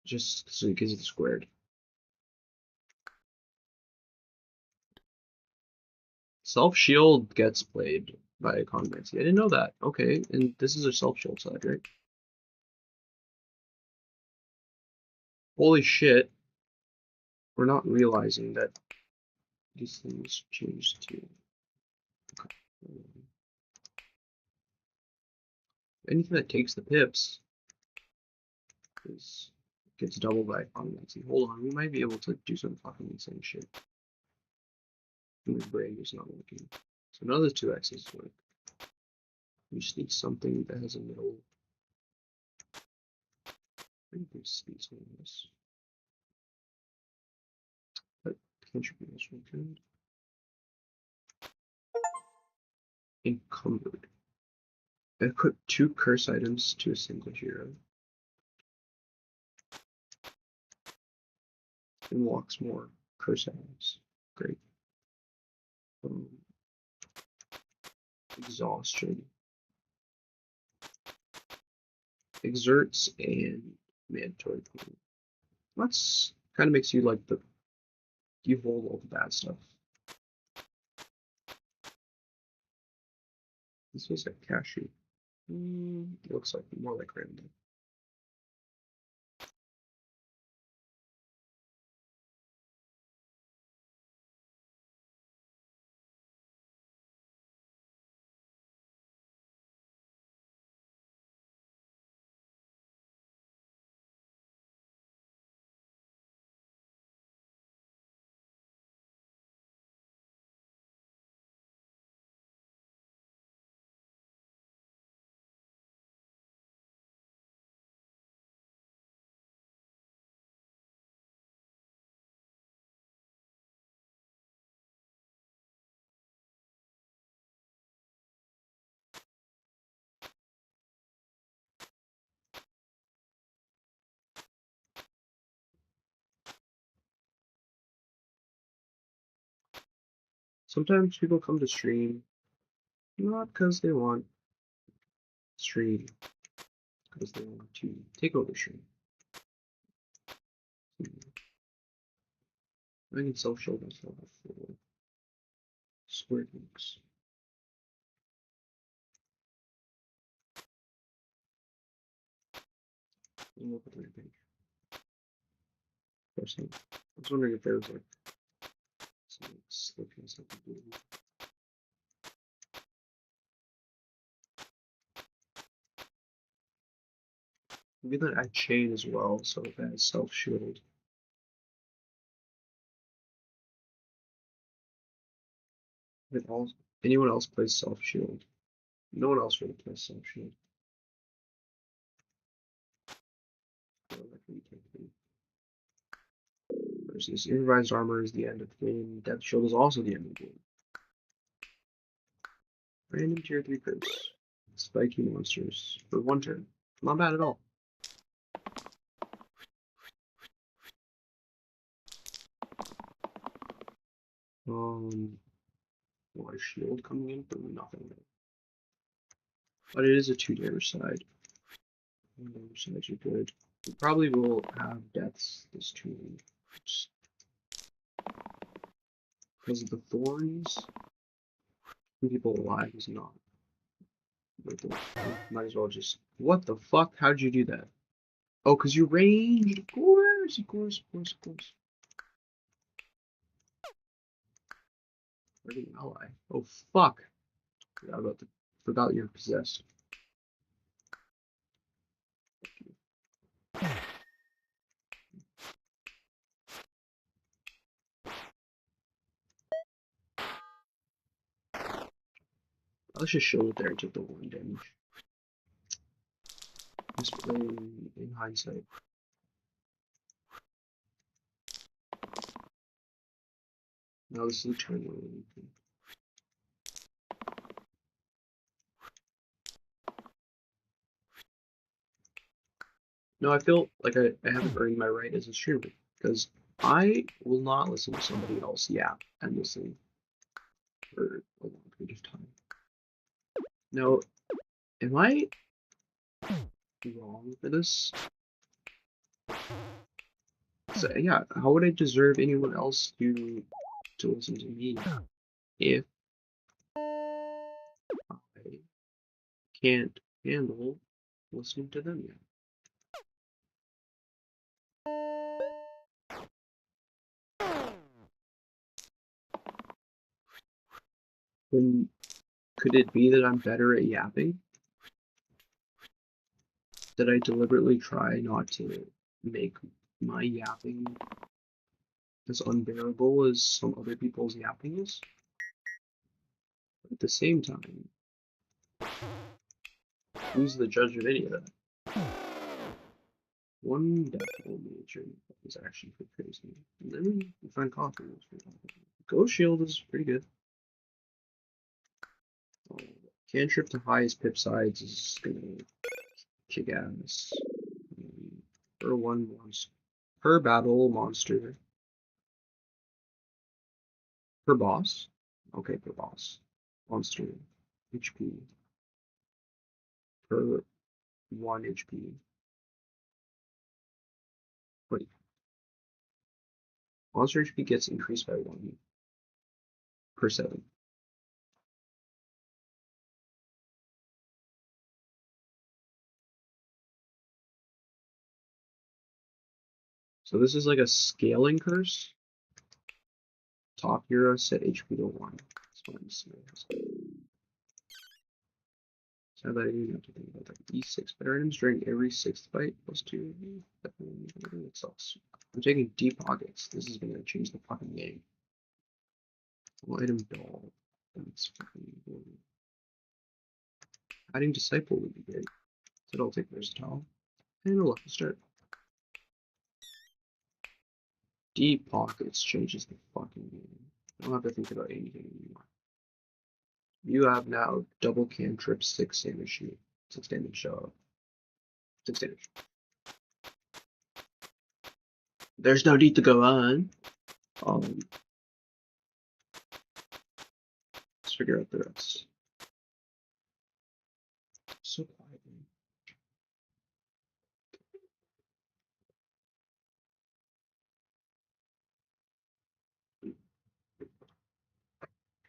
S1: Just so because it's squared. Self-shield gets played by a combination. I didn't know that. Okay, and this is a self-shield side, right? Holy shit. We're not realizing that these things changed to. Okay. Anything that takes the pips gets doubled by combination. Hold on, we might be able to do some fucking insane shit. My brain is not working. So none of the 2x's work. We just need something that has a middle. I think we just need something like this. But contribute is really good. Encumbered. I put 2 curse items to a single hero. And walks more curse items. Great. Exhaustion. Exerts and mandatory. That's Kind of makes you like you hold all the bad stuff. This was like cashew. It looks like more like random. Sometimes people come to stream not because they want stream, because they want to take over stream. I can self-show myself for square links. Look at the page. Personally, I was wondering if there was like some slipping something. Maybe that add chain as well, so it has self-shield. If anyone else plays self-shield, no one else really plays self-shield. Versus improvised armor is the end of the game. Death shield is also the end of the game. Random tier 3 curse. Spiky monsters for 1 turn. Not bad at all. Water shield coming in for nothing. But it is a 2 damage side. 1 damage sides are good. We probably will have deaths this turn. Because of the thorns, keeping people alive is not. Might as well just. What the fuck? How'd you do that? Oh, because you ranged. Of course, of course, of course, of course. An ally. Oh fuck! Forgot you're possessed. Let's just show it there. Took the 1 damage. Just in hindsight. Now this is the turn where we can. No, I feel like I haven't earned my right as a streamer because I will not listen to somebody else yap endlessly for a long period of time. Now, am I wrong for this? So, yeah, how would I deserve anyone else to listen to me if I can't handle listening to them yet? Then could it be that I'm better at yapping? That I deliberately try not to make my yapping as unbearable as some other people's yapping is? But at the same time, who's the judge of any of that? One deathful nature is actually pretty crazy. And then we find coffee. Ghost Shield is pretty good. Cantrip to highest pip sides is gonna kick ass. Per 1 monster. Per battle monster. Per boss? Okay, per boss. Monster. HP. Per 1 HP. Wait. Monster HP gets increased by 1 per 7. So this is like a scaling curse. Top hero set HP to 1. That's what I'm saying. So that you have to think about that. E6 better items during every 6th fight plus 2. It sucks. I'm taking deep pockets. This is gonna change the fucking game. One item doll. That's fucking good. Adding disciple would be great. So I'll take versatile. And a lucky start. Deep pockets changes the fucking game. I don't have to think about anything anymore. You have now double cantrip 6 damage shoot. 6 damage 6 damage. There's no need to go on. Let's figure out the rest. So quietly.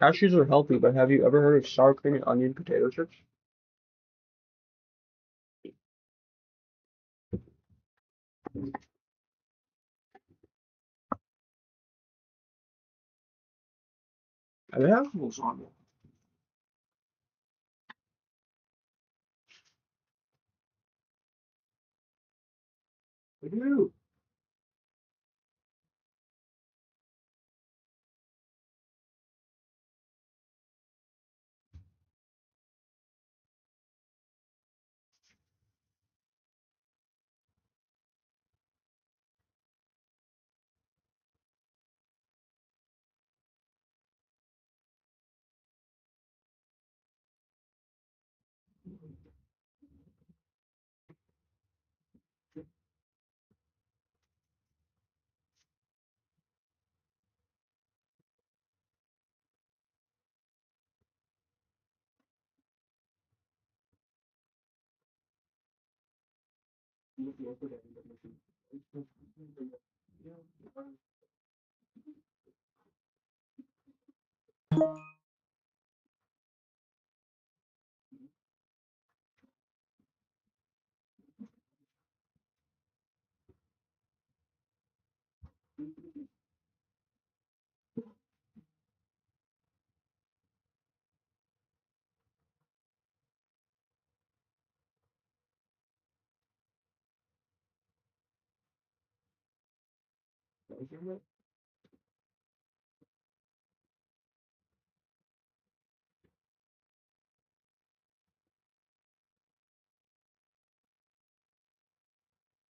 S1: Cashews are healthy, but have you ever heard of sour cream and onion potato chips? I have those on it. I do.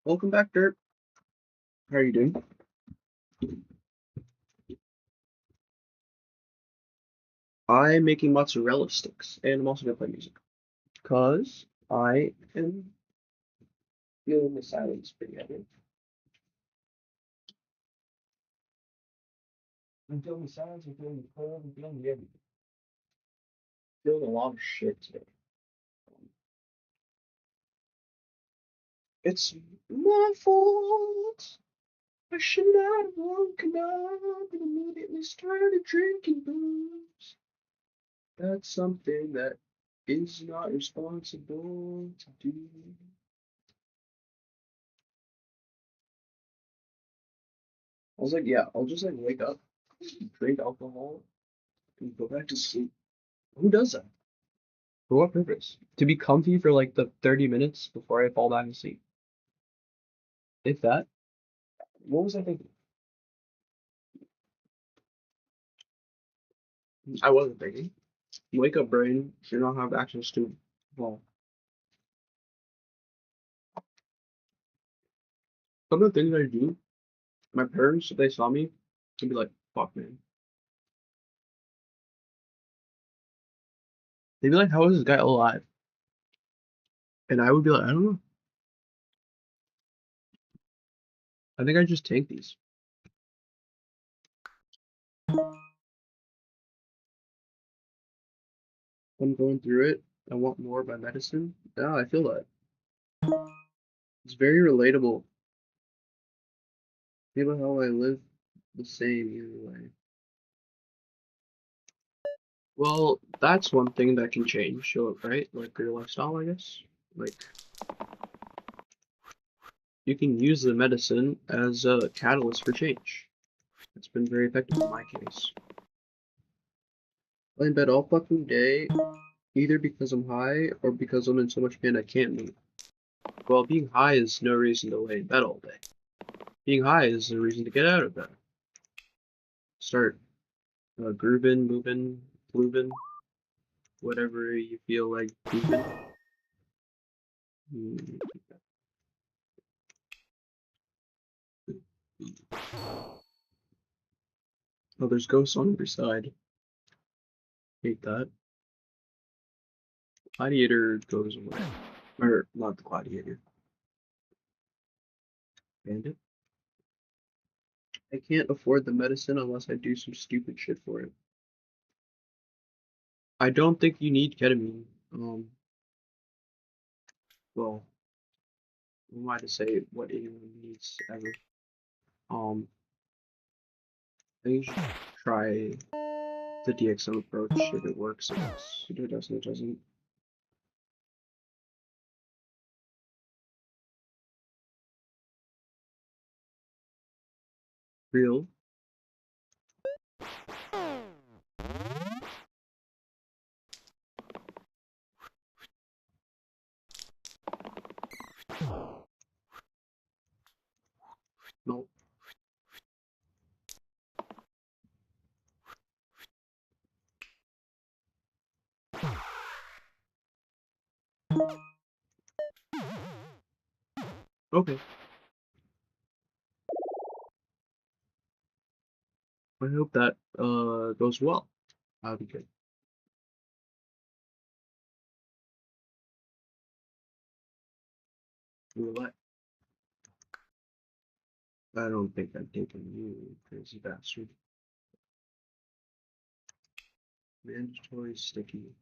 S1: Welcome back, Dirt. How are you doing? I'm making mozzarella sticks, and I'm also gonna play music. Because I am feeling the silence pretty heavy. I'm feeling the silence, I'm feeling the cold, I'm feeling the everything. Feeling a lot of shit today. It's my fault. I should not have woken up and immediately started drinking booze. That's something that is not responsible to do. I was like, yeah, I'll just like wake up, drink alcohol, and go back to sleep. Who does that? For what purpose? To be comfy for like the 30 minutes before I fall back asleep. If that, what was I thinking? I wasn't thinking. Wake up brain should not have access to, well, some of the things I do, my parents, if they saw me, they'd be like, fuck, man. They'd be like, how is this guy alive? And I would be like, I don't know. I think I just take these. I'm going through it. I want more of my medicine. Yeah, I feel that. It's very relatable. Feel how I live the same either way. Well, that's one thing that can change, so, right? Like your lifestyle, I guess. Like, you can use the medicine as a catalyst for change. It's been very effective in my case. I lay in bed all fucking day, either because I'm high or because I'm in so much pain I can't move. Well, being high is no reason to lay in bed all day. Being high is a reason to get out of bed. Start grooving, moving, grooving, whatever you feel like grooving. Oh, there's ghosts on every side. Hate that. Gladiator goes away. Or, not the gladiator. Bandit. I can't afford the medicine unless I do some stupid shit for it. I don't think you need ketamine. Well, who am I to say what anyone needs ever? I think you should try the DXM approach. If it works, it works. If it doesn't, it doesn't. Real. No. Okay. I hope that goes well. That'll be good. Roulette. I don't think I'm taking you, crazy bastard. Mandatory sticky.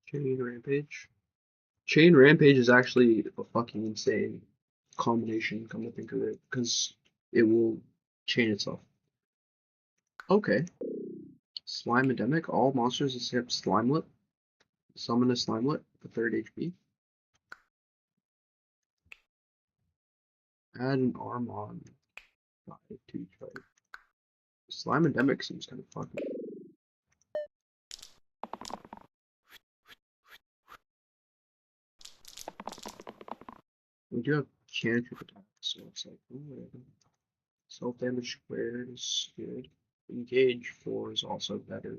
S1: Chain Rampage. Chain Rampage is actually a fucking insane combination, come to think of it, because it will chain itself. Okay. Slime Endemic. All monsters except Slimelet. Summon a Slimelet for 3rd HP. Add an arm on 5 to each fight. Slime Endemic seems kind of fucking. We do have cantrip attacks, so it's like, oh, whatever. Self damage squared is good. Engage 4 is also better.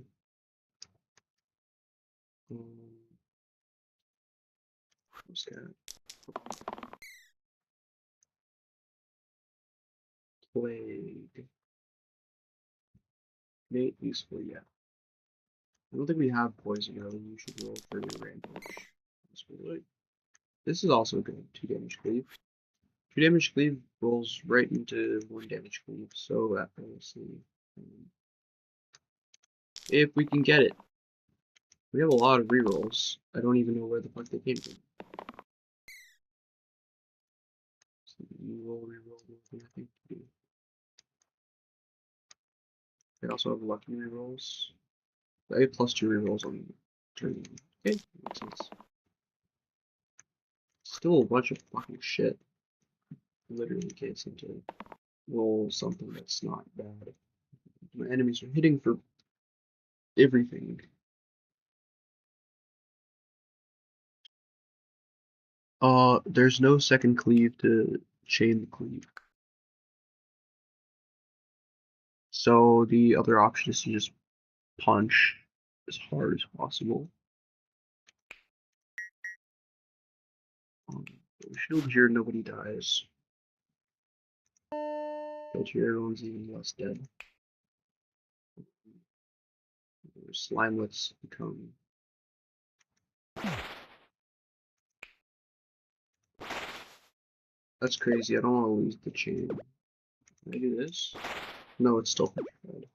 S1: What's that? Plague. Mate useful, yeah. I don't think we have poison though. You should roll for your rampage. This is also good. 2 damage cleave. 2 damage cleave rolls right into 1 damage cleave. So let's see. If we can get it. We have a lot of rerolls. I don't even know where the fuck they came from. So you roll, reroll, I think. They also have lucky rerolls. I have +2 rerolls on turn. Okay, makes sense. Still a bunch of fucking shit. Literally can't seem to roll something that's not bad. My enemies are hitting for everything. There's no second cleave to chain the cleave. So the other option is to just punch as hard as possible. Shield here, nobody dies. Shield here, everyone's even less dead. Slimelets become. That's crazy. I don't want to lose the chain. Can I do this? No, it's still petrified.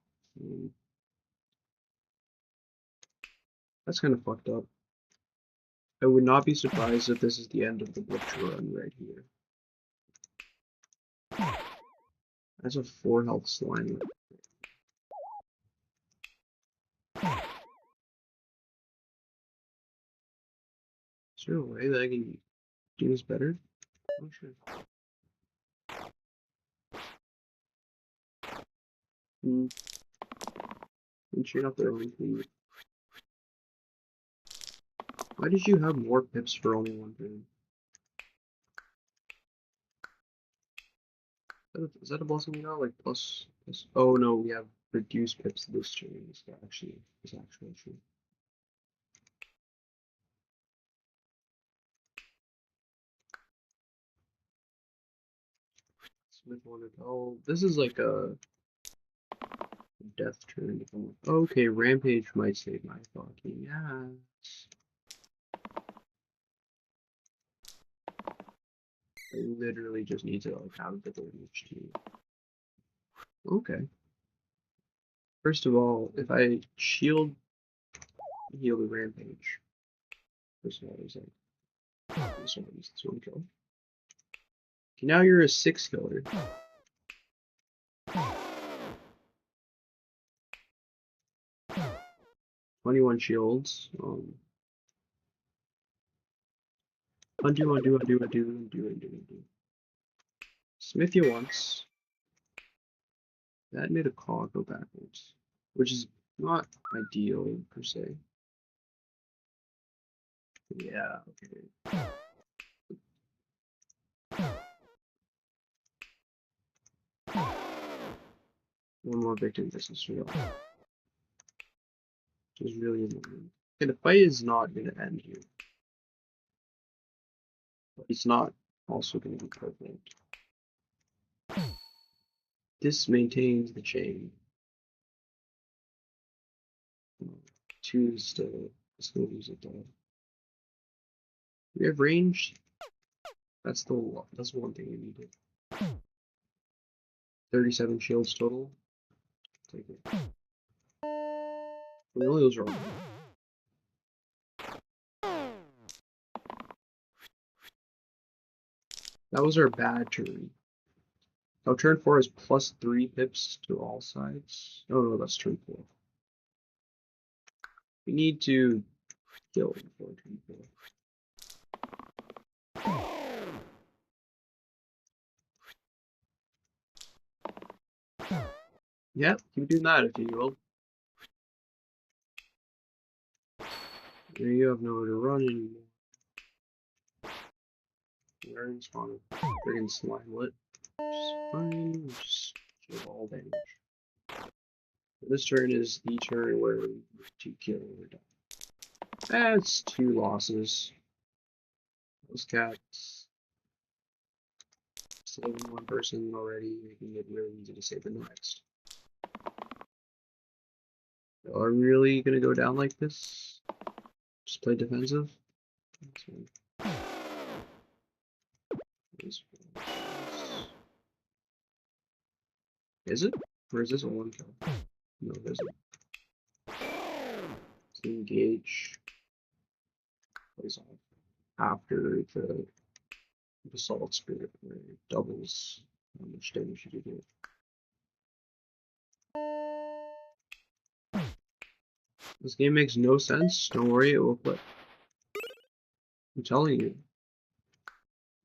S1: That's kind of fucked up. I would not be surprised if this is the end of the butcher run right here. That's a 4 health slime. Is there a way that I can do this better? Oh shit. And chain up their own cleave. Why did you have more pips for only one turn? Is that a blessing now? Like plus? Oh no, we have reduced pips this turn. It's actually true. Smith wanted. Oh, this is like a death turn. Okay, Rampage might save my fucking ass. I literally just need to like have the damage too. Okay. First of all, if I shield heal the Rampage, first of all, there's like this one kill. Okay, now you're a 6 killer. 21 shields. Undo. Smith you once. That made a call go backwards, which is not ideal per se. Yeah, okay. One more victim, this is real. Which is really annoying. Okay, the fight is not going to end here. But it's not also going to be perfect. This maintains the chain. 2 is still lose it though. We have range. That's one thing we needed. 37 shields total. Take it. We only lose wrong. That was our bad turn. Now turn 4 is plus 3 pips to all sides. Oh no, that's turn 4. We need to kill before turn 4. Yep, keep doing that if you will. There you have nowhere to run anymore. We're in spawn a friggin' slimelet. Fine, just kill all damage. This turn is the turn where we have to kill or die. That's 2 losses. Those cats saving one person already, making it really easy to save the next. Are we really gonna go down like this? Just play defensive? Is it? Or is this a 1 kill? No, it isn't. Let's engage. Plays off after the Basalt Spirit, where it doubles how much damage you do. This game makes no sense. Don't worry, it will flip. I'm telling you.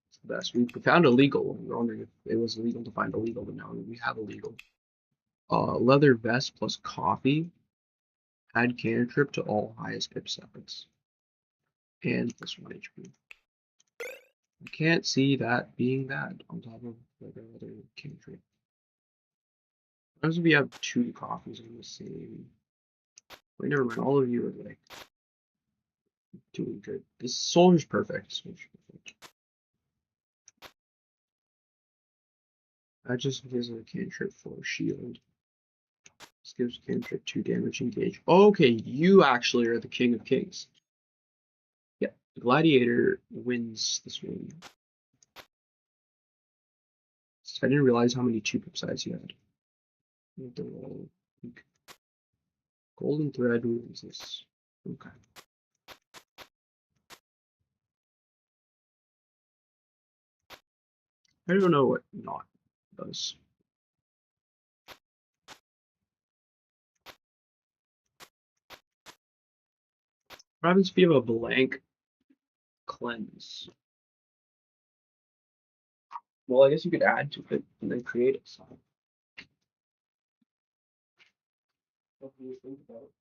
S1: It's the best. We found illegal. We were wondering if it was illegal to find illegal, but now we have illegal. Leather vest plus coffee. Add cantrip to all highest pip seconds. And plus 1 HP. I can't see that being that on top of like another cantrip. As if we have 2 coffees on the same. Wait, never mind. All of you are like doing good. This soldier's perfect. Soldier's perfect. That just gives a cantrip for shield. This gives cantrip 2 damage engage. Okay, you actually are the king of kings. Yeah, the gladiator wins this one. I didn't realize how many 2-pip sides you had. They're all like, golden thread wins this. Okay. I don't know what not does. What happens if you have a blank cleanse? Well, I guess you could add to it and then create it. So. What do you think about it?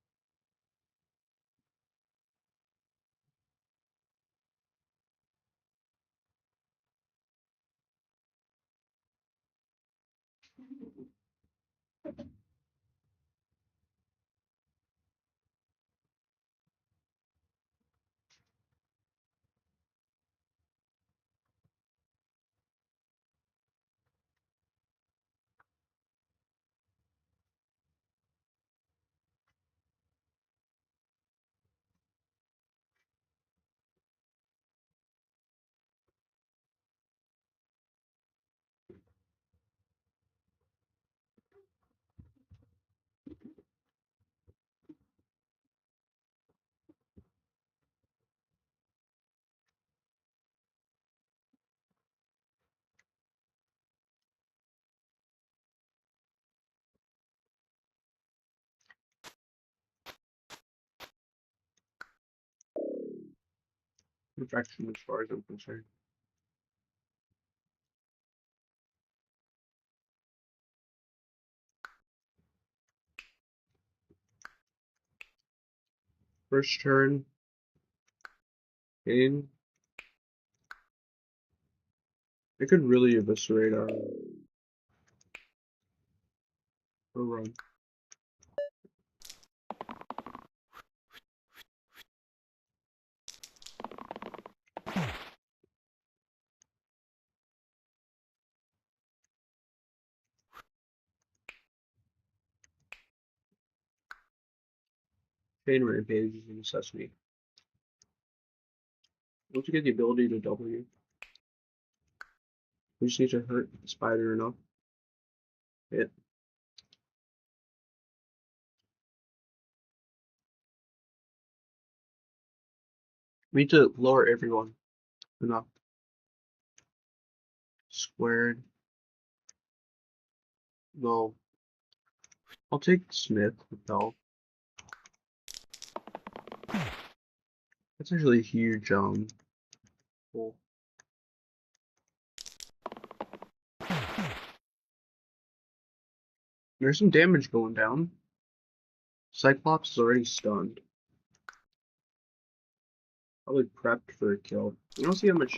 S1: Perfection as far as I'm concerned. First turn in. It could really eviscerate our run. Chain rampage is a necessity. Once you get the ability to W, we just need to hurt the spider enough. Hit. We need to lower everyone enough. Squared. No. I'll take Smith with Bell. That's actually a huge pull. There's some damage going down. Cyclops is already stunned. Probably prepped for a kill. We don't see how much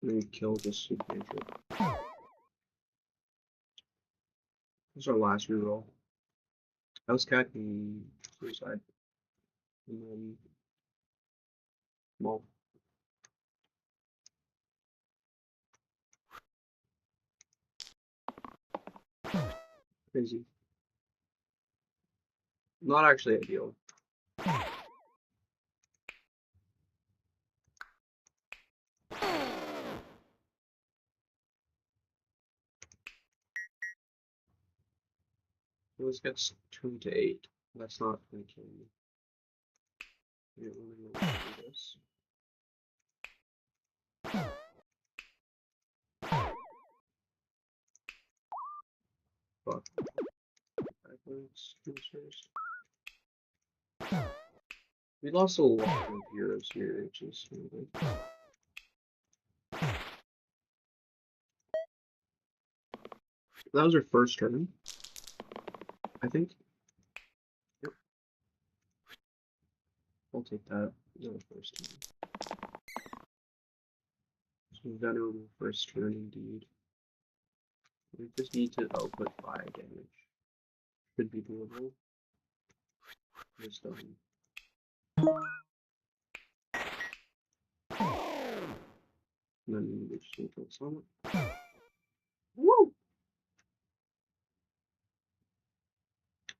S1: we kill just super cantrip. This is our last reroll. House cat and suicide. And then well. Crazy. Not actually ideal. This gets 2 to 8. That's not gonna kill me. We don't really want to do this. Fuck. Backwards, cancers. We lost a lot of heroes here, which is really good. That was our first turn, I think. Yep. I'll take that. That was first turn. So Venerable first turn indeed. We just need to output 5 damage. Should be doable. Just then we just need to kill someone. Woo!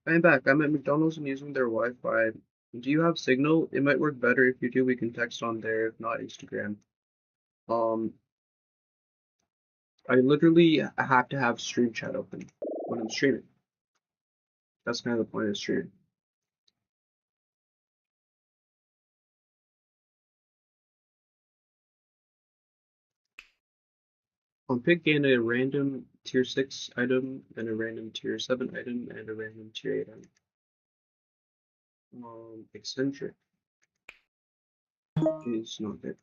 S1: I'm back. I'm at McDonald's and using their Wi-Fi. Do you have Signal? It might work better. If you do, we can text on there. If not, Instagram. I literally have to have stream chat open when I'm streaming. That's kind of the point of streaming. Pick gain a random tier 6 item, and a random tier 7 item, and a random tier 8 item. Eccentric is not good.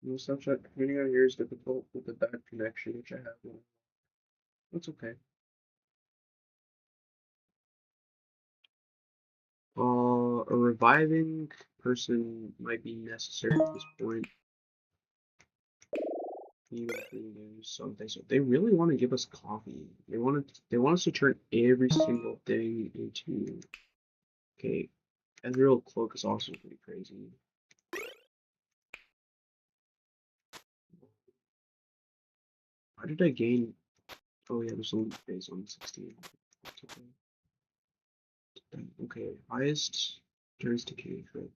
S1: Snapchat commuting out here is difficult with a bad connection, which I have now. That's okay. A reviving person might be necessary at this point. Something. So they really want to give us coffee. They want us to turn every single thing into cake. And the real cloak is also pretty crazy. Why did I gain? Oh yeah, there's only base on 16. Okay, highest turns to cake, right?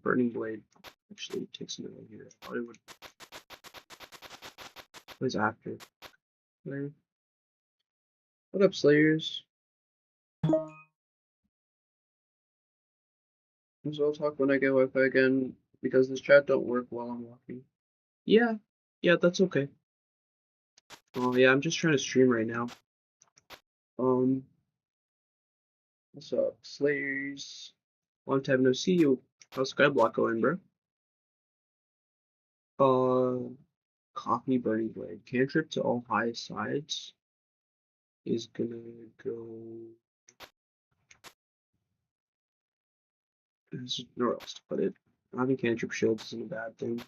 S1: Burning blade actually takes another here. I thought it would. What is after? Slayer. What up, Slayers? So I'll talk when I get Wi-Fi again because this chat don't work while I'm walking. Yeah, that's okay. Oh yeah, I'm just trying to stream right now. What's up, Slayers? Long time no see you. How's Skyblock going, bro? Coffee burning blade. Cantrip to all high sides is gonna go. There's nowhere else to put it. Having cantrip shields isn't a bad thing.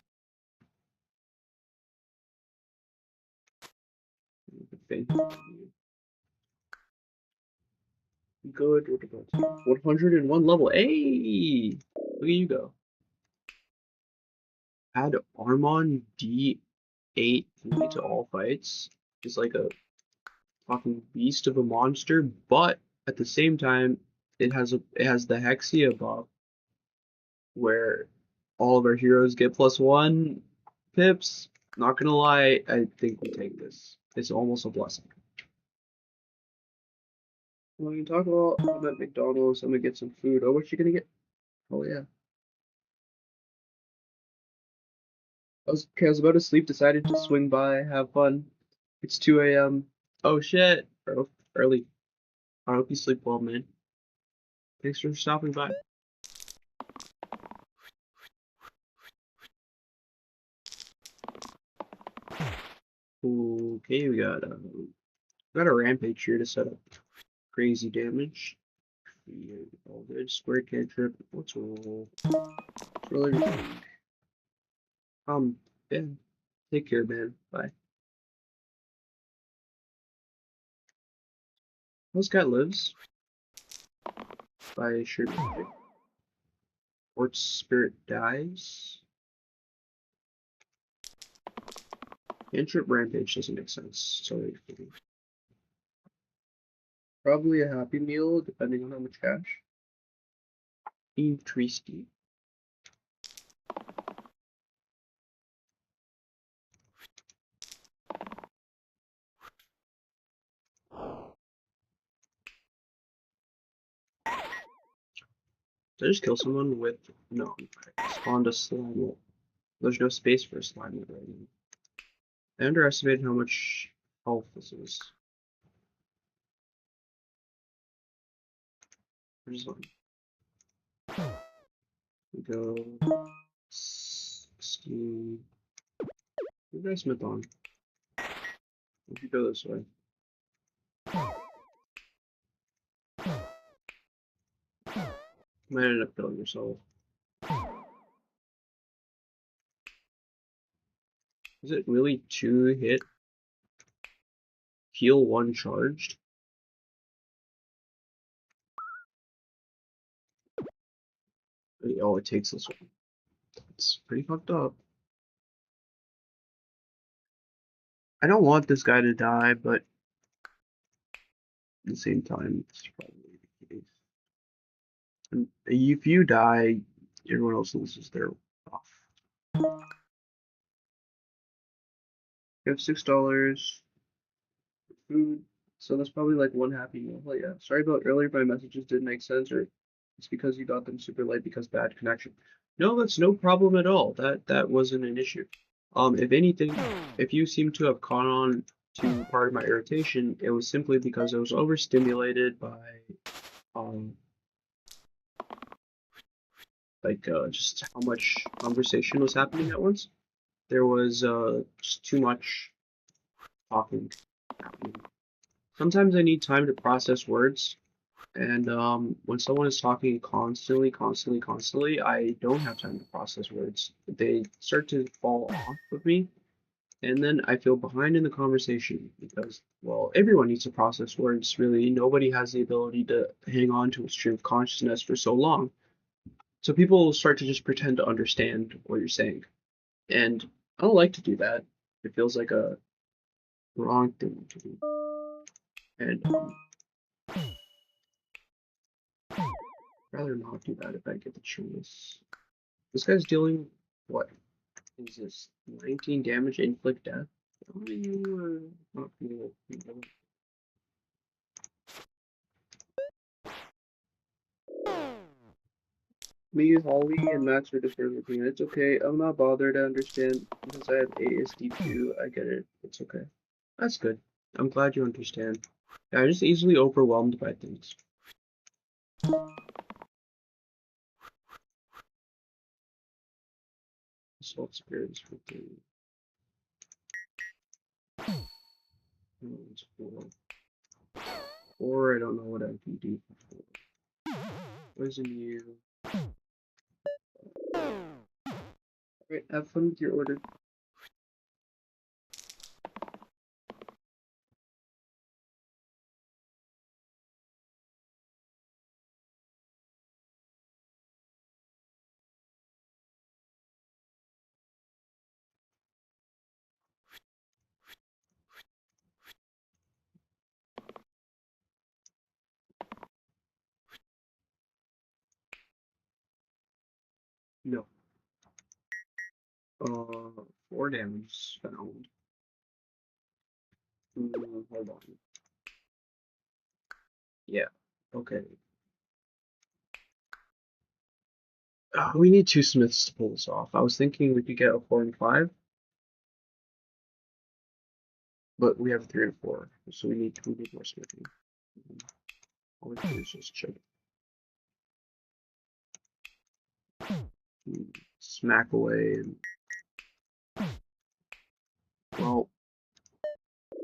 S1: Good. What about you? 101 level. Hey! Look at you go. Add Armon D8 to all fights. It's like a fucking beast of a monster, but at the same time, it has the Hexia buff where all of our heroes get +1 pips. Not gonna lie, I think we take this. It's almost a blessing. Well, we can talk about I'm at McDonald's. I'm gonna get some food. Oh, what you gonna get? Oh yeah. I was about to sleep. Decided to swing by, have fun. It's 2 a.m. Oh shit, early. I hope you sleep well, man. Thanks for stopping by. Okay, we got a rampage here to set up crazy damage. Yeah, all good. Square cantrip. Let's roll. Let's roll everything. Yeah. Take care, man. Bye. This guy lives by shirt. Quartz spirit dies. Cantrip rampage doesn't make sense. Sorry. Probably a happy meal, depending on how much cash. Interesting. Did I just kill someone with no? I spawned a slime. There's no space for a slime right now. I underestimated how much health this is. Where's one? We go 16. What did I smith on? If you go this way. You might end up killing yourself. Is it really 2 hit? Heal 1 charged? Oh, it takes this one. It's pretty fucked up. I don't want this guy to die, but at the same time, it's probably the case. And if you die, everyone else loses their off. You have $6 for food, so that's probably like 1 happy meal. Well, yeah. Sorry about earlier, my messages didn't make sense, or it's because you got them super late because bad connection. No, that's no problem at all. That wasn't an issue. If anything, if you seem to have caught on to part of my irritation, it was simply because I was overstimulated by just how much conversation was happening at once. There was just too much talking happening. Sometimes I need time to process words, and when someone is talking constantly, I don't have time to process words. They start to fall off of me, and then I feel behind in the conversation because, well, everyone needs to process words, really. Nobody has the ability to hang on to a stream of consciousness for so long. So people start to just pretend to understand what you're saying. And I don't like to do that. It feels like a wrong thing to do. And rather not do that if I get the choice. This guy's dealing what? Is this 19 damage, inflict death? Why are you not feeling it? Me, Holly, and Max are different with me. It's okay. I'm not bothered. I understand because I have ASD too. I get it. It's okay. That's good. I'm glad you understand. Yeah, I'm just easily overwhelmed by things. Assault spirits for 3. It's 4. Or I don't know what I can do for 4. Poison you. Alright, have fun with your order. No. 4 damage found. Hold on. Yeah. Okay. We need 2 smiths to pull this off. I was thinking we could get a 4 and 5, but we have 3 and 4, so we need more smithing. All we can do is just check. Smack away and well,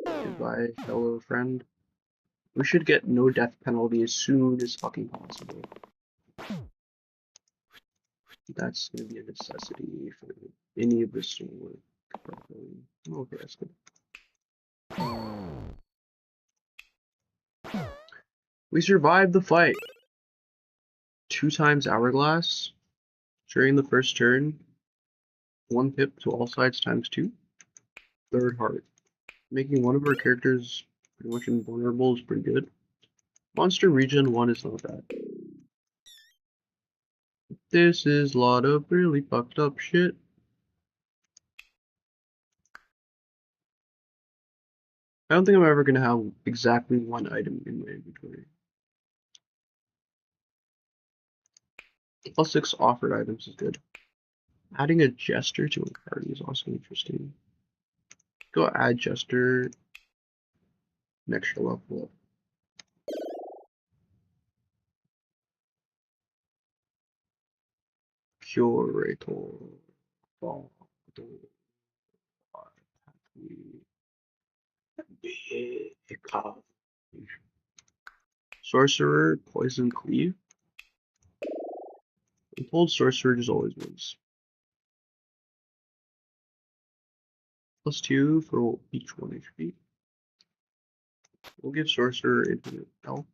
S1: goodbye, fellow friend. We should get no death penalty as soon as fucking possible. That's gonna be a necessity for any of this to work properly. Okay, that's good. We survived the fight. 2 times hourglass during the first turn. 1 pip to all sides times 2. 3rd heart. Making one of our characters pretty much invulnerable is pretty good. Monster regen 1 is not bad. This is a lot of really fucked up shit. I don't think I'm ever gonna have exactly 1 item in my inventory. +6 offered items is good. Adding a jester to a party is also interesting. Go add jester. Next level up. Curator. Sorcerer, poison cleave. I'm told sorcerer just always wins. +2 for each 1 HP. We'll give sorcerer infinite health.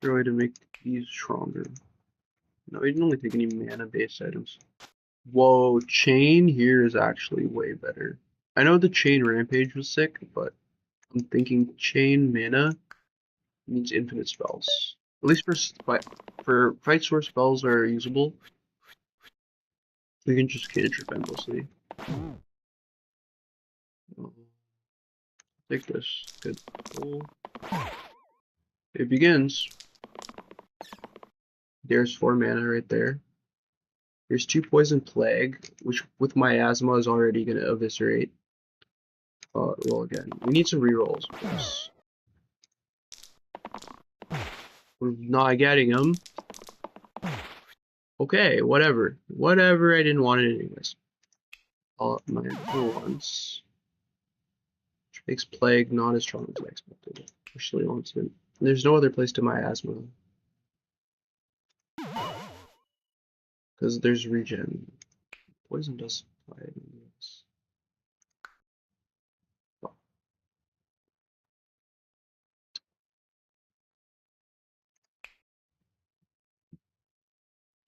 S1: Destroy to make these stronger. No, we didn't only take any mana based items. Whoa, chain here is actually way better. I know the chain rampage was sick, but I'm thinking chain mana means infinite spells. At least for fight source spells are usable. We can just cantrip endlessly. Take this. Good. Cool. It begins. There's 4 mana right there. There's 2 poison plague, which with miasma is already gonna eviscerate. Roll again. We need some rerolls. Because we're not getting them. Okay, whatever. Whatever, I didn't want it anyways. All up my once. Which makes plague not as strong as I expected. Especially onto it. There's no other place to miasma. Because there's regen. Poison does apply. Yes. Oh.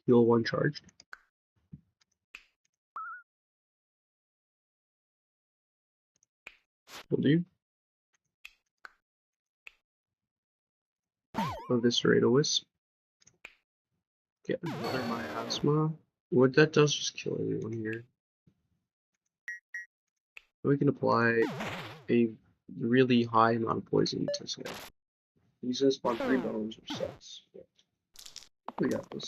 S1: Heal 1 charged. Will do. Eviscerate a wisp. Get another miasma. What that does is kill everyone here. We can apply a really high amount of poison to this guy. He's gonna spawn 3 bones or 6. Yeah. We got this.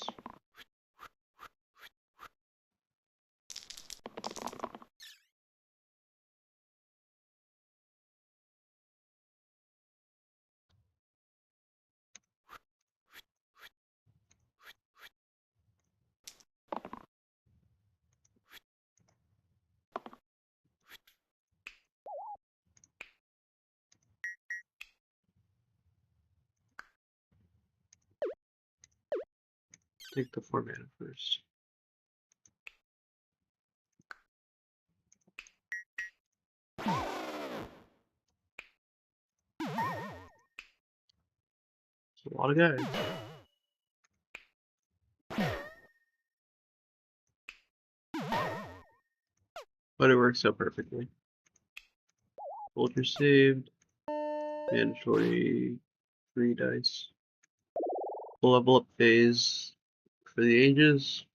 S1: Take the 4 mana first. It's a lot of guys. But it works out perfectly. Soldier saved. Mandatory 3 dice. Level up phase for the ages.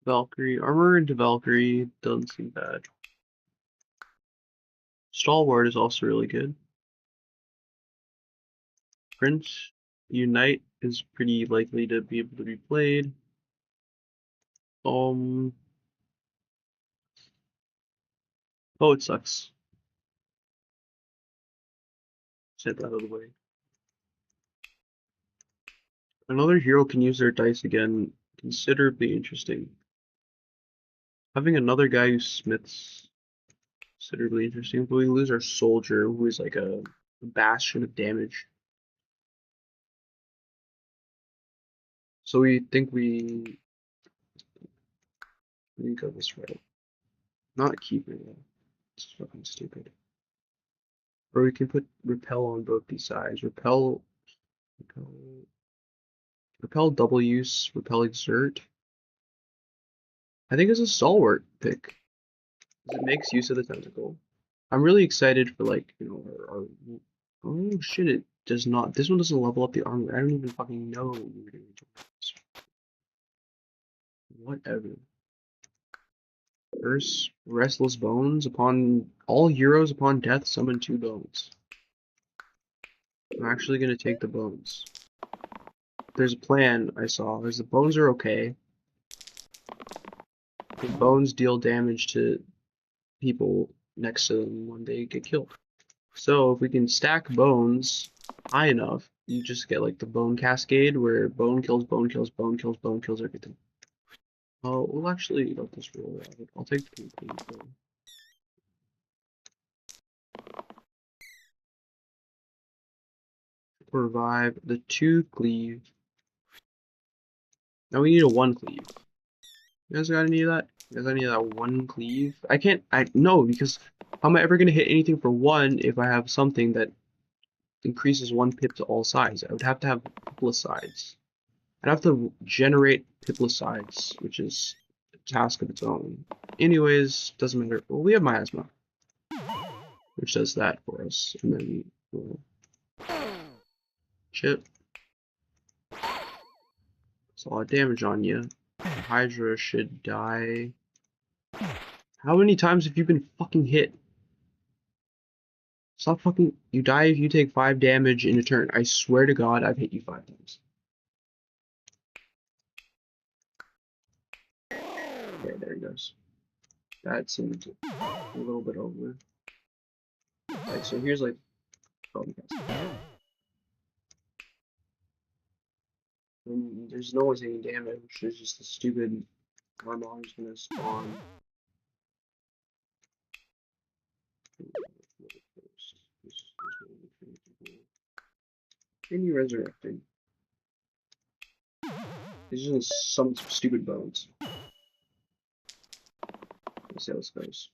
S1: Valkyrie. Armor into Valkyrie doesn't seem bad. Stalwart is also really good. Prince Unite is pretty likely to be able to be played. Oh, it sucks. Set that out of the way. Another hero can use their dice again. Considerably interesting. Having another guy who smiths considerably interesting, but we lose our soldier, who is like a bastion of damage. So we think we go this route. Not keeping it. It's fucking stupid. Or we can put repel on both these sides. Repel double use, repel exert. I think it's a stalwart pick. Because it makes use of the tentacle. I'm really excited for like, you know, our oh shit, it does not. This one doesn't level up the armor. I don't even fucking know we were doing this. Whatever. Curse, restless bones. Upon all heroes upon death summon 2 bones. I'm actually gonna take the bones. There's a plan I saw. The bones are okay. The bones deal damage to people next to them when they get killed. So if we can stack bones high enough, you just get like the bone cascade where bone kills bone kills bone kills bone kills everything. Oh, we'll actually let this roll out. I'll take the complete bone. Revive the 2 cleave. Now we need a 1 cleave. You guys got any of that? You guys got any of that 1 cleave? No, because how am I ever gonna hit anything for 1 if I have something that increases 1 pip to all sides? I would have to have pipless sides. I'd have to generate pipless sides, which is a task of its own. Anyways, doesn't matter. Well, we have miasma, which does that for us, and then we'll chip. It's a lot of damage on you. Hydra should die. How many times have you been fucking hit? Stop fucking. You die if you take 5 damage in a turn. I swear to God, I've hit you 5 times. Okay, there he goes. That seemed a little bit over. Like, so here's like. Oh, there's no one taking damage. There's just the stupid Armand's gonna spawn. Any resurrecting. These are just some stupid bones. Let's see how this goes.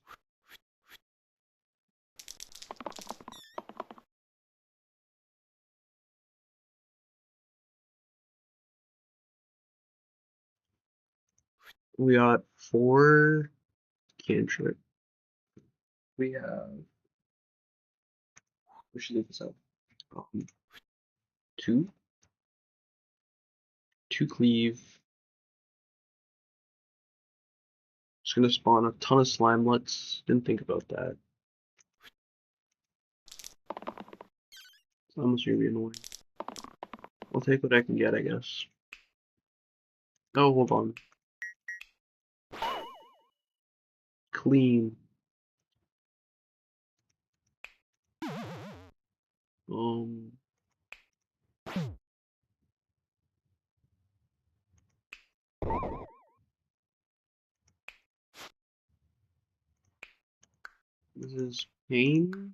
S1: We got 4 cantrip. We have. We should leave this out. 2 cleave. Just gonna spawn a ton of slimelets. Didn't think about that. It's almost gonna be annoying. I'll take what I can get, I guess. Oh, hold on. Clean. This is pain.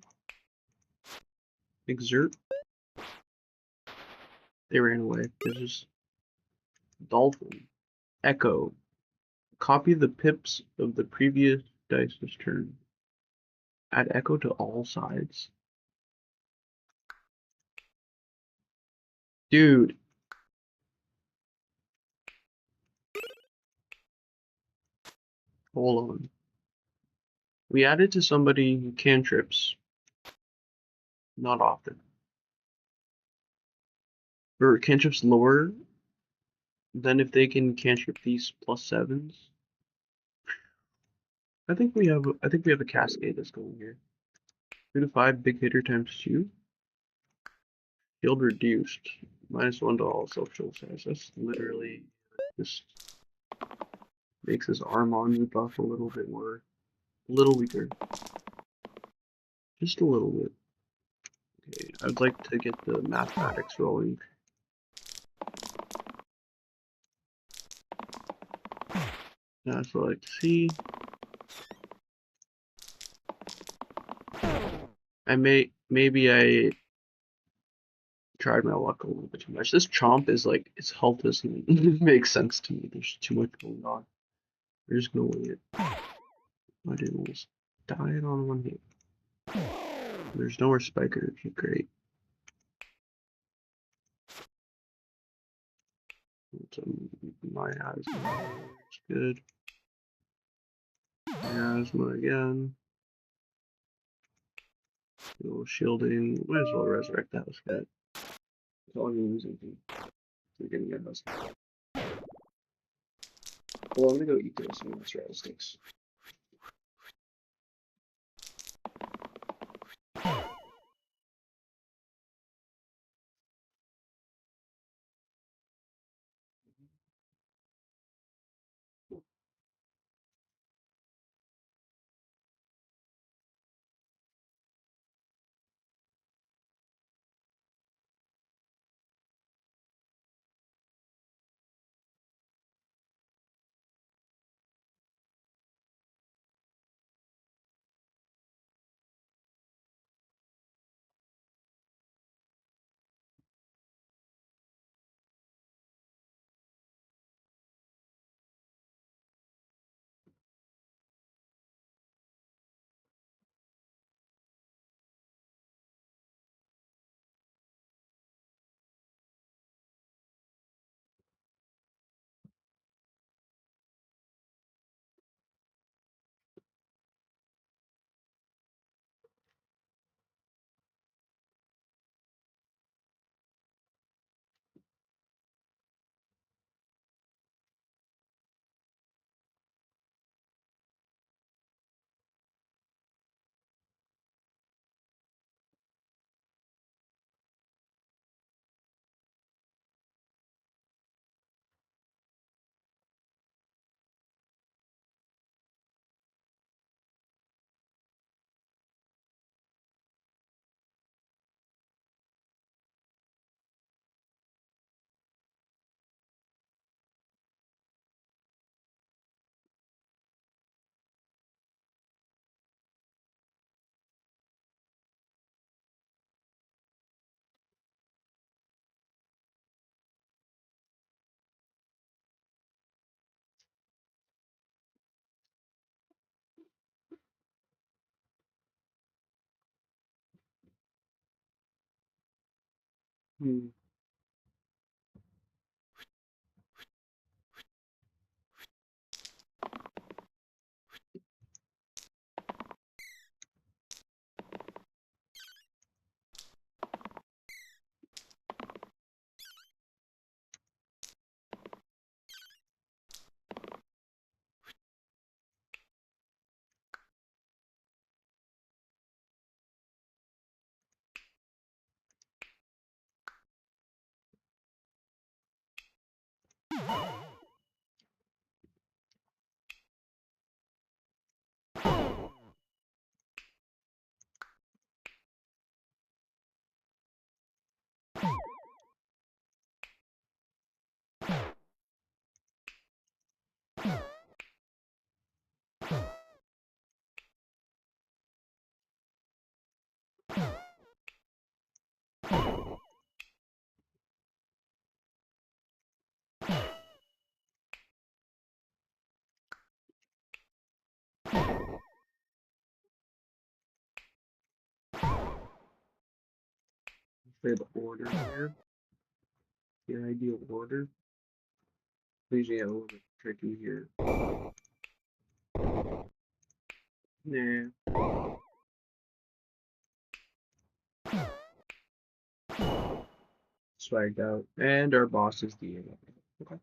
S1: Exert. They ran away. There's just dolphin. Echo. Copy the pips of the previous dice's turn. Add echo to all sides. Dude. Hold on. We added to somebody who cantrips. Not often. Or cantrips lower than if they can cantrip these +7s. I think we have a cascade that's going here. 2 to 5 big hitter times 2. Shield reduced. -1 to all self-shield size. That's literally just makes his Armand buff a little bit more, a little weaker. Just a little bit. Okay, I'd like to get the mathematics rolling. That's what I like to see. Maybe I tried my luck a little bit too much. This chomp is like, its health doesn't make sense to me. There's too much going on. We're just gonna wait it. I didn't almost die on 1 hit. There's nowhere spiker. Okay, great. My asthma is good. Asthma again. A little shielding. Might as well resurrect that was good. It's all I'm losing. We're getting good. Well, I'm gonna go eat this and that's rattlesnakes. Hmm. Play the order here. The ideal order. Usually a little bit tricky here. Nah. Swagged out. And our boss is the okay.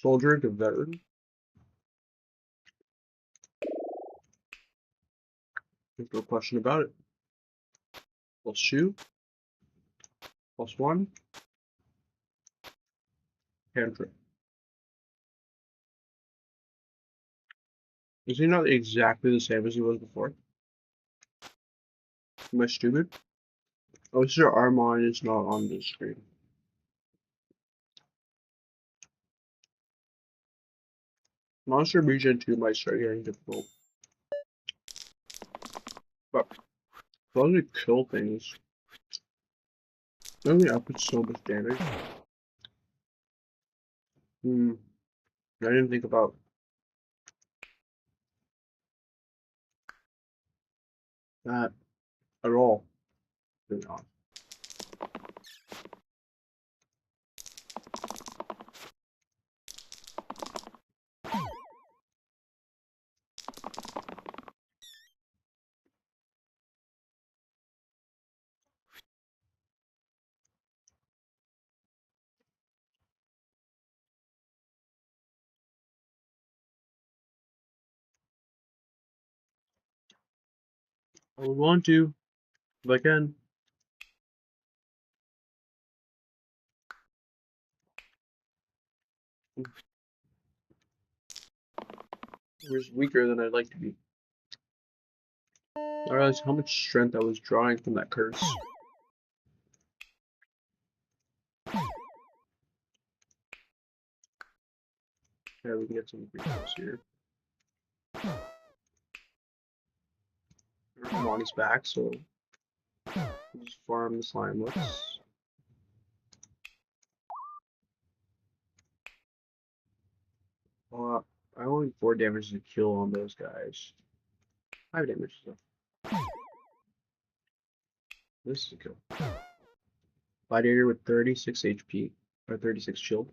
S1: Soldier to veteran. There's no question about it. Plus shoe. +1. Cantrip. Is he not exactly the same as he was before? Am I stupid? Oh, Sir Armand is not on this screen. Monster Region 2 might start getting difficult. But as long as we kill things, only output so much damage. I didn't think about that at all. Really not. I would want to, if I can. We're just weaker than I'd like to be. I realized how much strength I was drawing from that curse. Yeah, we can get some refills here. Monty's back, so we'll just farm the slimelets. I only 4 damage to kill on those guys. 5 damage though. This is a kill. Gladiator with 36 HP or 36 shield.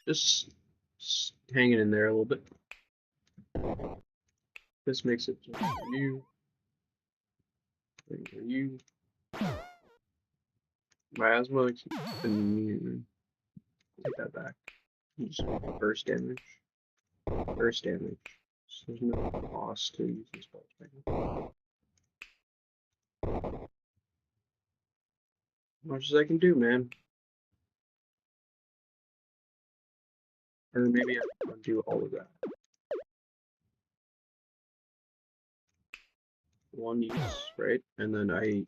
S1: Just hanging in there a little bit. This makes it you. You. Miasma keeps immune. Take that back. Just burst damage. Burst damage. So there's no cost to use this spell. much as I can do, man. Or maybe I can do all of that. One use, right? And then I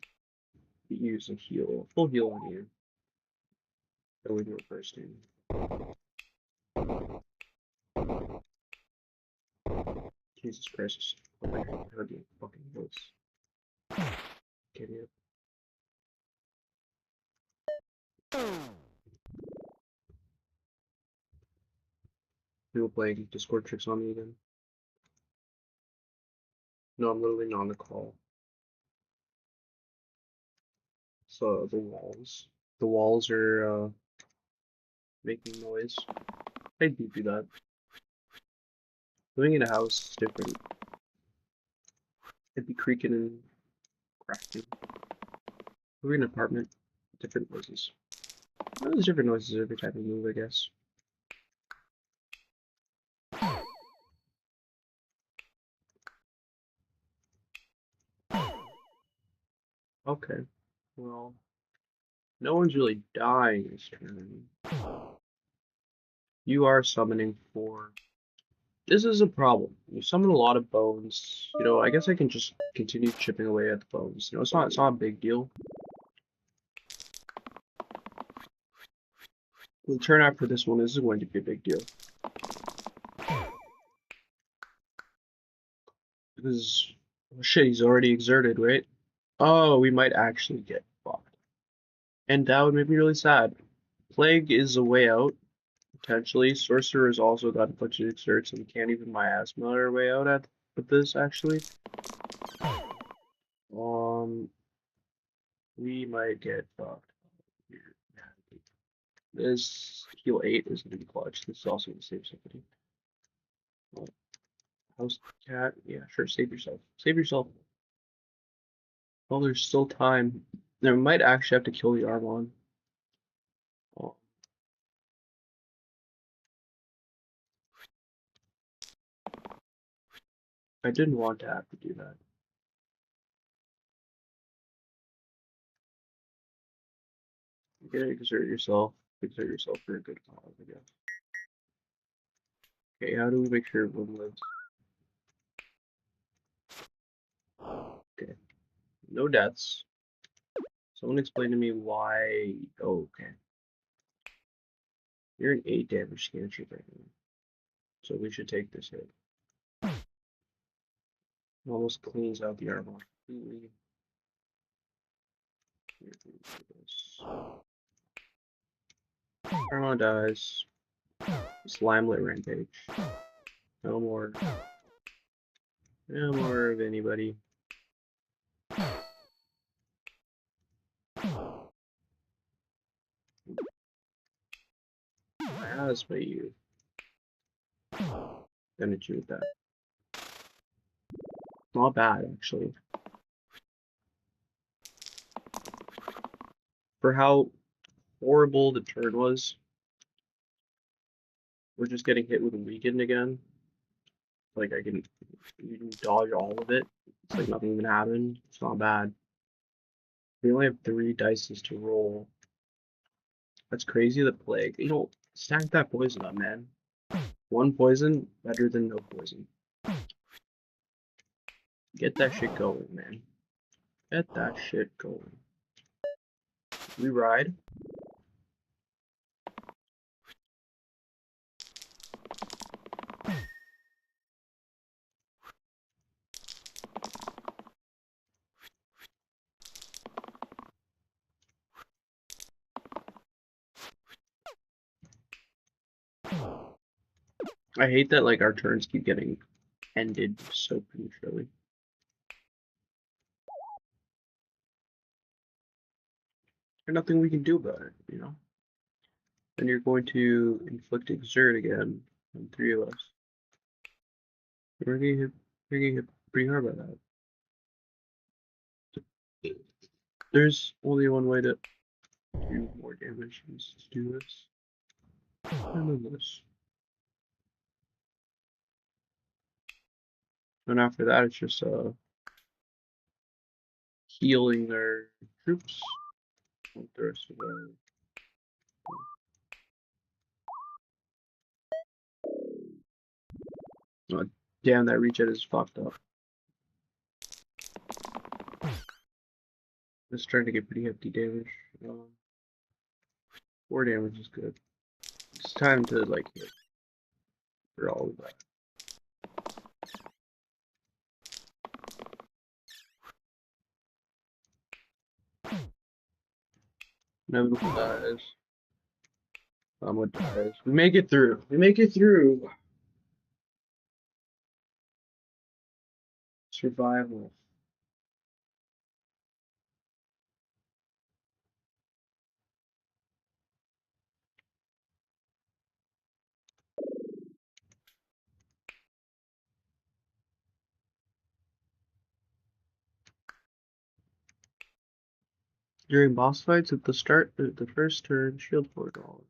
S1: use a heal, full heal on you. Then we do it first in. Jesus Christ, oh my God, I heard the fucking voice. Get it. People playing Discord tricks on me again. No, I'm literally not on the call. So the walls. The walls are making noise. I do that. Living in a house is different. It'd be creaking and cracking. Living in an apartment, different noises. Well, there's different noises every time you move, I guess. Okay. Well, no one's really dying this turn. You are summoning 4. This is a problem. You summon a lot of bones. You know, I guess I can just continue chipping away at the bones. You know, it's not a big deal. The turn after this one is going to be a big deal. Because, oh shit, he's already exerted, right? Oh, we might actually get fucked. And that would make me really sad. Plague is a way out, potentially. Sorcerer has also got a bunch of exerts, and we can't even miasma our way out with this, actually. We might get fucked. This heal 8 is going to be clutch. This is also going to save somebody. House cat, yeah, sure, save yourself. Save yourself. Well, there's still time. There might actually have to kill the Armon. Oh. I didn't want to have to do that. You gotta exert yourself. Exert yourself for a good cause, I guess. Okay, how do we make sure everyone lives? Okay. No deaths. Someone explain to me why. Oh, okay. You're an 8 damage scan chip right now. So we should take this hit. It almost cleans out the armor completely. Armor dies. Slimelet rampage. No more. No more of anybody. Asthma you. Gonna do that. Not bad, actually. For how horrible the turn was, we're just getting hit with a weakened again. Like, you can dodge all of it. It's like nothing even happened. It's not bad. We only have 3 dices to roll. That's crazy, the plague. You know, stack that poison up, man. 1 poison, better than no poison. Get that shit going, man. Get that shit going. We ride. I hate that, like, our turns keep getting ended so prematurely. There's nothing we can do about it, you know? Then you're going to inflict exert again on 3 of us. We're gonna get hit pretty hard by that. There's only one way to do more damage is to do this. And then this. And after that, it's just healing their troops. Like the rest of the. Oh, damn, that reset is fucked up. It's trying to get pretty hefty damage. 4 damage is good. It's time to like hit for all of that. Inevitable dies. What dies? We make it through. We make it through. Survival. During boss fights at the start of the first turn, shield for all.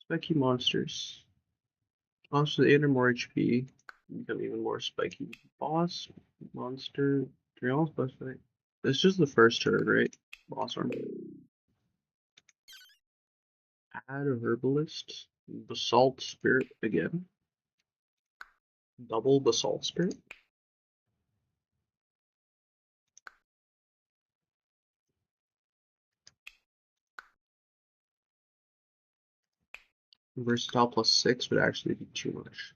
S1: Spiky monsters. Monsters with 8 or more HP become even more spiky. Boss monster during all boss fight. It's just the first turn, right? Boss armor. Add a herbalist. Basalt spirit again. Double basalt spirit. Versatile plus 6 would actually be too much.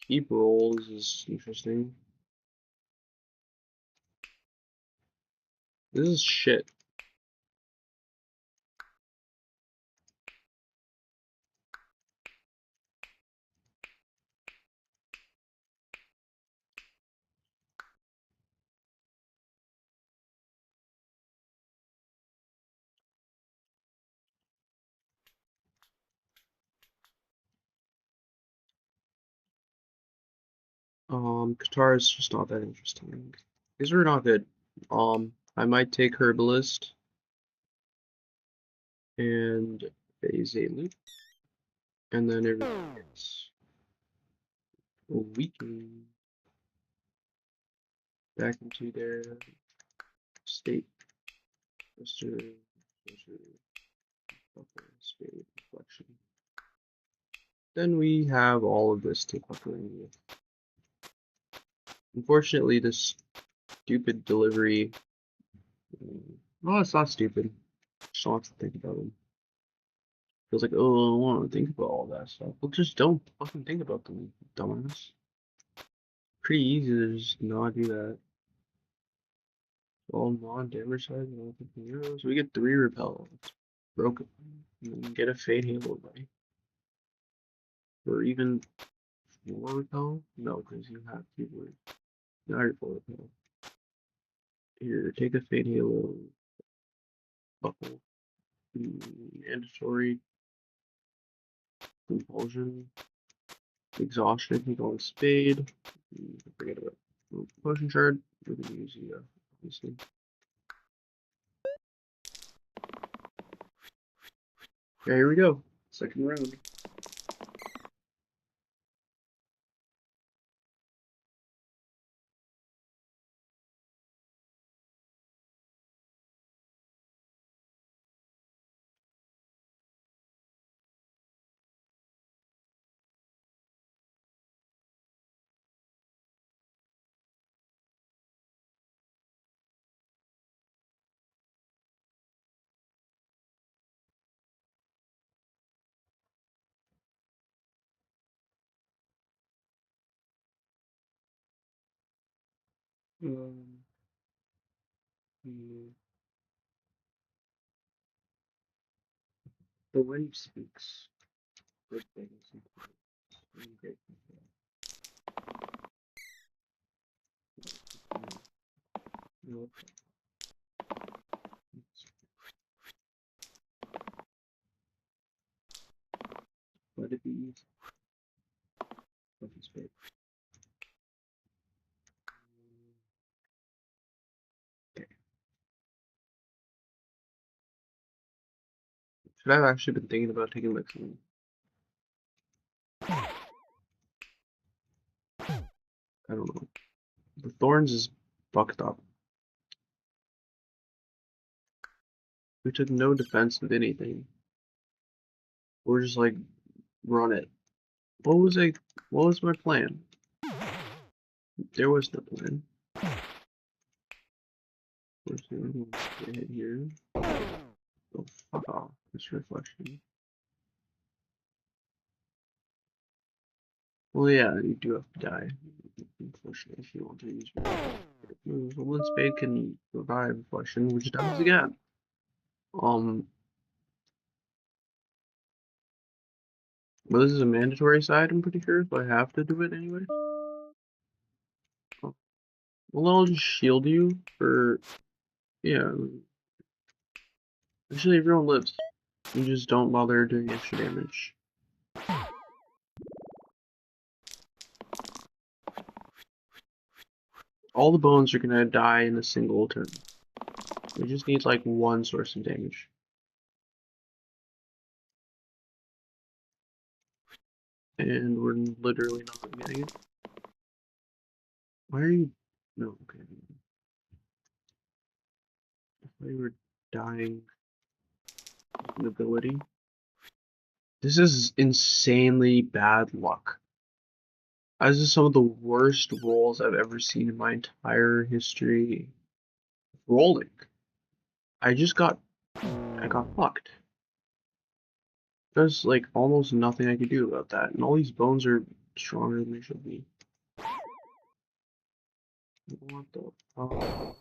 S1: Keep rolls is interesting. This is shit. Qatar is just not that interesting. These are not good. I might take Herbalist and phase a loop, and then everything gets weakened back into their state. Spade, reflection. Then we have all of this to fucking with. Unfortunately, this stupid delivery. No, it's not stupid. Just don't have to think about them. Feels like, oh, I don't want to think about all that stuff. Well, just don't fucking think about them, dumbass. Pretty easy to just not do that. All non-damage side, no heroes. We get 3 repel. It's broken. And then get a fade halo right? Or even 4 repel? No, because you have to work. Now you're 4 repel. Here, take a fade halo. Buckle. Mandatory. Compulsion. Exhaustion. You go on spade. Forget about potion shard. We're gonna use you, obviously. Yeah, here we go. Second round. Um, hmm, the wind speaks good things. And great things. No, let it be easy. Let it speak. Okay. Should I have actually been thinking about taking like some? I don't know. The thorns is fucked up. We took no defense of anything. We're just like, run it. What was my plan? There was no plan. First thing, get hit here. Oh, fuck off. This reflection. Well, yeah, you do have to die. Unfortunately, if you want to use your Woman Spade can revive reflection, which dies again. Well, this is a mandatory side, I'm pretty sure, so I have to do it anyway. Oh. Well, I'll just shield you for, yeah. Actually, everyone lives. You just don't bother doing extra damage. All the bones are gonna die in a single turn. We just need like one source of damage. And we're literally not getting it. Why are you... No, okay. I thought you were dying an ability. This is insanely bad luck. This is some of the worst rolls I've ever seen in my entire history of rolling. I got fucked. There's like almost nothing I could do about that, and all these bones are stronger than they should be. What the fuck?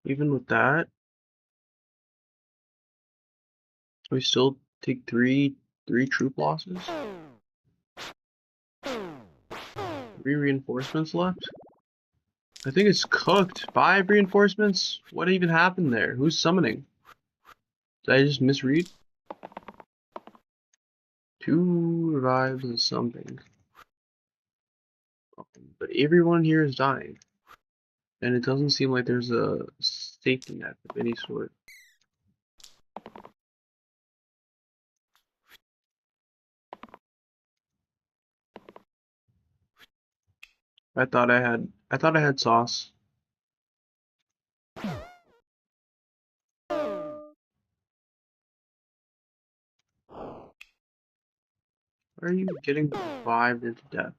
S1: Even with that, we still take three troop losses. 3 reinforcements left. I think it's cooked. 5 reinforcements? What even happened there? Who's summoning? Did I just misread? 2 revives and something. But everyone here is dying. And it doesn't seem like there's a safety net of any sort. I thought I had sauce. Why are you getting revived into death?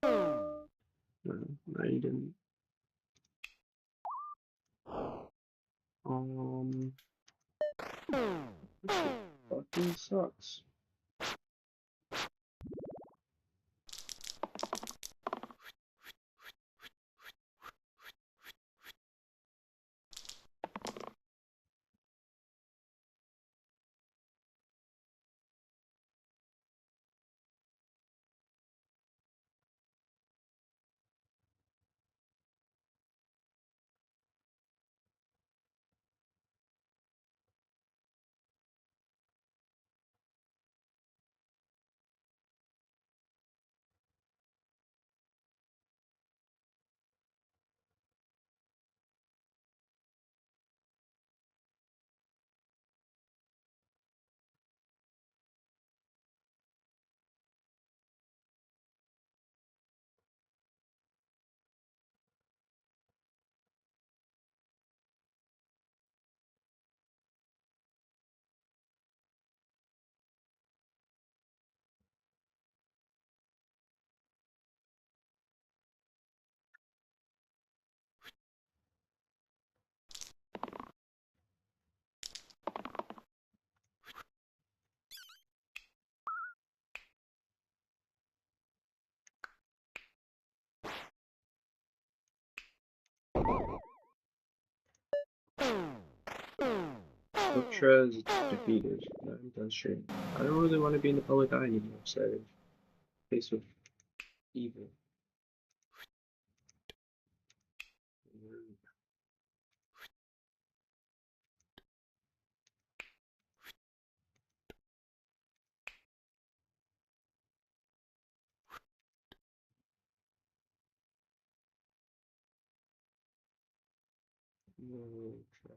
S1: No, you didn't. This fucking sucks. Ultra is defeated. I'm done streaming. I don't really want to be in the public eye anymore, so face with evil. Ultra.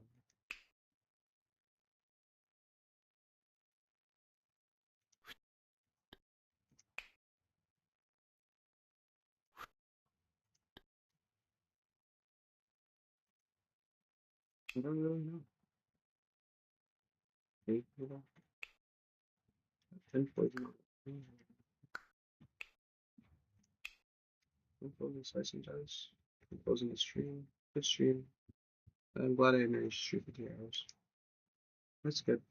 S1: I don't really know. Maybe, you know, 10 I'm closing slicing dice. I'm closing the stream. Good stream. I'm glad I managed to shoot for 3 hours. That's good.